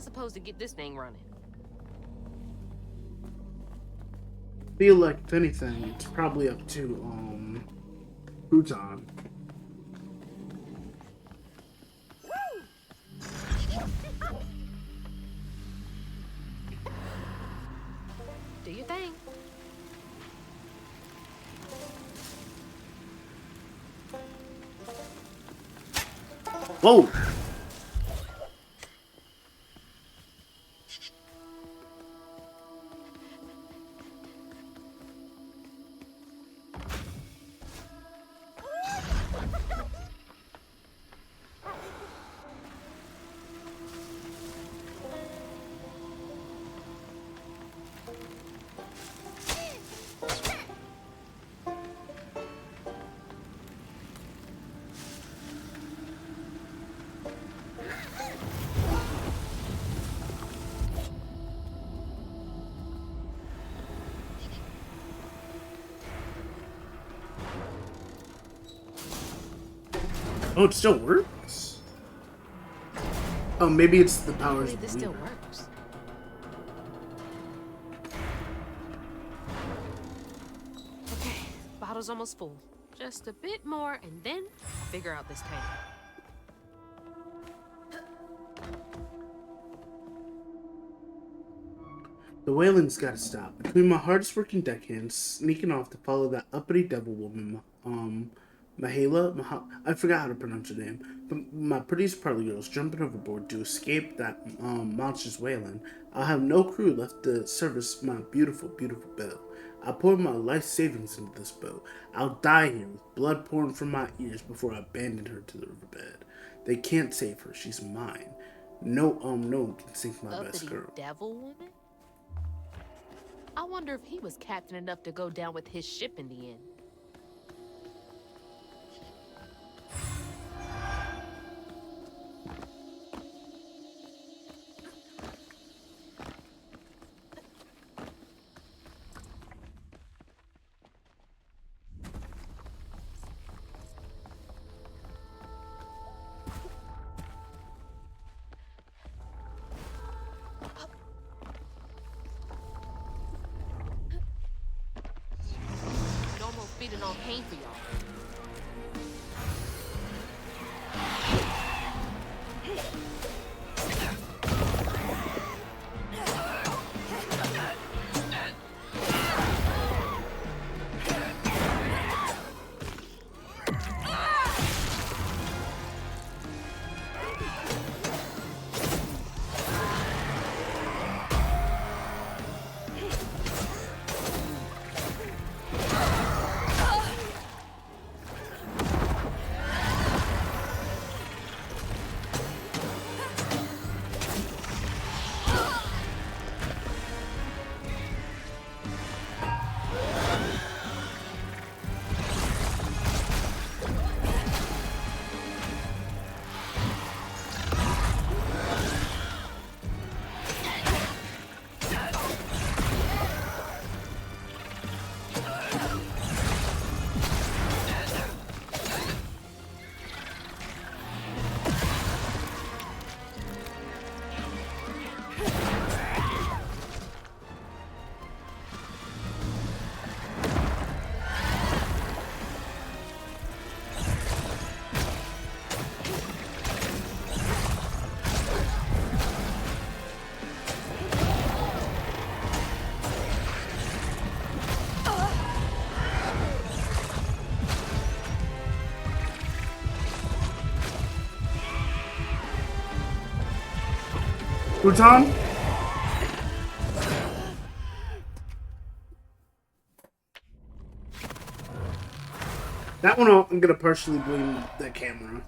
supposed to get this thing running? Feel like, if anything, it's probably up to, Futon. Do your thing. Whoa! Oh, it still works? Oh, maybe it's the powers Hopefully this of still Weaver. works. Okay, bottle's almost full. Just a bit more, and then I'll figure out this tank. The wailing's gotta stop. Between my hardest working deckhands sneaking off to follow that uppity devil woman, I forgot how to pronounce her name, but my prettiest parlor girls jumping overboard to escape that, monster's wailing, I'll have no crew left to service my beautiful, beautiful boat. I poured my life savings into this boat. I'll die here with blood pouring from my ears before I abandon her to the riverbed. They can't save her. She's mine. No one can sink my best girl. Devil woman? I wonder if he was captain enough to go down with his ship in the end. Feeding on pain for y'all. Futon? That one I'm gonna partially blame the camera.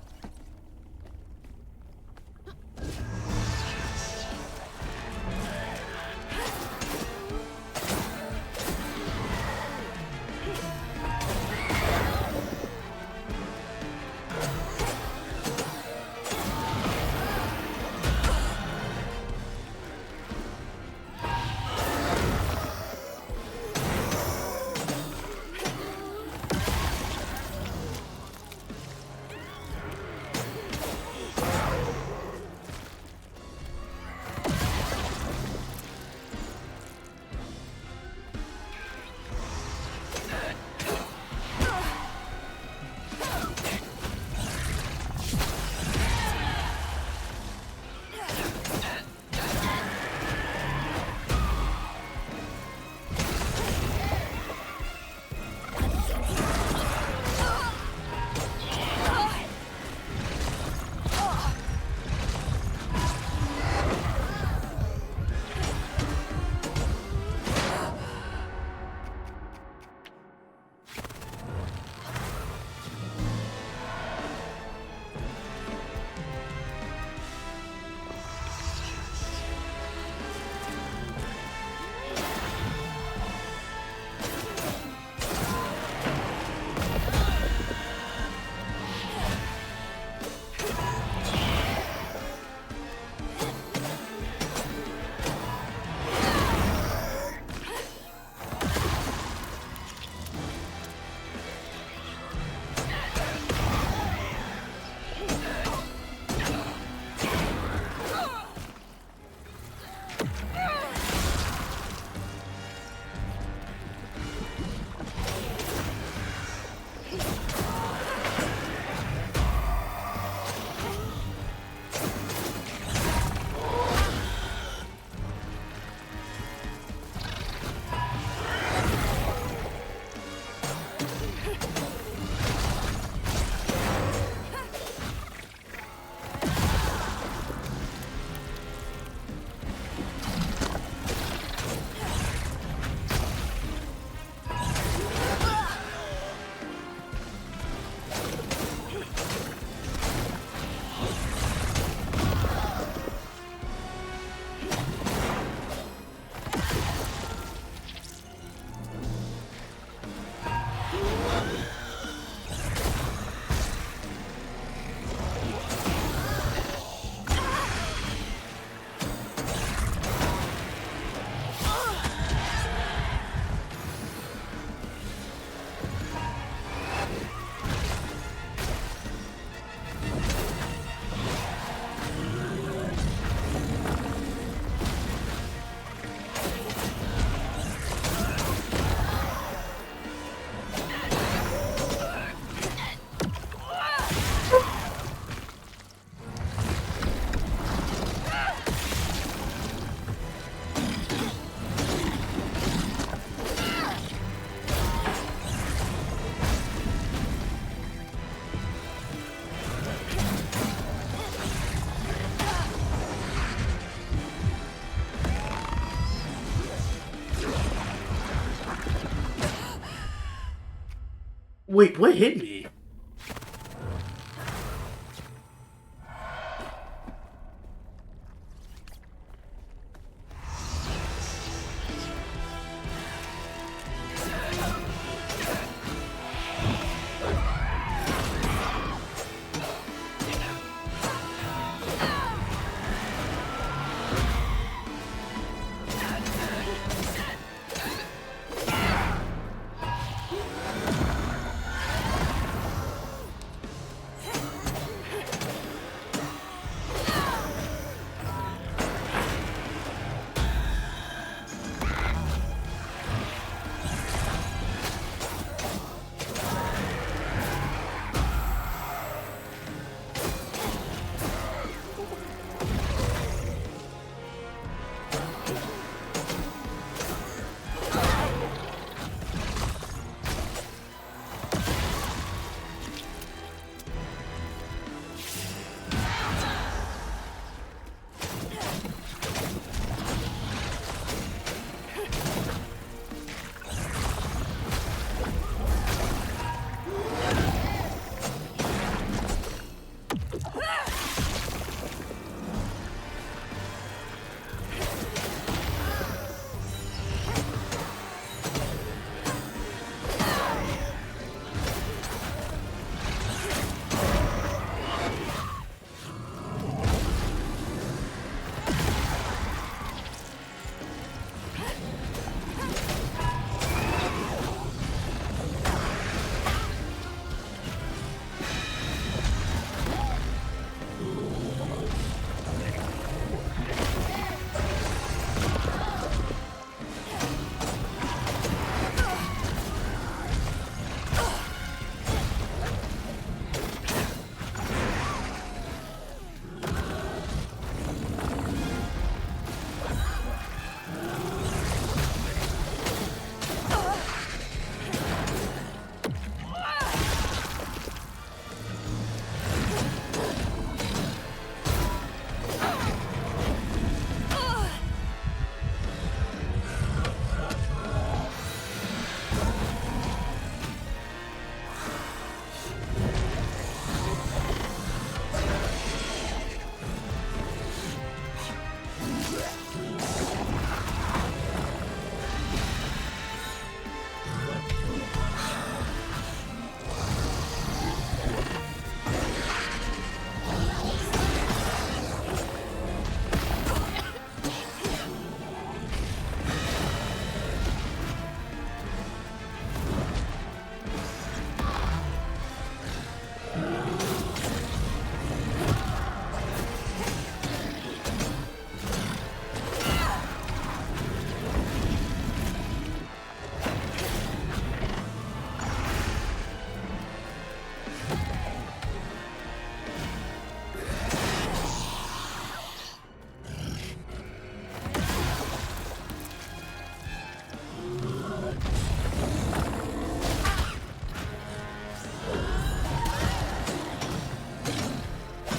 Wait, what hit me?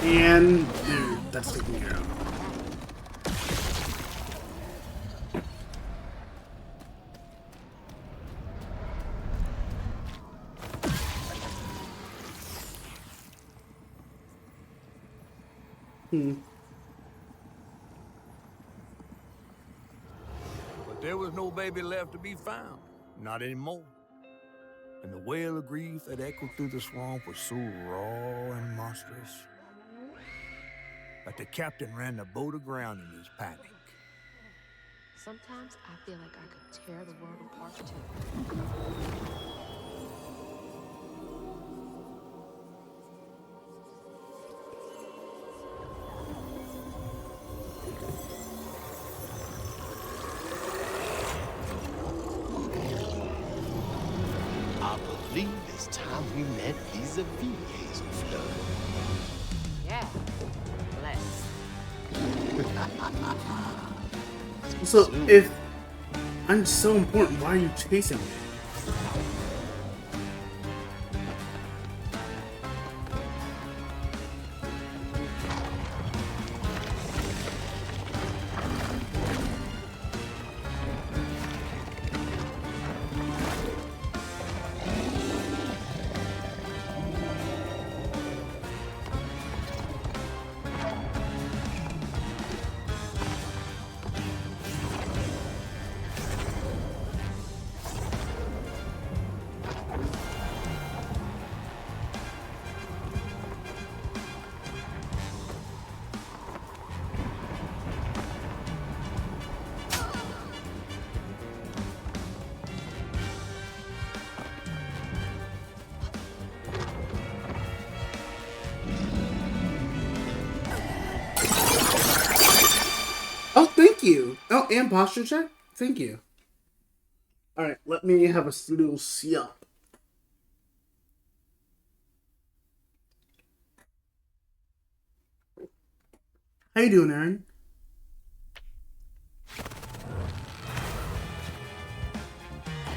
And dude, that's taken care of. But there was no baby left to be found. Not anymore. And the wail of grief that echoed through the swamp was so raw and monstrous that the captain ran the boat aground in his panic. Sometimes I feel like I could tear the world apart too. I believe it's time we met vis-a-vis, Hazel Flood. Yeah, let's. So, if I'm so important, why are you chasing me? you. Oh, and posture check. Thank you. All right, let me have a little siap. How you doing, Aaron?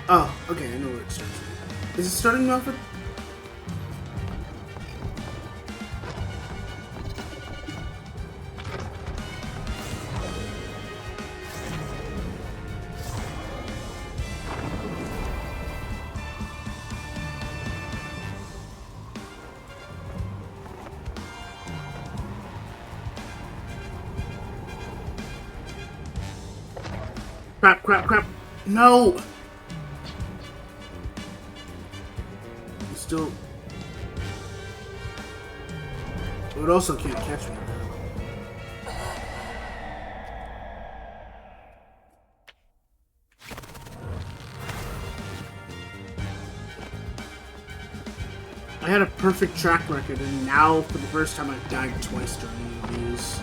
Oh, okay, I know where it starts. Is it starting me off with? Crap, crap, crap. No! You still... It also can't catch me. I had a perfect track record, and now, for the first time, I've died twice during these.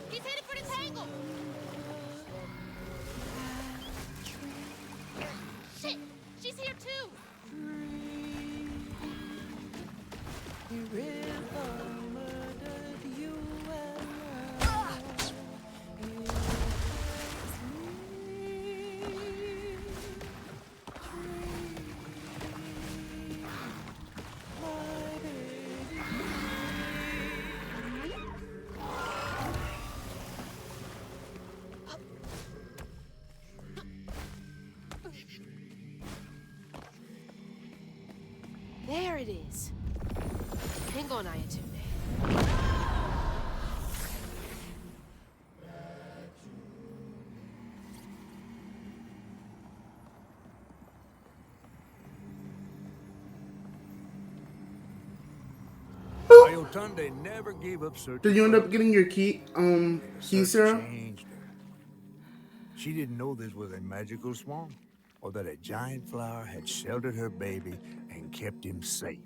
He's headed for the tangle! Shit! She's here too! There it is. Hang on, Ayatune. Ayotunde never gave up searching. Did you end up getting your key, Sarah? Changed her. She didn't know this was a magical swamp, or that a giant flower had sheltered her baby and kept him safe.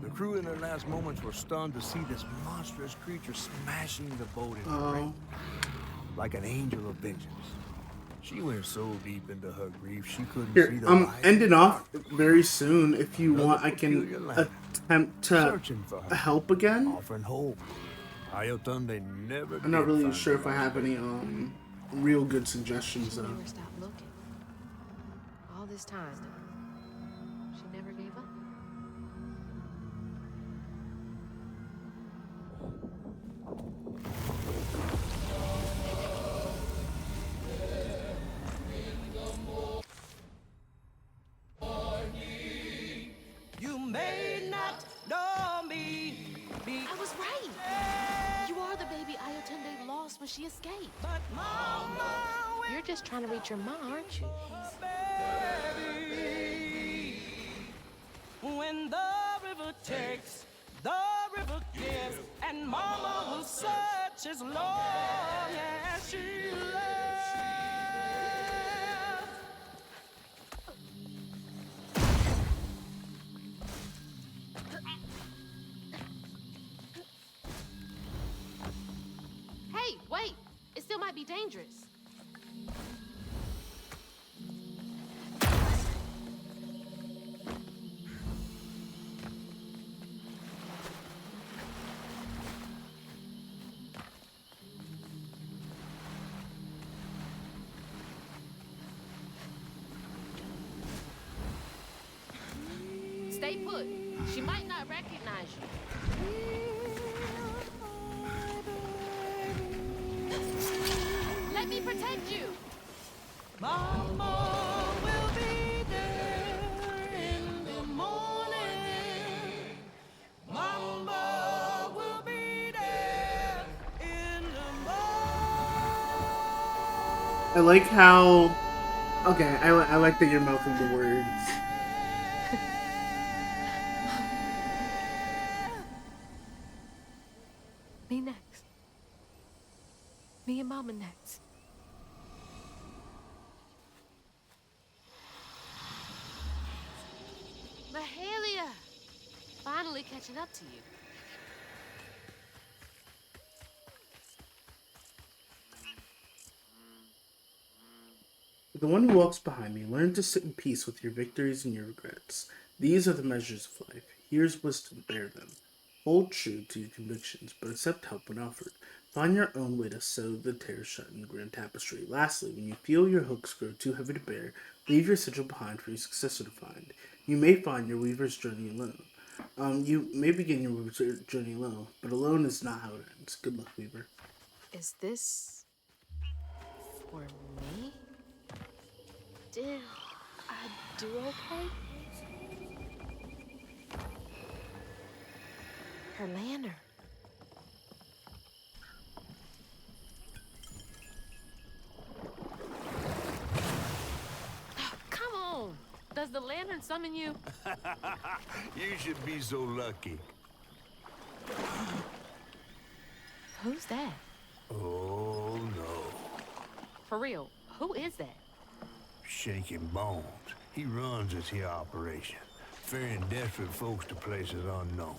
The crew in their last moments were stunned to see this monstrous creature smashing the boat in the rain, like an angel of vengeance. She went so deep into her grief she couldn't see the light. Ending off very soon. If you want, I can attempt to help again. Offering hope. Ayotunde never I'm not really sure if I have any real good suggestions though. Never stopped looking. All this time, she never gave up. You may not know me. I was right. when she escaped. But Mama, You're just trying to reach your mom, aren't you? baby, when the river takes, the river gives, and Mama will search as long as she lives. Hey, wait! It still might be dangerous. Stay put. She might not recognize you. Let me protect you. Mama will be there in the morning. Mama will be there in the morning. I like how. Okay, I like that you're mouthing the words. Me next. Me and Mama next. Mahalia! Finally catching up to you. The one who walks behind me, learn to sit in peace with your victories and your regrets. These are the measures of life. Here's wisdom, bear them. Hold true to your convictions, but accept help when offered. Find your own way to sew the tears shut in the grand tapestry. Lastly, when you feel your hooks grow too heavy to bear, leave your sigil behind for your successor to find. You may find your weaver's journey alone. You may begin your weaver's journey alone, but alone is not how it ends. Good luck, Weaver. Is this for me? Did I do okay? Her lantern. Come on! Does the lantern summon you? You should be so lucky. Who's that? Oh, no. For real, who is that? Shaking Bones. He runs this here operation, ferrying desperate folks to places unknown.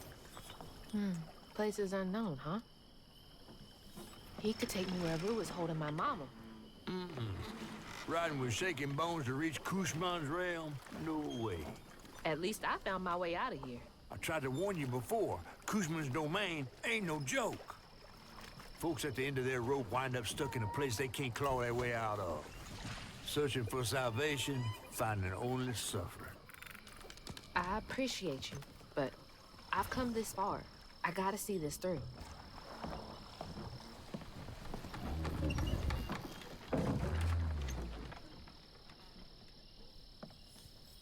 Places unknown, huh? He could take me wherever it was holding my mama. Riding with Shaking Bones to reach Kushman's realm? No way. At least I found my way out of here. I tried to warn you before. Kushman's domain ain't no joke. Folks at the end of their rope wind up stuck in a place they can't claw their way out of. Searching for salvation, finding only suffering. I appreciate you, but I've come this far. I gotta see this through.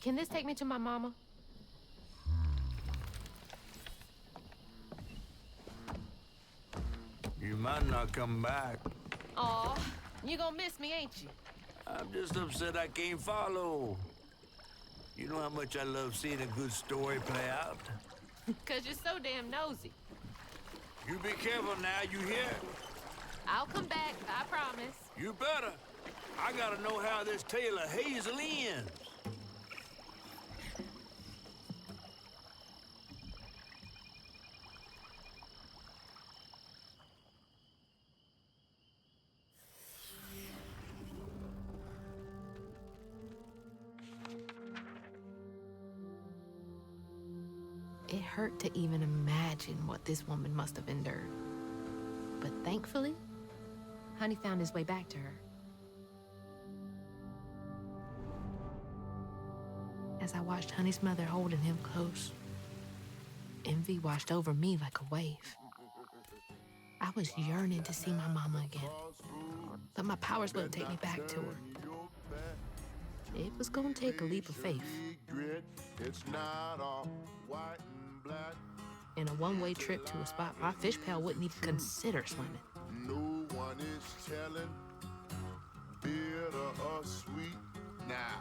Can this take me to my mama? You might not come back. Aw, you gonna miss me, ain't you? I'm just upset I can't follow. You know how much I love seeing a good story play out? 'Cause you're so damn nosy. You be careful now, you hear? I'll come back, I promise. You better. I gotta know how this tale of Hazel ends. It hurt to even imagine what this woman must have endured. But thankfully, Honey found his way back to her. As I watched Honey's mother holding him close, envy washed over me like a wave. I was yearning to see my mama again, but my powers wouldn't take me back to her. It was gonna take a leap of faith. In a one-way trip to a spot my fish pal wouldn't even consider swimming. one is telling, bitter or sweet. Now,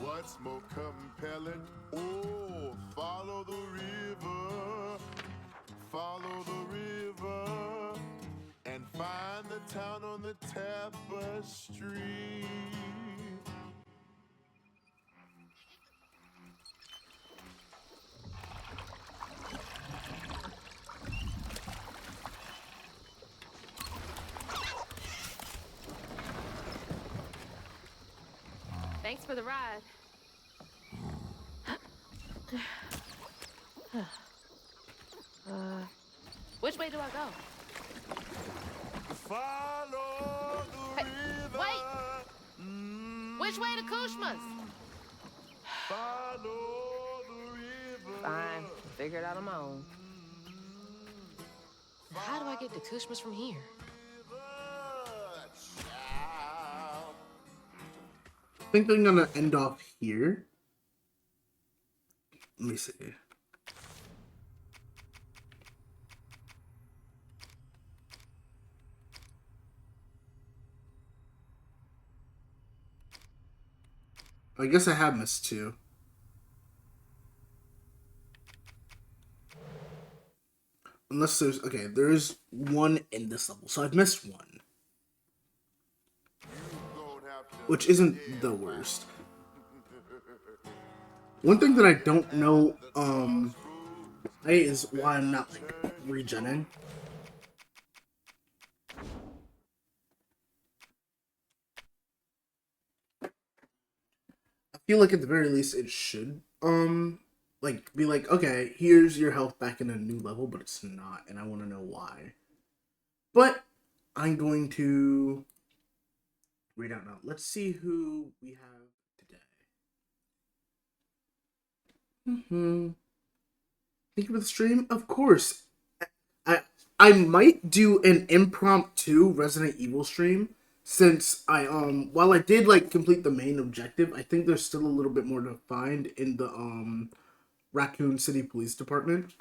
what's more compelling? Oh, follow the river, and find the town on the tapestry. Thanks for the ride. Which way do I go? Follow the river. Wait! Which way to Kushma's? Follow the river. Fine. Figure it out on my own. How do I get to Kushma's from here? I think I'm gonna end off here. Let me see. I guess I have missed two. Unless there's... Okay, there is one in this level, so I've missed one. Which isn't the worst. One thing that I don't know, is why I'm not, like, regenning. I feel like at the very least it should, like, be like, okay, here's your health back in a new level, but it's not, and I want to know why. But I'm going to read out now. Let's see who we have today. Thank you for the stream. Of course. I might do an impromptu Resident Evil stream, since I while I did like complete the main objective, I think there's still a little bit more to find in the Raccoon City Police Department.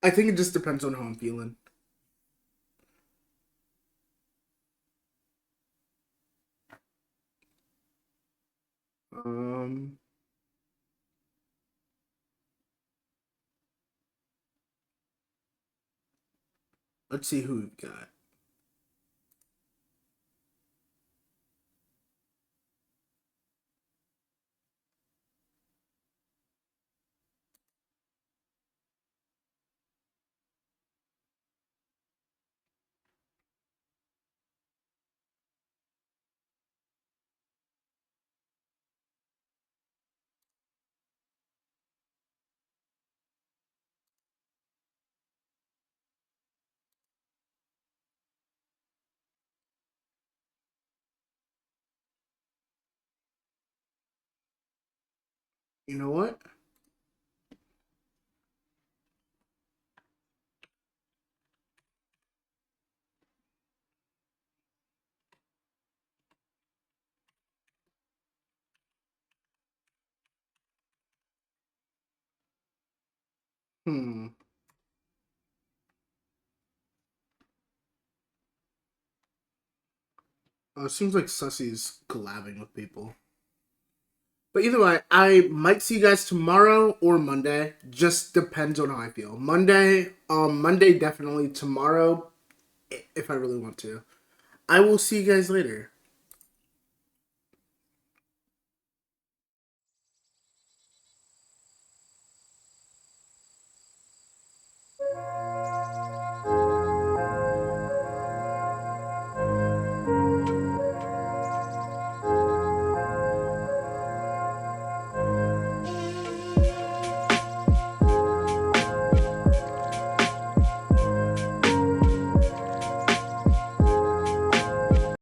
I think it just depends on how I'm feeling. Let's see who we've got. You know what? It seems like Sussy's collabing with people. But either way, I might see you guys tomorrow or Monday. Just depends on how I feel. Monday definitely. Tomorrow, if I really want to. I will see you guys later.